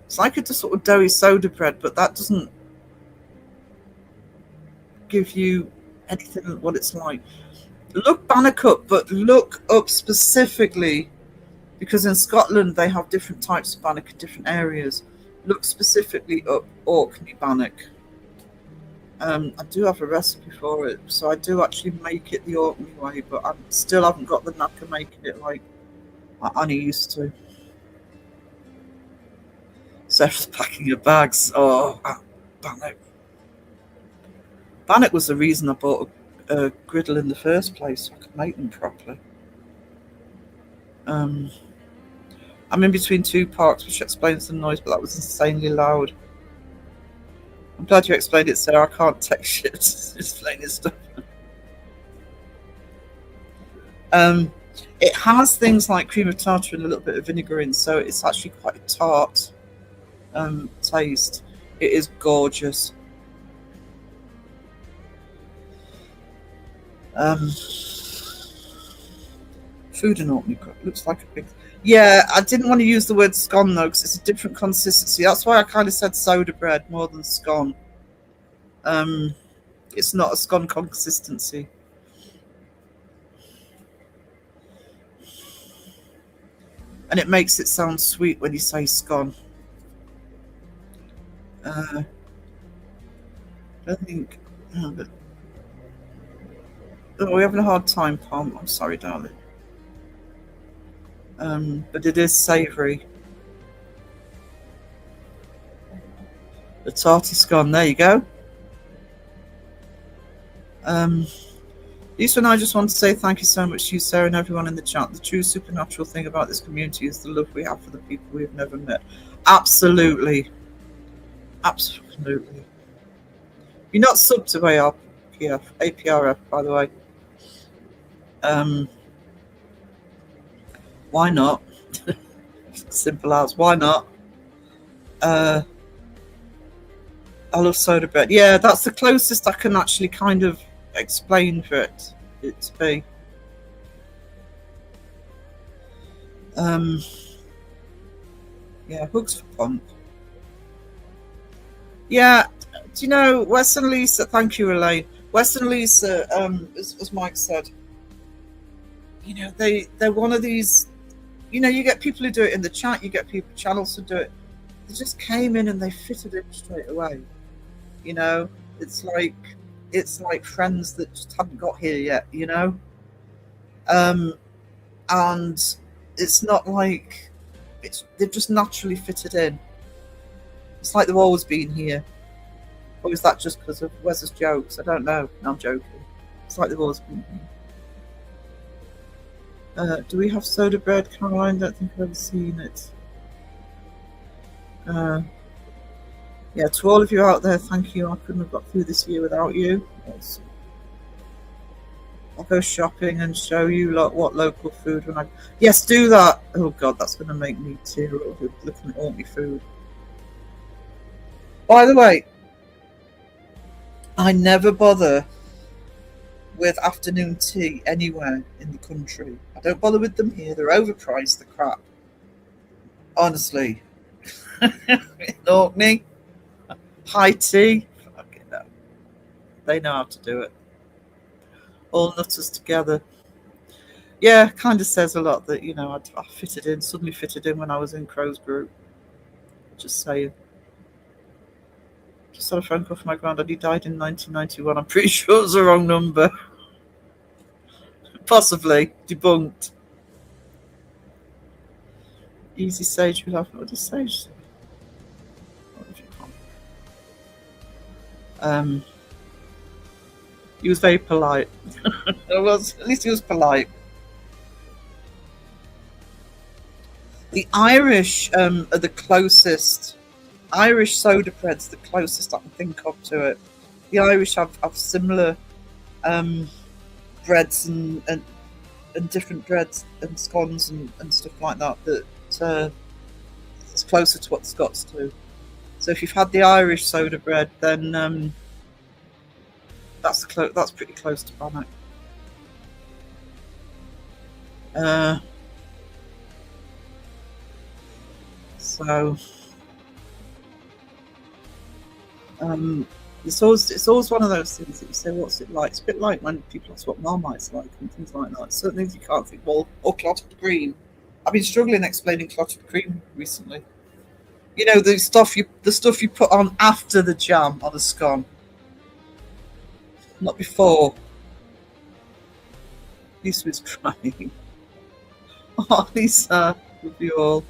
It's like a sort of doughy soda bread, but that doesn't give you anything what it's like. Look Bannock up, but look up specifically, because in Scotland they have different types of Bannock in different areas. Look specifically up Orkney Bannock. I do have a recipe for it, so I do actually make it the Orkney way, but I still haven't got the knack of making it like Annie used to. Sarah's packing your bags. Oh, Bannock. Bannock was the reason I bought a griddle in the first place, so I could make them properly. I'm in between two parks, which explains the noise, but that was insanely loud. I'm glad you explained it, Sarah. I can't take shit explaining stuff. It has things like cream of tartar and a little bit of vinegar in, so it's actually quite a tart taste. It is gorgeous. Food and oatmeal looks like a big. Yeah, I didn't want to use the word scone though, because it's a different consistency. That's why I kind of said soda bread more than scone. It's not a scone consistency. And it makes it sound sweet when you say scone. I don't think. Oh, we're having a hard time, Pom. I'm sorry, darling. But it is savoury. The tarty scone. There you go. Lisa and I just want to say thank you so much to you, Sarah, and everyone in the chat. The true supernatural thing about this community is the love we have for the people we've never met. Absolutely. Absolutely. You're not subbed to APRF, by the way. Why not? Simple as. Why not? I love soda bread. Yeah, that's the closest I can actually kind of explain for it to be. Yeah, hugs for Pump. Yeah, do you know, Wes and Lisa, thank you, Elaine. Wes and Lisa, as Mike said, you know, they're one of these, you know, you get people who do it in the chat, you get people channels who do it. They just came in and they fitted in straight away. You know, it's like friends that just haven't got here yet, you know? And it's not like they've just naturally fitted in. It's like they've always been here. Or is that just because of Wes's jokes? I don't know. No, I'm joking. It's like they've always been here. Do we have soda bread, Caroline? Don't think I've ever seen it. Yeah, to all of you out there, thank you. I couldn't have got through this year without you. I'll go shopping and show you what local food when I. Yes, do that. Oh God, that's going to make me tear up looking at all my food. By the way, I never bother with afternoon tea anywhere in the country. I don't bother with them here. They're overpriced, the crap. Honestly. In Orkney, high tea. Fucking no. They know how to do it. All nutters together. Yeah, kind of says a lot that, you know, I suddenly fitted in when I was in Crow's group. Just saying. Just had a phone call from my granddad. He died in 1991. I'm pretty sure it was the wrong number. Possibly. Debunked. Easy Sage. What did Sage say? He was very polite. At least he was polite. The Irish are the closest. Irish soda bread's the closest I can think of to it. The Irish have similar breads and different breads and scones and stuff like that it's closer to what the Scots do. So if you've had the Irish soda bread, then that's pretty close to Bannock. So it's always one of those things that you say, what's it like? It's a bit like when people ask what Marmite's like and things like that. Certain things you can't think, well, or clotted cream. I've been struggling explaining clotted cream recently. You know, the stuff you put on after the jam on a scone, not before. Lisa was crying. Oh, Lisa, love you all.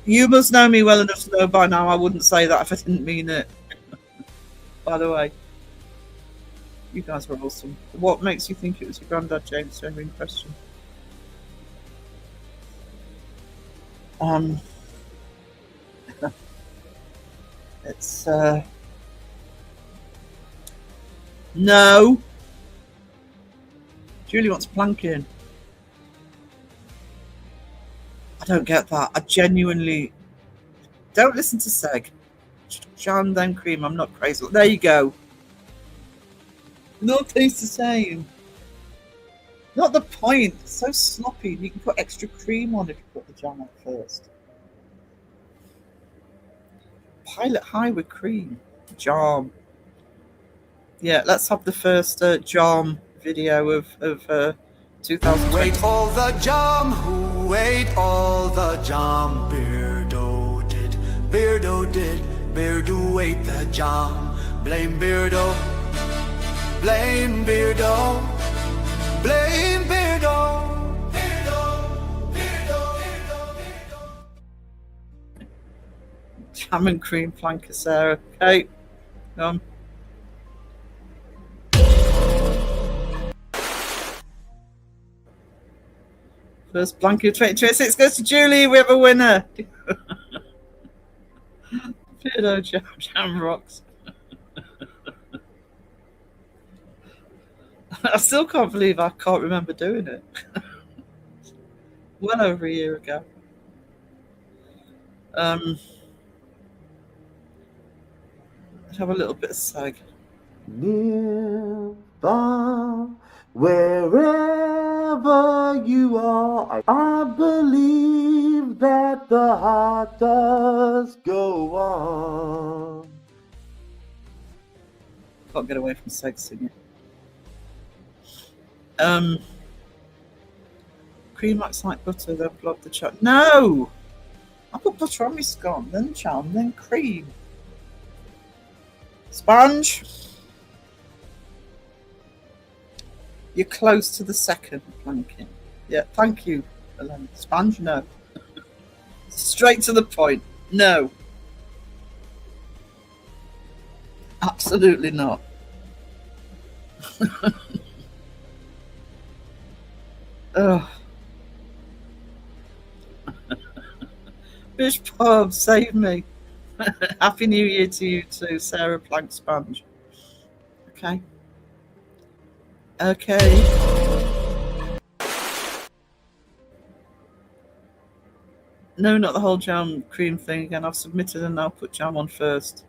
You must know me well enough to know by now I wouldn't say that if I didn't mean it. By the way, you guys were awesome. What makes you think it was your granddad, James? Genuine question. It's no. Julie wants planking. I don't get that. I genuinely don't listen to Seg. Jam then cream. I'm not crazy. There you go. No taste the same. Not the point. It's so sloppy. You can put extra cream on if you put the jam on first. Pilot high with cream. Jam. Yeah, let's have the first jam video of 2020. Who ate all the jam? Who ate all the jam? Beardo did. Beardo did. Beardo ate the jam. Blame Beardo. Blame Beardo. Blame Beardo. Beardo. Beardo. Beardo. Jam and cream flanker, Sarah. Okay. First blanket of 2026 goes to Julie. We have a winner. Beardo jam rocks. I still can't believe I can't remember doing it. Well over a year ago. Let's have a little bit of Seg. Near, far, wherever you are, I believe that the heart does go on. Can't get away from Seg singing. Cream acts like butter, then blob the chat. No! I put butter on my scone, then jam, then cream. Sponge. You're close to the second planking. Yeah, thank you, Ellen. Sponge, no. Straight to the point. No. Absolutely not. Ugh. Bish Pub, save me. Happy New Year to you too, Sarah Plank Sponge. Okay. Okay. No, not the whole jam cream thing again. I've submitted and now put jam on first.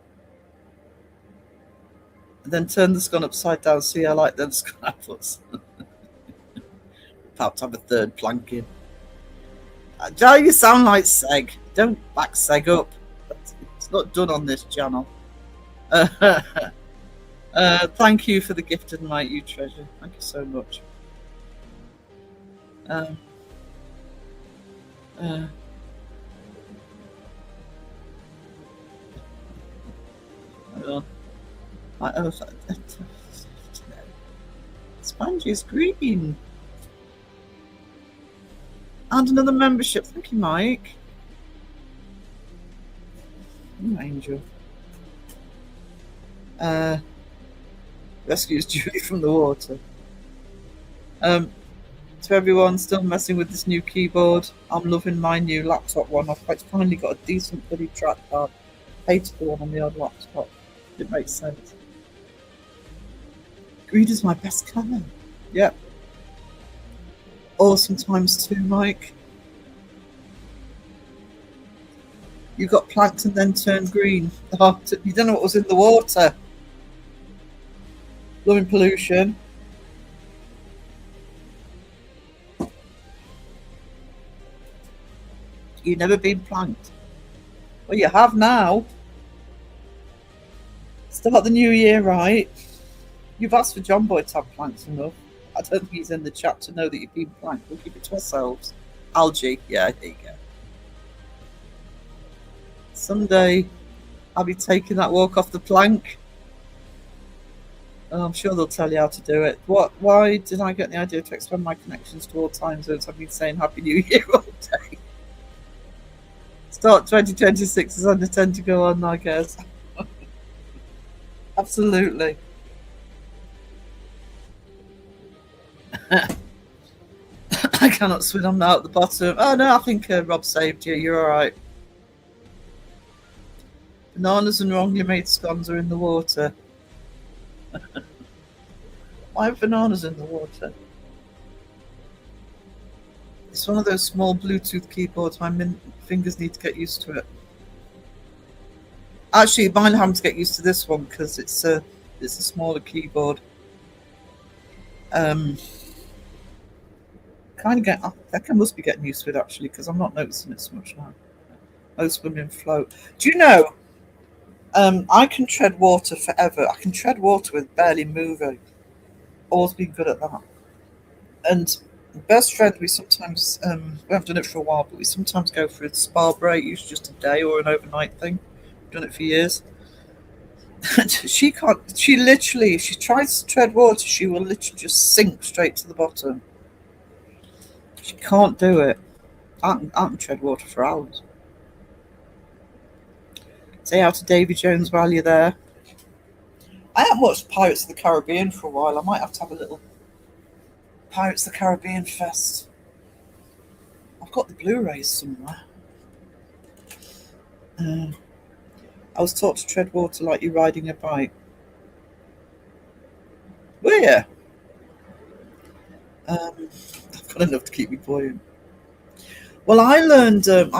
And then turn the scone upside down. See, I like them scrapples. About to have a third planking. Joe, you sound like Seg. Don't back Seg up. It's not done on this channel. Thank you for the gifted night, you treasure. Thank you so much. Sponge is green. And another membership. Thank you, Mike. Oh, Angel. Rescues Julie from the water. To everyone still messing with this new keyboard, I'm loving my new laptop one. I've finally got a decent bloody trackpad. Hated the one on the old laptop. It makes sense. Green is my best colour. Yep. Awesome times too, Mike. You got planked and then turned green. Oh, you don't know what was in the water. Loving pollution. You've never been planked. Well, you have now. Start the new year right. You've asked for John Boy to have planks enough. I don't think he's in the chat to know that you've been planked. We'll keep it to ourselves. Algae, yeah, there you go. Someday I'll be taking that walk off the plank. I'm sure they'll tell you how to do it. Why did I get the idea to expand my connections to all time zones? I've been saying Happy New Year all day. Start 2026 as I intend to go on, I guess. Absolutely. I cannot swim. I'm now at the bottom. Oh no, I think Rob saved you. You're all right. Bananas and wrongly made scones are in the water. Why are bananas in the water? It's one of those small Bluetooth keyboards. My fingers need to get used to it. Actually, mine having to get used to this one because it's a smaller keyboard. Kind of I think I must be getting used to it actually because I'm not noticing it so much now. Most women float. Do you know? I can tread water forever. I can tread water with barely moving. Always been good at that. And best friend, we sometimes we haven't done it for a while, but we sometimes go for a spa break, usually just a day or an overnight thing. We've done it for years. And she can't. She literally, if she tries to tread water, she will literally just sink straight to the bottom. She can't do it. I can tread water for hours. Say out to Davy Jones while you're there. I haven't watched Pirates of the Caribbean for a while. I might have to have a little Pirates of the Caribbean fest. I've got the Blu-rays somewhere. I was taught to tread water like you're riding a bike. Were you? I've got enough to keep me buoyant. Well, I learned it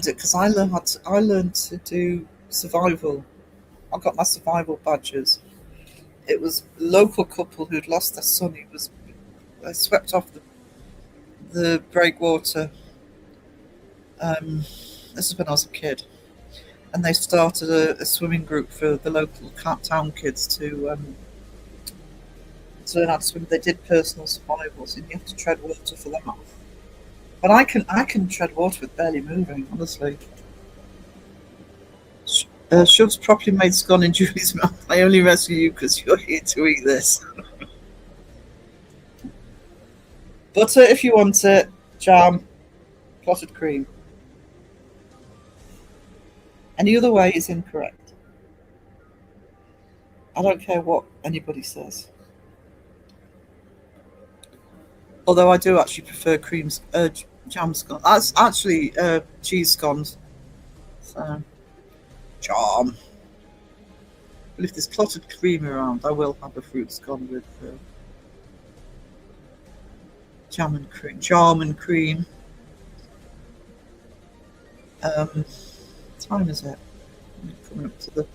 because I learned to do survival. I got my survival badges. It was a local couple who'd lost their son. He was swept off the breakwater. This is when I was a kid, and they started a swimming group for the local town kids to learn how to swim. They did personal survivals, and you have to tread water for that. But I can tread water with barely moving, honestly. Shuv's properly made scone in Julie's mouth. I only rescue you because you're here to eat this. Butter if you want it, jam, clotted cream. Any other way is incorrect. I don't care what anybody says. Although I do actually prefer jam scones. That's actually cheese scones. So, jam. But if there's clotted cream around, I will have a fruit scone with jam and cream. Time is it? Coming up to the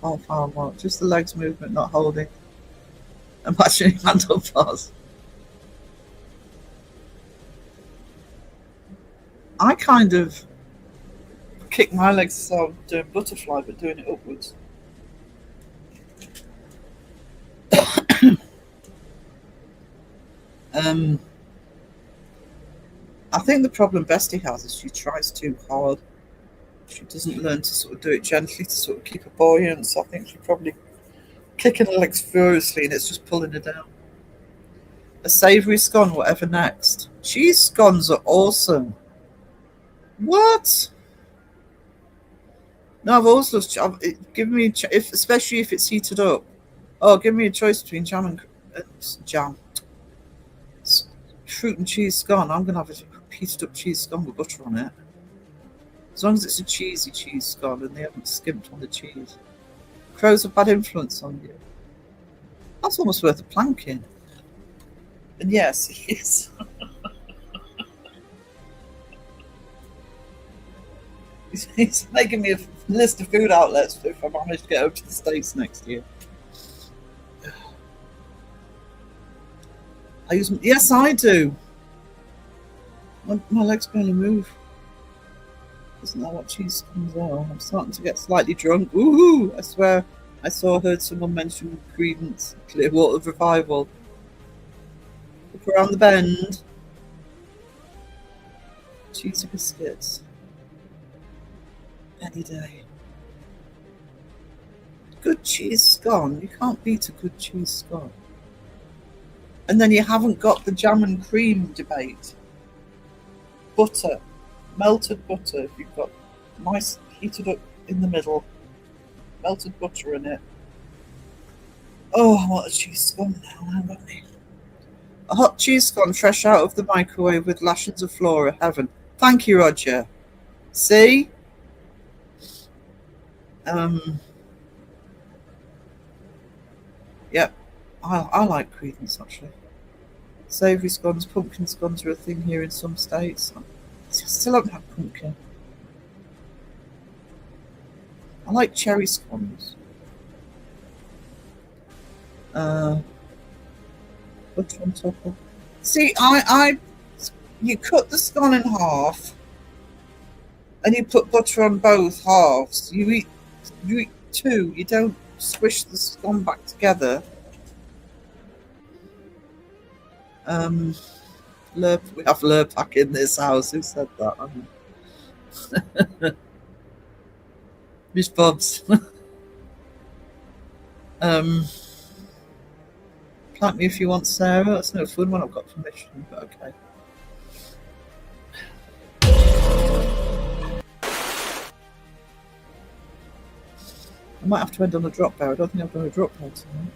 half-hour mark. Just the legs movement, not holding. Imagining handlebars. I kind of kick my legs so I'm doing butterfly, but doing it upwards. I think the problem Bestie has is she tries too hard. She doesn't learn to sort of do it gently to sort of keep her buoyant. So I think she's probably kicking her legs furiously and it's just pulling her down. A savoury scone, whatever next. Cheese scones are awesome. What? No, I've always loved. Give me, especially if it's heated up. Oh, give me a choice between jam and fruit and cheese scone. I'm gonna have a heated up cheese scone with butter on it. As long as it's a cheesy cheese scone and they haven't skimped on the cheese. Crow's a bad influence on you. That's almost worth a planking. And yes, it is. He's making me a list of food outlets if I manage to get over to the States next year. Yes, I do. My legs barely move. Isn't that what cheese scones are? I'm starting to get slightly drunk. Woohoo! I swear I heard someone mention Creedence Clearwater Revival. Look around the bend. Cheesy biscuits. Any day. Good cheese scone. You can't beat a good cheese scone. And then you haven't got the jam and cream debate. Butter. Melted butter. If you've got nice heated up in the middle. Melted butter in it. Oh, I want a cheese scone now. Hang on me. A hot cheese scone fresh out of the microwave with lashings of flora. Heaven. Thank you, Roger. See? Yep, I like Creedence actually. Savoury scones, pumpkin scones are a thing here in some states. I still haven't had pumpkin. I like cherry scones. Butter on top of. See, you cut the scone in half, and you put butter on both halves. You eat two. You don't squish the scone back together. We have Lurpak in this house. Who said that? Miss Bobs. Plant me if you want, Sarah. That's no fun when I've got permission, but okay. I might have to end on a drop bear. I don't think I've done a drop bear tonight.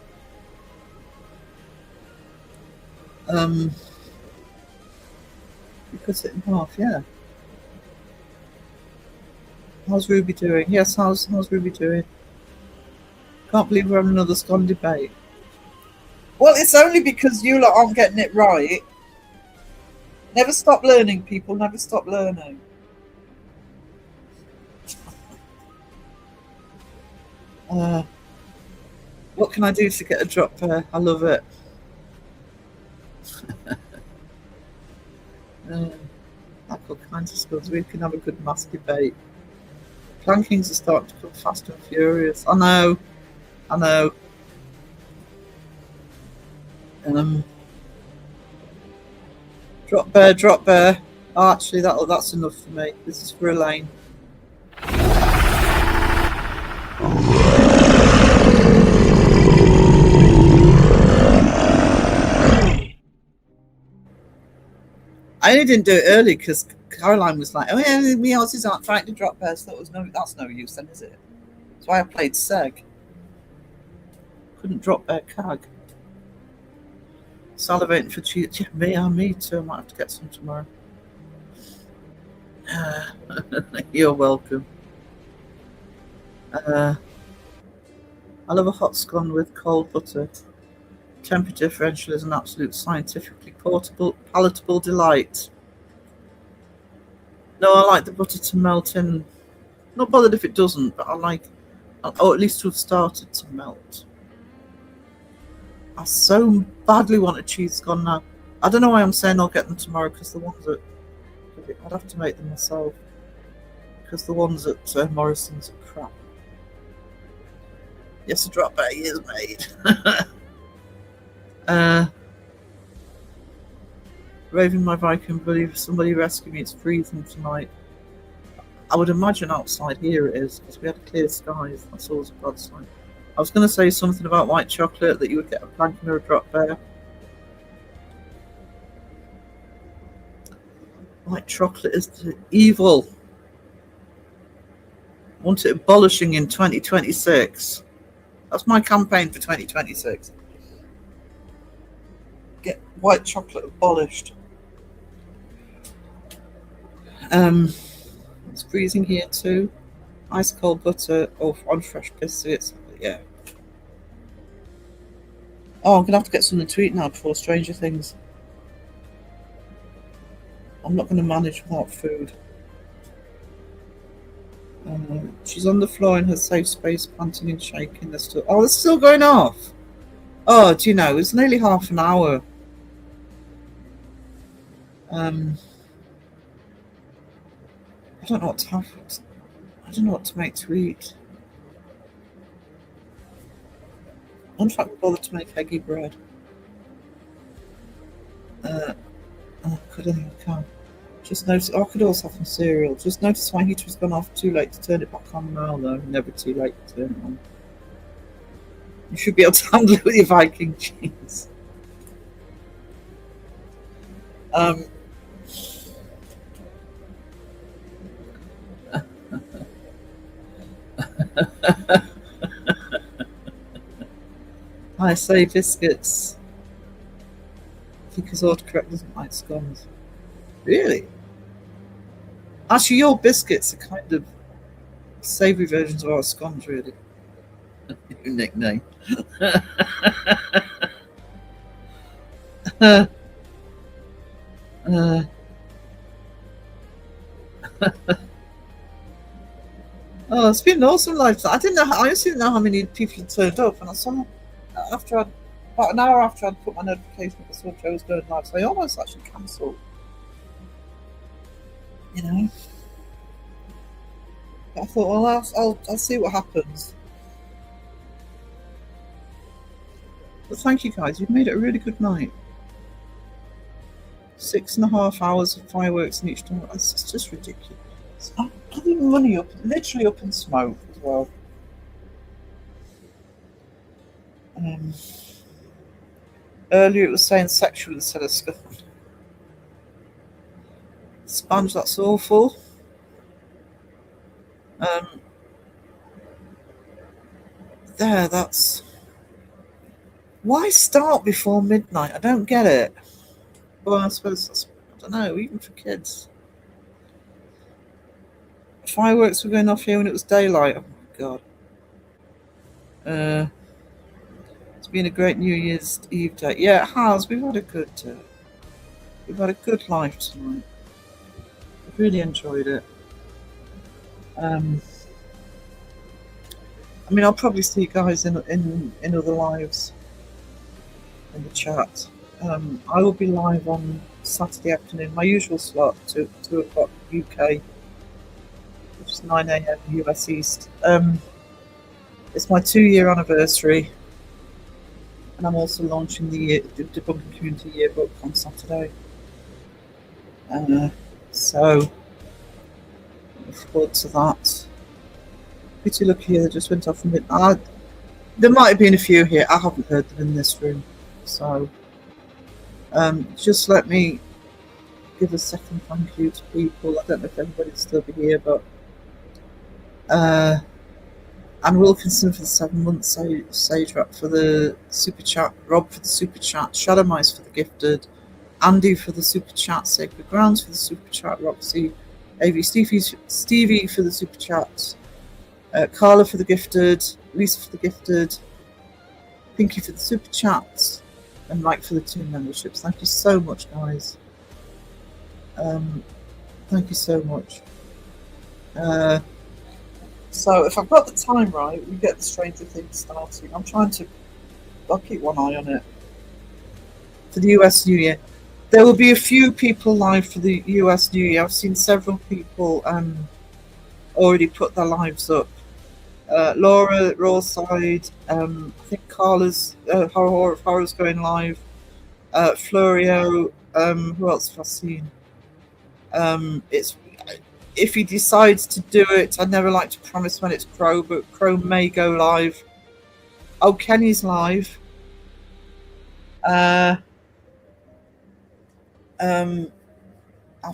You cut it in half, yeah. How's Ruby doing? Yes, how's Ruby doing? Can't believe we're having another scone debate. Well, it's only because you lot aren't getting it right. Never stop learning, people. Never stop learning. What can I do to get a drop there? I love it. Like all kinds of skills. We can have a good mass debate. Plankings are starting to come fast and furious. I know. Drop bear. Oh, actually, that's enough for me. This is for Elaine. I only didn't do it early because Caroline was like, "Oh yeah, me Aussies aren't trying to drop bears." So that's no use then, is it? That's why I played Seg. Couldn't drop bear cag. Salivating for cheese. Yeah, me too. I might have to get some tomorrow. You're welcome. I love a hot scone with cold butter. Temperature differential is an absolute scientifically palatable delight. No, I like the butter to melt in. Not bothered if it doesn't, but I like, or at least to have started to melt. I so badly want a cheese scone now. I don't know why I'm saying I'll get them tomorrow, because the ones at, I'd have to make them myself, because the ones at Morrison's are crap. Yes, a drop bear is made. Raven, my Viking buddy, if somebody rescue me, it's freezing tonight. I would imagine outside here it is, because we had clear skies. That's always a bad sign. I was going to say something about white chocolate, that you would get a planking or a drop bear. White chocolate is evil. I want it abolishing in 2026. That's my campaign for 2026. Get white chocolate abolished. It's freezing here too. Ice cold butter on fresh biscuits. Yeah. Oh, I'm gonna have to get something to eat now before Stranger Things. I'm not gonna manage without food. She's on the floor in her safe space, panting and shaking. Oh, it's still going off. Oh, do you know? It's nearly half an hour. I don't know what to have. I don't know what to make to eat. I'm not bother to make eggy bread. I can't. Just notice. Oh, I could also have some cereal. Just notice my heater's gone off. Too late to turn it back on now, though. Never too late to turn it on. You should be able to handle it with your Viking cheese. I say biscuits. I think his autocorrect doesn't like scones. Really? Actually, your biscuits are kind of savoury versions of our scones, really. New nickname. Uh, oh, it's been an awesome life. I didn't know. I honestly didn't know how many people had turned up, and I saw about an hour after I'd put my notification, I saw Joe was going live, so I almost actually cancelled. You know, but I thought, well, I'll see what happens. But thank you guys. You've made it a really good night. 6.5 hours of fireworks in each door. It's just ridiculous. I'm giving money up, literally up in smoke as well. Earlier it was saying sexual instead of skull. Sponge, that's awful. There, that's... Why start before midnight? I don't get it. Well, I suppose that's, I don't know, even for kids. Fireworks were going off here when it was daylight. Oh my god. It's been a great New Year's Eve day. Yeah, it has. We've had a good life tonight. I've really enjoyed it. I mean, I'll probably see you guys in other lives in the chat. I will be live on Saturday afternoon, my usual slot, 2 o'clock UK, which is 9 a.m. US East. It's my 2-year anniversary, and I'm also launching the Debunking Community Yearbook on Saturday. So, look forward to that. Pretty lucky they just went off from it. There might have been a few here. I haven't heard them in this room. So, just let me give a second thank you to people. I don't know if everybody'll still be here, but Anne Wilkinson for the 7 months, Sage Rap for the super chat, Rob for the super chat, Shadow Mice for the gifted, Andy for the super chat, Sacred Grounds for the super chat, Roxy, AV Stevie for the super chat, Carla for the gifted, Lisa for the gifted, Pinky for the super chat, and Mike for the 2 memberships. Thank you so much, guys. Thank you so much. So if I've got the time right, we get the Stranger Things starting. I'll keep one eye on it. For the US New Year. There will be a few people live for the US New Year. I've seen several people already put their lives up. Laura, Rawside, I think Carla's Horror's going live. Florio, who else have I seen? It's if he decides to do it, I never like to promise when it's Crow, but Crow may go live. Oh, Kenny's live. I've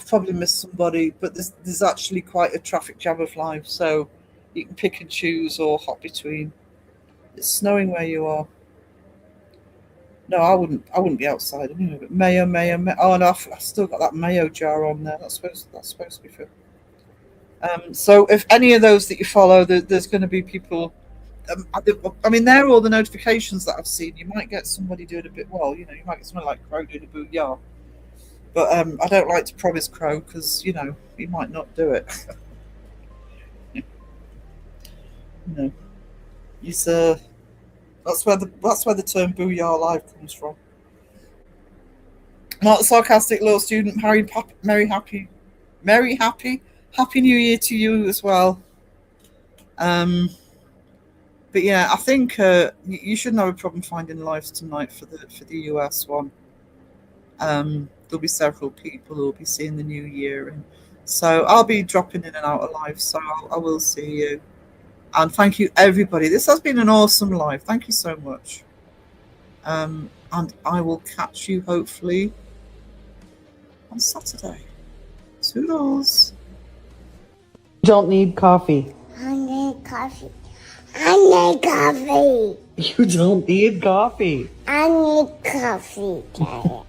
probably missed somebody, but there's actually quite a traffic jam of live, so you can pick and choose or hop between. It's snowing where you are. No, I wouldn't be outside anyway. But mayo. Oh no, I've still got that mayo jar on there. That's supposed to be for. So if any of those that you follow, there's going to be people. I mean, they're all the notifications that I've seen. You might get somebody doing a bit well. You know, you might get someone like Crow doing a booyah. But I don't like to promise Crow because he might not do it. He's that's where the term booyah live comes from. Not the sarcastic little student. Happy New Year to you as well. But yeah, I think you shouldn't have a problem finding lives tonight for the US one. There'll be several people who'll be seeing the new year, and so I'll be dropping in and out of live. So I will see you, and thank you everybody. This has been an awesome live. Thank you so much. And I will catch you hopefully on Saturday. Toodles. Don't need coffee. I need coffee. I need coffee. You don't need coffee. I need coffee, Daddy.